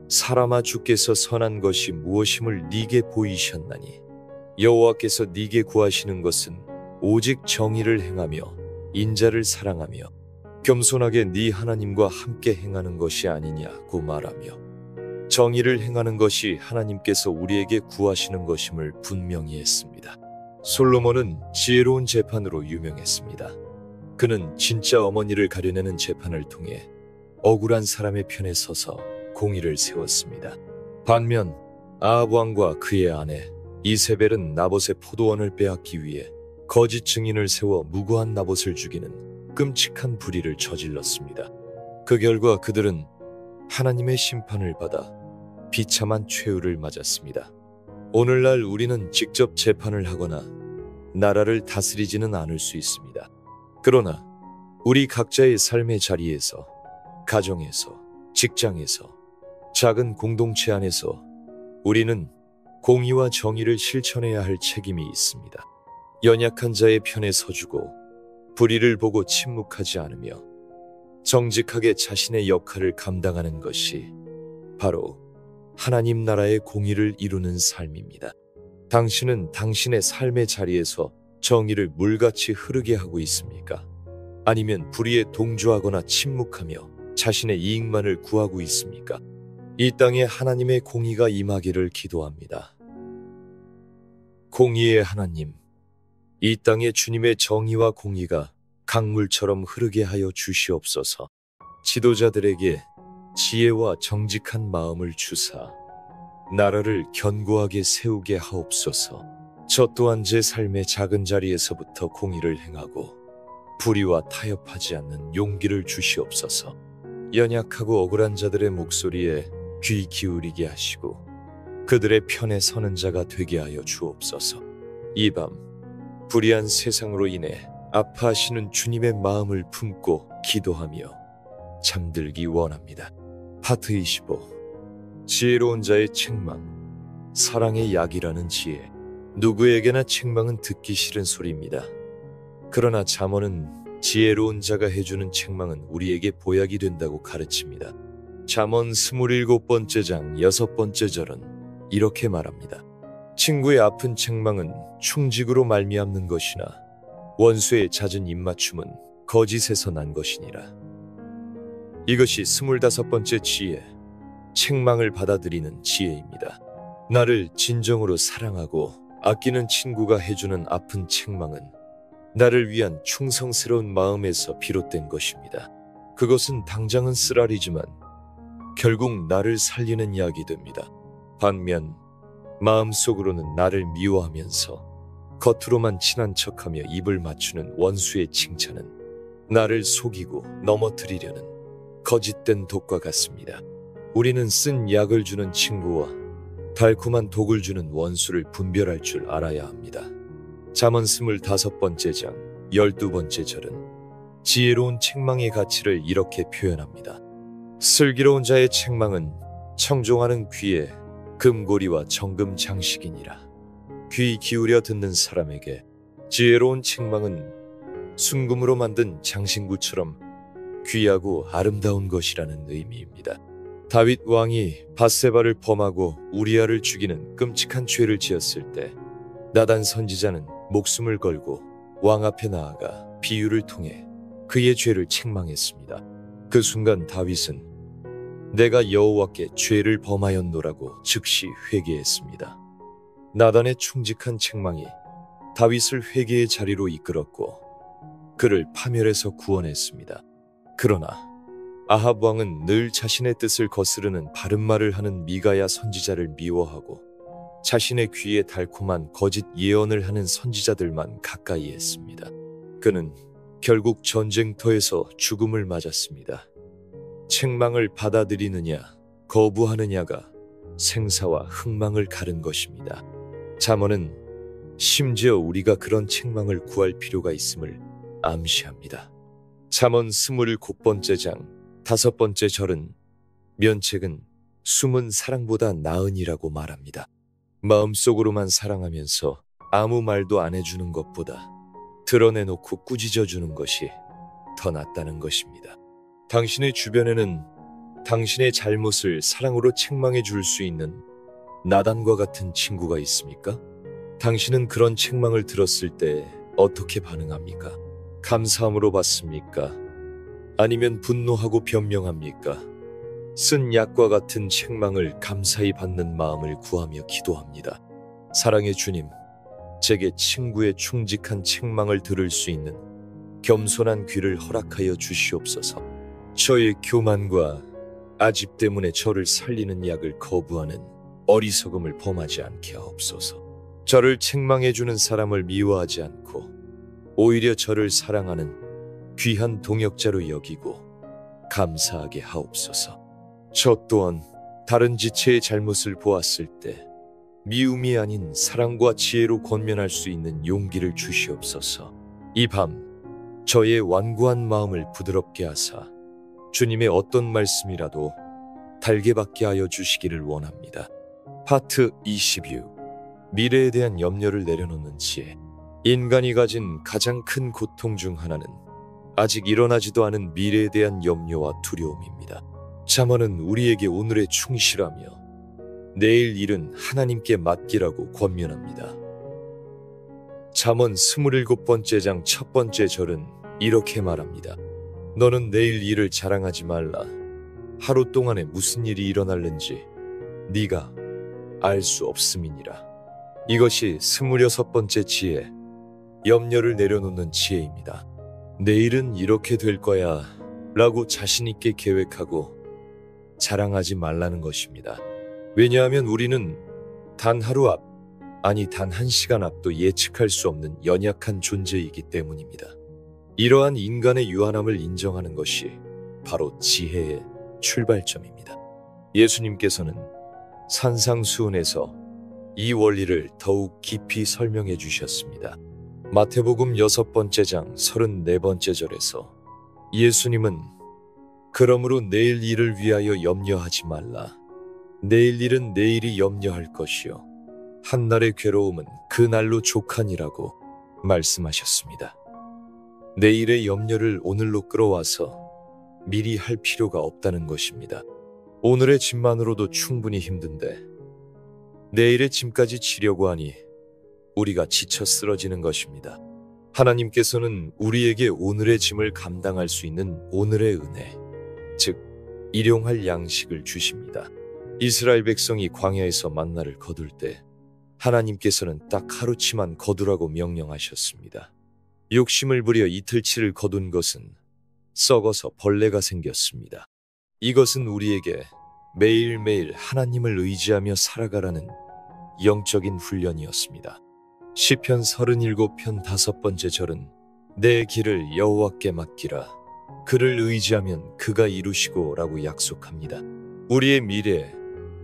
사람아 주께서 선한 것이 무엇임을 네게 보이셨나니 여호와께서 네게 구하시는 것은 오직 정의를 행하며 인자를 사랑하며 겸손하게 네 하나님과 함께 행하는 것이 아니냐고 말하며 정의를 행하는 것이 하나님께서 우리에게 구하시는 것임을 분명히 했습니다. 솔로몬은 지혜로운 재판으로 유명했습니다. 그는 진짜 어머니를 가려내는 재판을 통해 억울한 사람의 편에 서서 공의를 세웠습니다. 반면 아합 왕과 그의 아내 이세벨은 나봇의 포도원을 빼앗기 위해 거짓 증인을 세워 무고한 나봇을 죽이는 끔찍한 불의를 저질렀습니다. 그 결과 그들은 하나님의 심판을 받아 비참한 최후를 맞았습니다. 오늘날 우리는 직접 재판을 하거나 나라를 다스리지는 않을 수 있습니다. 그러나 우리 각자의 삶의 자리에서, 가정에서, 직장에서, 작은 공동체 안에서 우리는 공의와 정의를 실천해야 할 책임이 있습니다. 연약한 자의 편에 서주고 불의를 보고 침묵하지 않으며 정직하게 자신의 역할을 감당하는 것이 바로 하나님 나라의 공의를 이루는 삶입니다. 당신은 당신의 삶의 자리에서 정의를 물같이 흐르게 하고 있습니까? 아니면 불의에 동조하거나 침묵하며 자신의 이익만을 구하고 있습니까? 이 땅에 하나님의 공의가 임하기를 기도합니다. 공의의 하나님, 이 땅에 주님의 정의와 공의가 강물처럼 흐르게 하여 주시옵소서. 지도자들에게 지혜와 정직한 마음을 주사 나라를 견고하게 세우게 하옵소서. 저 또한 제 삶의 작은 자리에서부터 공의를 행하고 불의와 타협하지 않는 용기를 주시옵소서. 연약하고 억울한 자들의 목소리에 귀 기울이게 하시고 그들의 편에 서는 자가 되게 하여 주옵소서. 이 밤 불의한 세상으로 인해 아파하시는 주님의 마음을 품고 기도하며 잠들기 원합니다. 파트 25. 지혜로운 자의 책망. 사랑의 약이라는 지혜. 누구에게나 책망은 듣기 싫은 소리입니다. 그러나 잠언은 지혜로운 자가 해주는 책망은 우리에게 보약이 된다고 가르칩니다. 잠언 27번째 장 6번째 절은 이렇게 말합니다. 친구의 아픈 책망은 충직으로 말미암는 것이나 원수의 잦은 입맞춤은 거짓에서 난 것이니라. 이것이 25번째 지혜, 책망을 받아들이는 지혜입니다. 나를 진정으로 사랑하고 아끼는 친구가 해주는 아픈 책망은 나를 위한 충성스러운 마음에서 비롯된 것입니다. 그것은 당장은 쓰라리지만 결국 나를 살리는 약이 됩니다. 반면 마음속으로는 나를 미워하면서 겉으로만 친한 척하며 입을 맞추는 원수의 칭찬은 나를 속이고 넘어뜨리려는 거짓된 독과 같습니다. 우리는 쓴 약을 주는 친구와 달콤한 독을 주는 원수를 분별할 줄 알아야 합니다. 잠언 25번째 장 12번째 절은 지혜로운 책망의 가치를 이렇게 표현합니다. 슬기로운 자의 책망은 청종하는 귀에 금고리와 정금 장식이니라. 귀 기울여 듣는 사람에게 지혜로운 책망은 순금으로 만든 장신구처럼 귀하고 아름다운 것이라는 의미입니다. 다윗 왕이 밧세바를 범하고 우리아를 죽이는 끔찍한 죄를 지었을 때 나단 선지자는 목숨을 걸고 왕 앞에 나아가 비유를 통해 그의 죄를 책망했습니다. 그 순간 다윗은 내가 여호와께 죄를 범하였노라고 즉시 회개했습니다. 나단의 충직한 책망이 다윗을 회개의 자리로 이끌었고 그를 파멸에서 구원했습니다. 그러나 아합 왕은 늘 자신의 뜻을 거스르는 바른 말을 하는 미가야 선지자를 미워하고 자신의 귀에 달콤한 거짓 예언을 하는 선지자들만 가까이 했습니다. 그는 결국 전쟁터에서 죽음을 맞았습니다. 책망을 받아들이느냐 거부하느냐가 생사와 흥망을 가른 것입니다. 잠언은 심지어 우리가 그런 책망을 구할 필요가 있음을 암시합니다. 잠언 27번째 장 5번째 절은 면책은 숨은 사랑보다 나으니라고 말합니다. 마음속으로만 사랑하면서 아무 말도 안 해주는 것보다 드러내놓고 꾸짖어주는 것이 더 낫다는 것입니다. 당신의 주변에는 당신의 잘못을 사랑으로 책망해 줄 수 있는 나단과 같은 친구가 있습니까? 당신은 그런 책망을 들었을 때 어떻게 반응합니까? 감사함으로 받습니까? 아니면 분노하고 변명합니까? 쓴 약과 같은 책망을 감사히 받는 마음을 구하며 기도합니다. 사랑의 주님, 제게 친구의 충직한 책망을 들을 수 있는 겸손한 귀를 허락하여 주시옵소서. 저의 교만과 아집 때문에 저를 살리는 약을 거부하는 어리석음을 범하지 않게 하옵소서. 저를 책망해주는 사람을 미워하지 않고 오히려 저를 사랑하는 귀한 동역자로 여기고 감사하게 하옵소서. 저 또한 다른 지체의 잘못을 보았을 때 미움이 아닌 사랑과 지혜로 권면할 수 있는 용기를 주시옵소서. 이 밤 저의 완고한 마음을 부드럽게 하사 주님의 어떤 말씀이라도 달게 받게 하여 주시기를 원합니다. 파트 26. 미래에 대한 염려를 내려놓는 지혜. 인간이 가진 가장 큰 고통 중 하나는 아직 일어나지도 않은 미래에 대한 염려와 두려움입니다. 잠언은 우리에게 오늘에 충실하며 내일 일은 하나님께 맡기라고 권면합니다. 잠언 27번째 장 1번째 절은 이렇게 말합니다. 너는 내일 일을 자랑하지 말라. 하루 동안에 무슨 일이 일어날는지 네가 알 수 없음이니라. 이것이 26번째 지혜, 염려를 내려놓는 지혜입니다. 내일은 이렇게 될 거야 라고 자신있게 계획하고 자랑하지 말라는 것입니다. 왜냐하면 우리는 단 하루 앞, 아니 단 1시간 앞도 예측할 수 없는 연약한 존재이기 때문입니다. 이러한 인간의 유한함을 인정하는 것이 바로 지혜의 출발점입니다. 예수님께서는 산상수훈에서 이 원리를 더욱 깊이 설명해 주셨습니다. 마태복음 6번째 장 34번째 절에서 예수님은 그러므로 내일 일을 위하여 염려하지 말라. 내일 일은 내일이 염려할 것이요 한날의 괴로움은 그날로 족하니라고 말씀하셨습니다. 내일의 염려를 오늘로 끌어와서 미리 할 필요가 없다는 것입니다. 오늘의 짐만으로도 충분히 힘든데 내일의 짐까지 지려고 하니 우리가 지쳐 쓰러지는 것입니다. 하나님께서는 우리에게 오늘의 짐을 감당할 수 있는 오늘의 은혜, 즉 일용할 양식을 주십니다. 이스라엘 백성이 광야에서 만나를 거둘 때 하나님께서는 딱 하루치만 거두라고 명령하셨습니다. 욕심을 부려 이틀치를 거둔 것은 썩어서 벌레가 생겼습니다. 이것은 우리에게 매일매일 하나님을 의지하며 살아가라는 영적인 훈련이었습니다. 시편 37편 5번째 절은 내 길을 여호와께 맡기라. 그를 의지하면 그가 이루시고 라고 약속합니다. 우리의 미래,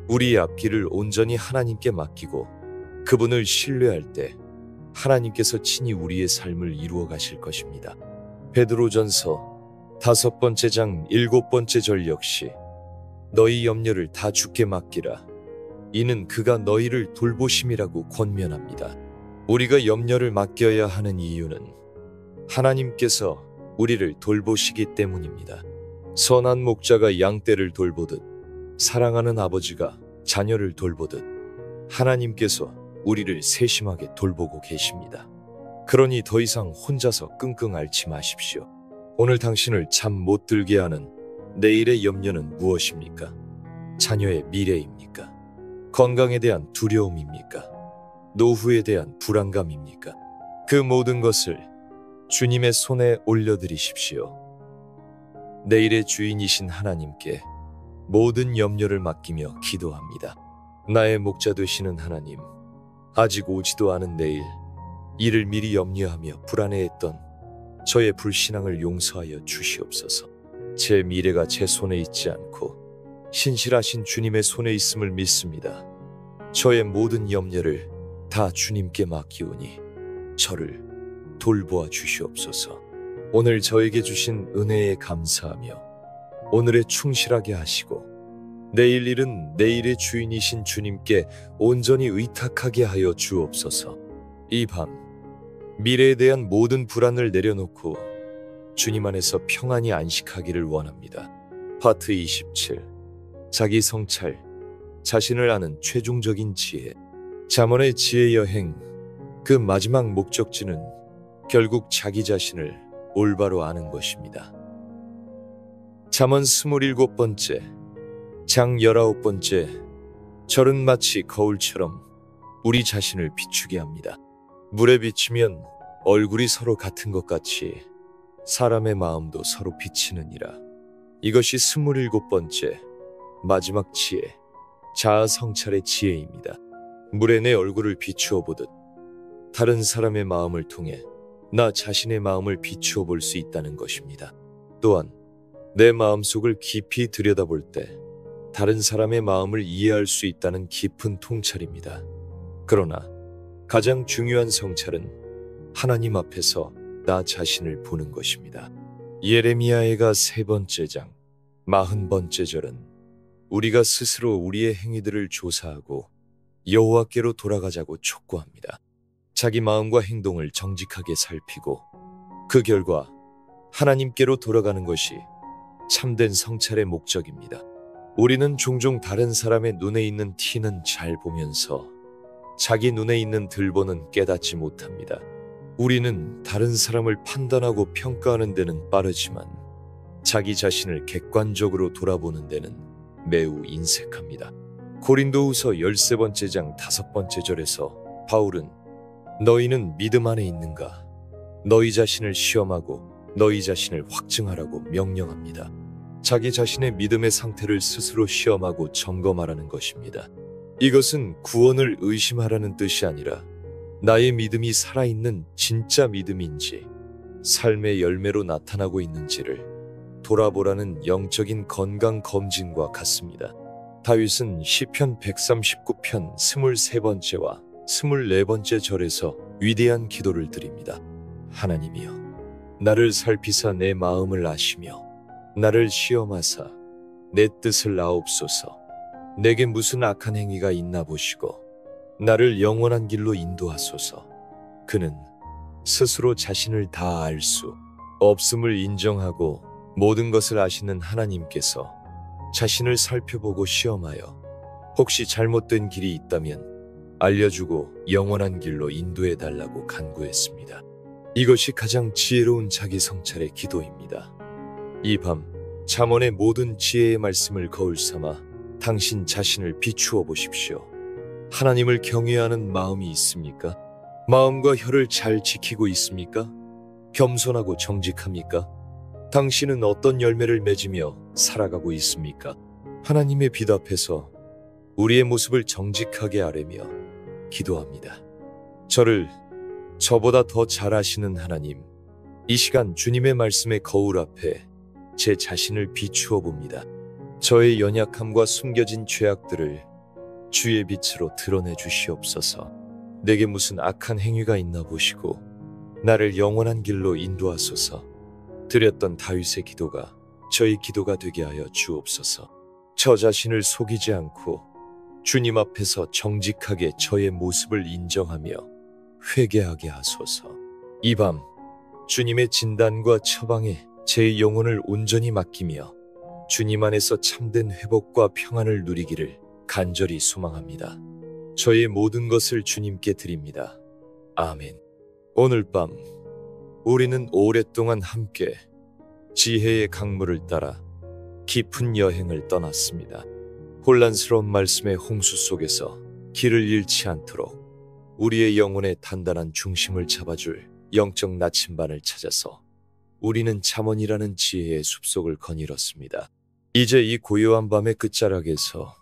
우리의 앞길을 온전히 하나님께 맡기고 그분을 신뢰할 때 하나님께서 친히 우리의 삶을 이루어 가실 것입니다. 베드로전서 5번째 장 7번째 절 역시 너희 염려를 다 주께 맡기라. 이는 그가 너희를 돌보심이라고 권면합니다. 우리가 염려를 맡겨야 하는 이유는 하나님께서 우리를 돌보시기 때문입니다. 선한 목자가 양떼를 돌보듯 사랑하는 아버지가 자녀를 돌보듯 하나님께서 우리를 세심하게 돌보고 계십니다. 그러니 더 이상 혼자서 끙끙 앓지 마십시오. 오늘 당신을 잠 못 들게 하는 내일의 염려는 무엇입니까? 자녀의 미래입니까? 건강에 대한 두려움입니까? 노후에 대한 불안감입니까? 그 모든 것을 주님의 손에 올려드리십시오. 내일의 주인이신 하나님께 모든 염려를 맡기며 기도합니다. 나의 목자 되시는 하나님, 아직 오지도 않은 내일, 이를 미리 염려하며 불안해했던 저의 불신앙을 용서하여 주시옵소서. 제 미래가 제 손에 있지 않고 신실하신 주님의 손에 있음을 믿습니다. 저의 모든 염려를 다 주님께 맡기오니 저를 돌보아 주시옵소서. 오늘 저에게 주신 은혜에 감사하며 오늘에 충실하게 하시고 내일 일은 내일의 주인이신 주님께 온전히 의탁하게 하여 주옵소서. 이 밤 미래에 대한 모든 불안을 내려놓고 주님 안에서 평안히 안식하기를 원합니다. 파트 27. 자기 성찰, 자신을 아는 최종적인 지혜. 잠언의 지혜 여행, 그 마지막 목적지는 결국 자기 자신을 올바로 아는 것입니다. 잠언 27번째, 장 19번째, 절은 마치 거울처럼 우리 자신을 비추게 합니다. 물에 비치면 얼굴이 서로 같은 것 같이 사람의 마음도 서로 비치느니라. 이것이 27번째, 마지막 지혜, 자아 성찰의 지혜입니다. 물에 내 얼굴을 비추어 보듯 다른 사람의 마음을 통해 나 자신의 마음을 비추어 볼 수 있다는 것입니다. 또한 내 마음속을 깊이 들여다볼 때 다른 사람의 마음을 이해할 수 있다는 깊은 통찰입니다. 그러나 가장 중요한 성찰은 하나님 앞에서 나 자신을 보는 것입니다. 예레미야해가 3번째 장 40번째 절은 우리가 스스로 우리의 행위들을 조사하고 여호와께로 돌아가자고 촉구합니다. 자기 마음과 행동을 정직하게 살피고 그 결과 하나님께로 돌아가는 것이 참된 성찰의 목적입니다. 우리는 종종 다른 사람의 눈에 있는 티는 잘 보면서 자기 눈에 있는 들보는 깨닫지 못합니다. 우리는 다른 사람을 판단하고 평가하는 데는 빠르지만 자기 자신을 객관적으로 돌아보는 데는 매우 인색합니다. 고린도후서 13번째 장 5번째 절에서 바울은 너희는 믿음 안에 있는가? 너희 자신을 시험하고 너희 자신을 확증하라고 명령합니다. 자기 자신의 믿음의 상태를 스스로 시험하고 점검하라는 것입니다. 이것은 구원을 의심하라는 뜻이 아니라 나의 믿음이 살아있는 진짜 믿음인지 삶의 열매로 나타나고 있는지를 돌아보라는 영적인 건강 검진과 같습니다. 다윗은 시편 139편 23번째와 24번째 절에서 위대한 기도를 드립니다. 하나님이여, 나를 살피사 내 마음을 아시며 나를 시험하사 내 뜻을 아옵소서. 내게 무슨 악한 행위가 있나 보시고 나를 영원한 길로 인도하소서. 그는 스스로 자신을 다 알 수 없음을 인정하고 모든 것을 아시는 하나님께서 자신을 살펴보고 시험하여 혹시 잘못된 길이 있다면 알려주고 영원한 길로 인도해달라고 간구했습니다. 이것이 가장 지혜로운 자기 성찰의 기도입니다. 이 밤 잠언의 모든 지혜의 말씀을 거울 삼아 당신 자신을 비추어 보십시오. 하나님을 경외하는 마음이 있습니까? 마음과 혀를 잘 지키고 있습니까? 겸손하고 정직합니까? 당신은 어떤 열매를 맺으며 살아가고 있습니까? 하나님의 빛 앞에서 우리의 모습을 정직하게 아뢰며 기도합니다. 저를 저보다 더 잘 아시는 하나님, 이 시간 주님의 말씀의 거울 앞에 제 자신을 비추어 봅니다. 저의 연약함과 숨겨진 죄악들을 주의 빛으로 드러내 주시옵소서. 내게 무슨 악한 행위가 있나 보시고 나를 영원한 길로 인도하소서. 드렸던 다윗의 기도가 저의 기도가 되게 하여 주옵소서. 저 자신을 속이지 않고 주님 앞에서 정직하게 저의 모습을 인정하며 회개하게 하소서. 이 밤 주님의 진단과 처방에 제 영혼을 온전히 맡기며 주님 안에서 참된 회복과 평안을 누리기를 간절히 소망합니다. 저의 모든 것을 주님께 드립니다. 아멘. 오늘 밤 우리는 오랫동안 함께 지혜의 강물을 따라 깊은 여행을 떠났습니다. 혼란스러운 말씀의 홍수 속에서 길을 잃지 않도록 우리의 영혼의 단단한 중심을 잡아줄 영적 나침반을 찾아서 우리는 잠언이라는 지혜의 숲속을 거닐었습니다. 이제 이 고요한 밤의 끝자락에서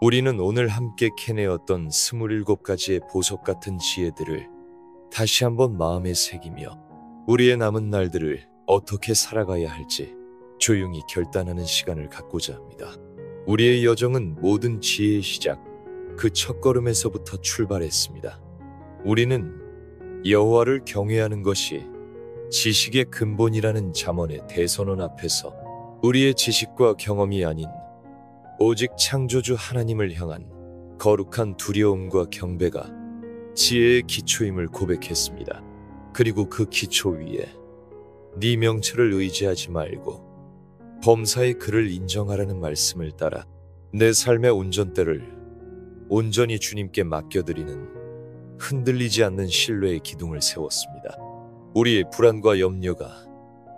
우리는 오늘 함께 캐내었던 27가지의 보석 같은 지혜들을 다시 한번 마음에 새기며 우리의 남은 날들을 어떻게 살아가야 할지 조용히 결단하는 시간을 갖고자 합니다. 우리의 여정은 모든 지혜의 시작, 그 첫걸음에서부터 출발했습니다. 우리는 여호와를 경외하는 것이 지식의 근본이라는 잠언의 대선언 앞에서 우리의 지식과 경험이 아닌 오직 창조주 하나님을 향한 거룩한 두려움과 경배가 지혜의 기초임을 고백했습니다. 그리고 그 기초 위에 네 명철을 의지하지 말고 범사의 그를 인정하라는 말씀을 따라 내 삶의 운전대를 온전히 주님께 맡겨드리는 흔들리지 않는 신뢰의 기둥을 세웠습니다. 우리의 불안과 염려가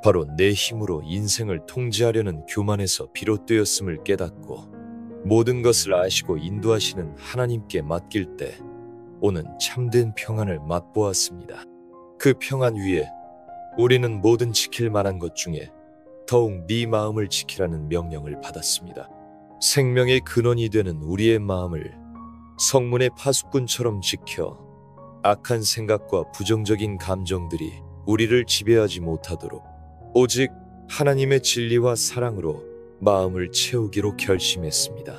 바로 내 힘으로 인생을 통제하려는 교만에서 비롯되었음을 깨닫고 모든 것을 아시고 인도하시는 하나님께 맡길 때 오는 참된 평안을 맛보았습니다. 그 평안 위에 우리는 모든 지킬 만한 것 중에 더욱 네 마음을 지키라는 명령을 받았습니다. 생명의 근원이 되는 우리의 마음을 성문의 파수꾼처럼 지켜 악한 생각과 부정적인 감정들이 우리를 지배하지 못하도록 오직 하나님의 진리와 사랑으로 마음을 채우기로 결심했습니다.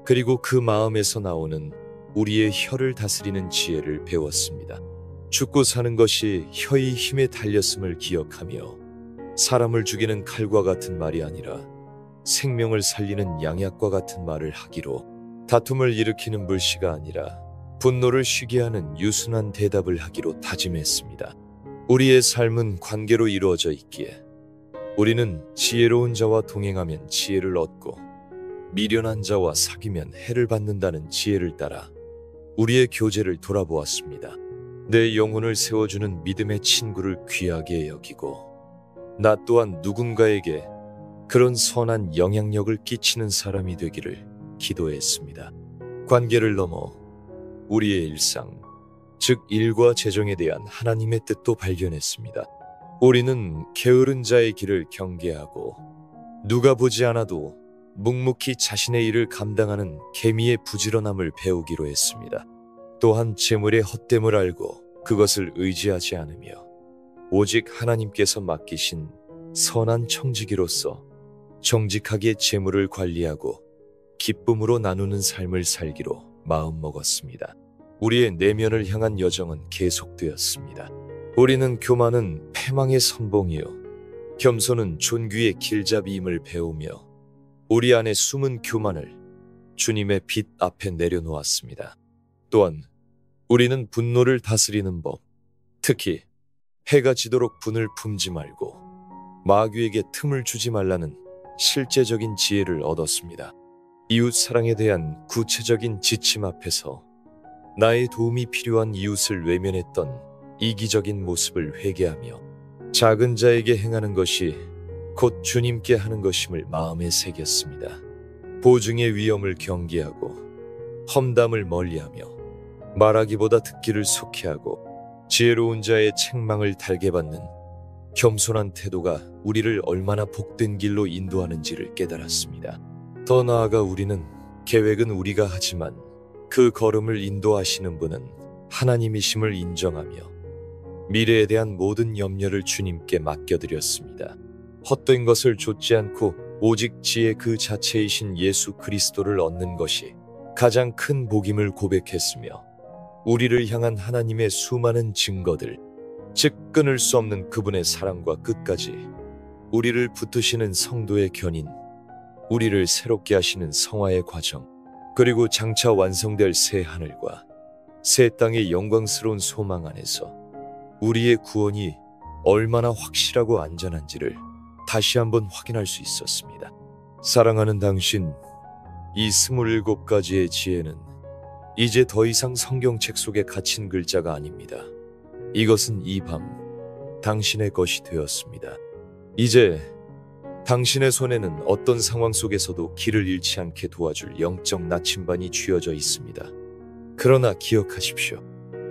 그리고 그 마음에서 나오는 우리의 혀를 다스리는 지혜를 배웠습니다. 죽고 사는 것이 혀의 힘에 달렸음을 기억하며 사람을 죽이는 칼과 같은 말이 아니라 생명을 살리는 양약과 같은 말을 하기로 다툼을 일으키는 불씨가 아니라 분노를 쉬게 하는 유순한 대답을 하기로 다짐했습니다. 우리의 삶은 관계로 이루어져 있기에 우리는 지혜로운 자와 동행하면 지혜를 얻고 미련한 자와 사귀면 해를 받는다는 지혜를 따라 우리의 교제를 돌아보았습니다. 내 영혼을 세워주는 믿음의 친구를 귀하게 여기고 나 또한 누군가에게 그런 선한 영향력을 끼치는 사람이 되기를 기도했습니다. 관계를 넘어 우리의 일상, 즉 일과 재정에 대한 하나님의 뜻도 발견했습니다. 우리는 게으른 자의 길을 경계하고 누가 보지 않아도 묵묵히 자신의 일을 감당하는 개미의 부지런함을 배우기로 했습니다. 또한 재물의 헛됨을 알고 그것을 의지하지 않으며 오직 하나님께서 맡기신 선한 청지기로서 정직하게 재물을 관리하고 기쁨으로 나누는 삶을 살기로 마음먹었습니다. 우리의 내면을 향한 여정은 계속되었습니다. 우리는 교만은 패망의 선봉이요 겸손은 존귀의 길잡이임을 배우며 우리 안에 숨은 교만을 주님의 빛 앞에 내려놓았습니다. 또한 우리는 분노를 다스리는 법, 특히 해가 지도록 분을 품지 말고 마귀에게 틈을 주지 말라는 실제적인 지혜를 얻었습니다. 이웃 사랑에 대한 구체적인 지침 앞에서 나의 도움이 필요한 이웃을 외면했던 이기적인 모습을 회개하며 작은 자에게 행하는 것이 곧 주님께 하는 것임을 마음에 새겼습니다. 보증의 위험을 경계하고 험담을 멀리하며 말하기보다 듣기를 속히 하고 지혜로운 자의 책망을 달게 받는 겸손한 태도가 우리를 얼마나 복된 길로 인도하는지를 깨달았습니다. 더 나아가 우리는 계획은 우리가 하지만 그 걸음을 인도하시는 분은 하나님이심을 인정하며 미래에 대한 모든 염려를 주님께 맡겨드렸습니다. 헛된 것을 좇지 않고 오직 지혜 그 자체이신 예수 그리스도를 얻는 것이 가장 큰 복임을 고백했으며 우리를 향한 하나님의 수많은 증거들, 즉 끊을 수 없는 그분의 사랑과 끝까지 우리를 붙드시는 성도의 견인, 우리를 새롭게 하시는 성화의 과정, 그리고 장차 완성될 새 하늘과 새 땅의 영광스러운 소망 안에서 우리의 구원이 얼마나 확실하고 안전한지를 다시 한번 확인할 수 있었습니다. 사랑하는 당신, 이 27가지의 지혜는 이제 더 이상 성경책 속에 갇힌 글자가 아닙니다. 이것은 이 밤 당신의 것이 되었습니다. 이제 당신의 손에는 어떤 상황 속에서도 길을 잃지 않게 도와줄 영적 나침반이 쥐어져 있습니다. 그러나 기억하십시오.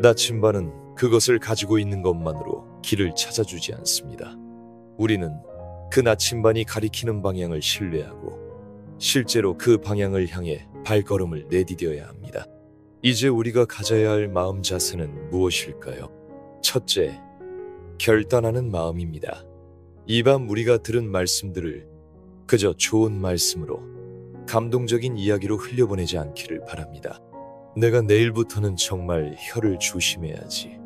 나침반은 그것을 가지고 있는 것만으로 길을 찾아주지 않습니다. 우리는 그 나침반이 가리키는 방향을 신뢰하고 실제로 그 방향을 향해 발걸음을 내디뎌야 합니다. 이제 우리가 가져야 할 마음 자세는 무엇일까요? 첫째, 결단하는 마음입니다. 이 밤 우리가 들은 말씀들을 그저 좋은 말씀으로, 감동적인 이야기로 흘려보내지 않기를 바랍니다. 내가 내일부터는 정말 혀를 조심해야지.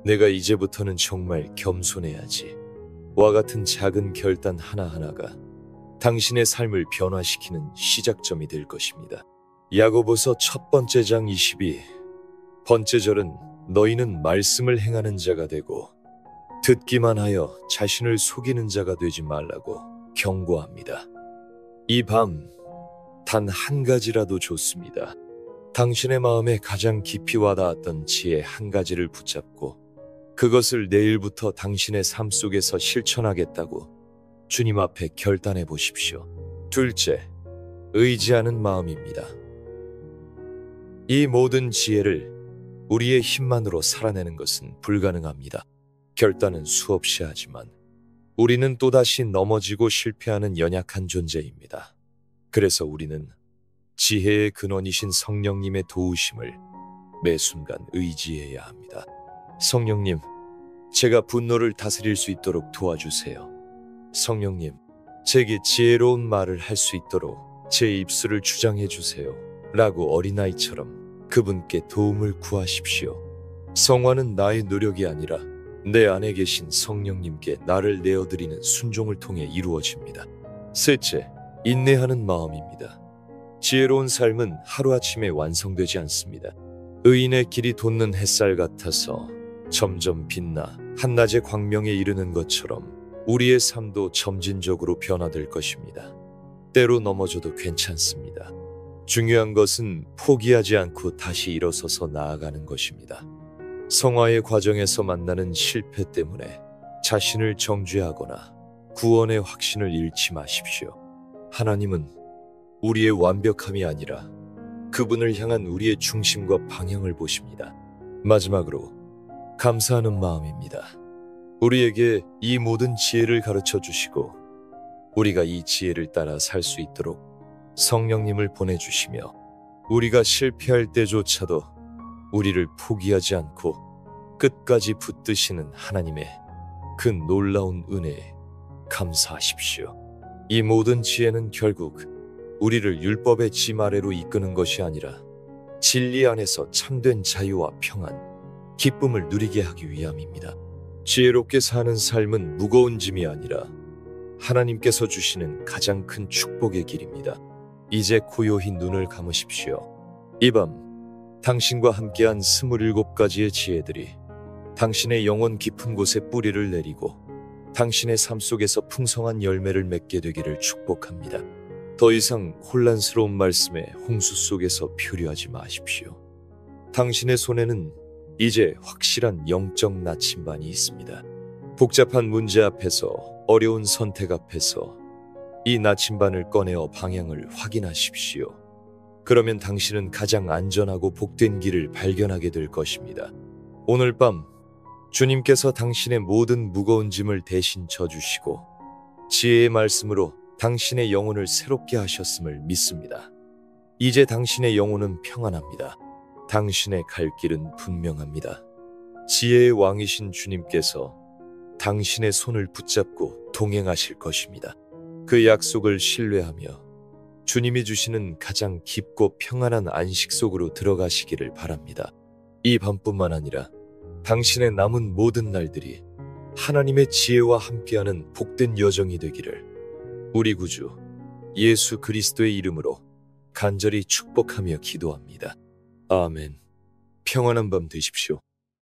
내가 이제부터는 정말 겸손해야지. 와 같은 작은 결단 하나하나가 당신의 삶을 변화시키는 시작점이 될 것입니다. 야고보서 첫 번째 장 22번째 절은 너희는 말씀을 행하는 자가 되고 듣기만 하여 자신을 속이는 자가 되지 말라고 경고합니다. 이 밤 단 한 가지라도 좋습니다. 당신의 마음에 가장 깊이 와닿았던 지혜 한 가지를 붙잡고 그것을 내일부터 당신의 삶 속에서 실천하겠다고 주님 앞에 결단해 보십시오. 둘째, 의지하는 마음입니다. 이 모든 지혜를 우리의 힘만으로 살아내는 것은 불가능합니다. 결단은 수없이 하지만 우리는 또다시 넘어지고 실패하는 연약한 존재입니다. 그래서 우리는 지혜의 근원이신 성령님의 도우심을 매 순간 의지해야 합니다. 성령님, 제가 분노를 다스릴 수 있도록 도와주세요. 성령님, 제게 지혜로운 말을 할 수 있도록 제 입술을 주장해 주세요. 라고 어린아이처럼 그분께 도움을 구하십시오. 성화는 나의 노력이 아니라 내 안에 계신 성령님께 나를 내어드리는 순종을 통해 이루어집니다. 셋째, 인내하는 마음입니다. 지혜로운 삶은 하루아침에 완성되지 않습니다. 의인의 길이 돋는 햇살 같아서 점점 빛나 한낮의 광명에 이르는 것처럼 우리의 삶도 점진적으로 변화될 것입니다. 때로 넘어져도 괜찮습니다. 중요한 것은 포기하지 않고 다시 일어서서 나아가는 것입니다. 성화의 과정에서 만나는 실패 때문에 자신을 정죄하거나 구원의 확신을 잃지 마십시오. 하나님은 우리의 완벽함이 아니라 그분을 향한 우리의 중심과 방향을 보십니다. 마지막으로 감사하는 마음입니다. 우리에게 이 모든 지혜를 가르쳐 주시고 우리가 이 지혜를 따라 살 수 있도록 성령님을 보내주시며 우리가 실패할 때조차도 우리를 포기하지 않고 끝까지 붙드시는 하나님의 그 놀라운 은혜에 감사하십시오. 이 모든 지혜는 결국 우리를 율법의 짐 아래로 이끄는 것이 아니라 진리 안에서 참된 자유와 평안, 기쁨을 누리게 하기 위함입니다. 지혜롭게 사는 삶은 무거운 짐이 아니라 하나님께서 주시는 가장 큰 축복의 길입니다. 이제 고요히 눈을 감으십시오. 이 밤 당신과 함께한 27가지의 지혜들이 당신의 영혼 깊은 곳에 뿌리를 내리고 당신의 삶 속에서 풍성한 열매를 맺게 되기를 축복합니다. 더 이상 혼란스러운 말씀에 홍수 속에서 표류하지 마십시오. 당신의 손에는 이제 확실한 영적 나침반이 있습니다. 복잡한 문제 앞에서, 어려운 선택 앞에서 이 나침반을 꺼내어 방향을 확인하십시오. 그러면 당신은 가장 안전하고 복된 길을 발견하게 될 것입니다. 오늘 밤 주님께서 당신의 모든 무거운 짐을 대신 져주시고 지혜의 말씀으로 당신의 영혼을 새롭게 하셨음을 믿습니다. 이제 당신의 영혼은 평안합니다. 당신의 갈 길은 분명합니다. 지혜의 왕이신 주님께서 당신의 손을 붙잡고 동행하실 것입니다. 그 약속을 신뢰하며 주님이 주시는 가장 깊고 평안한 안식 속으로 들어가시기를 바랍니다. 이 밤뿐만 아니라 당신의 남은 모든 날들이 하나님의 지혜와 함께하는 복된 여정이 되기를 우리 구주 예수 그리스도의 이름으로 간절히 축복하며 기도합니다. 아멘. 평안한 밤 되십시오.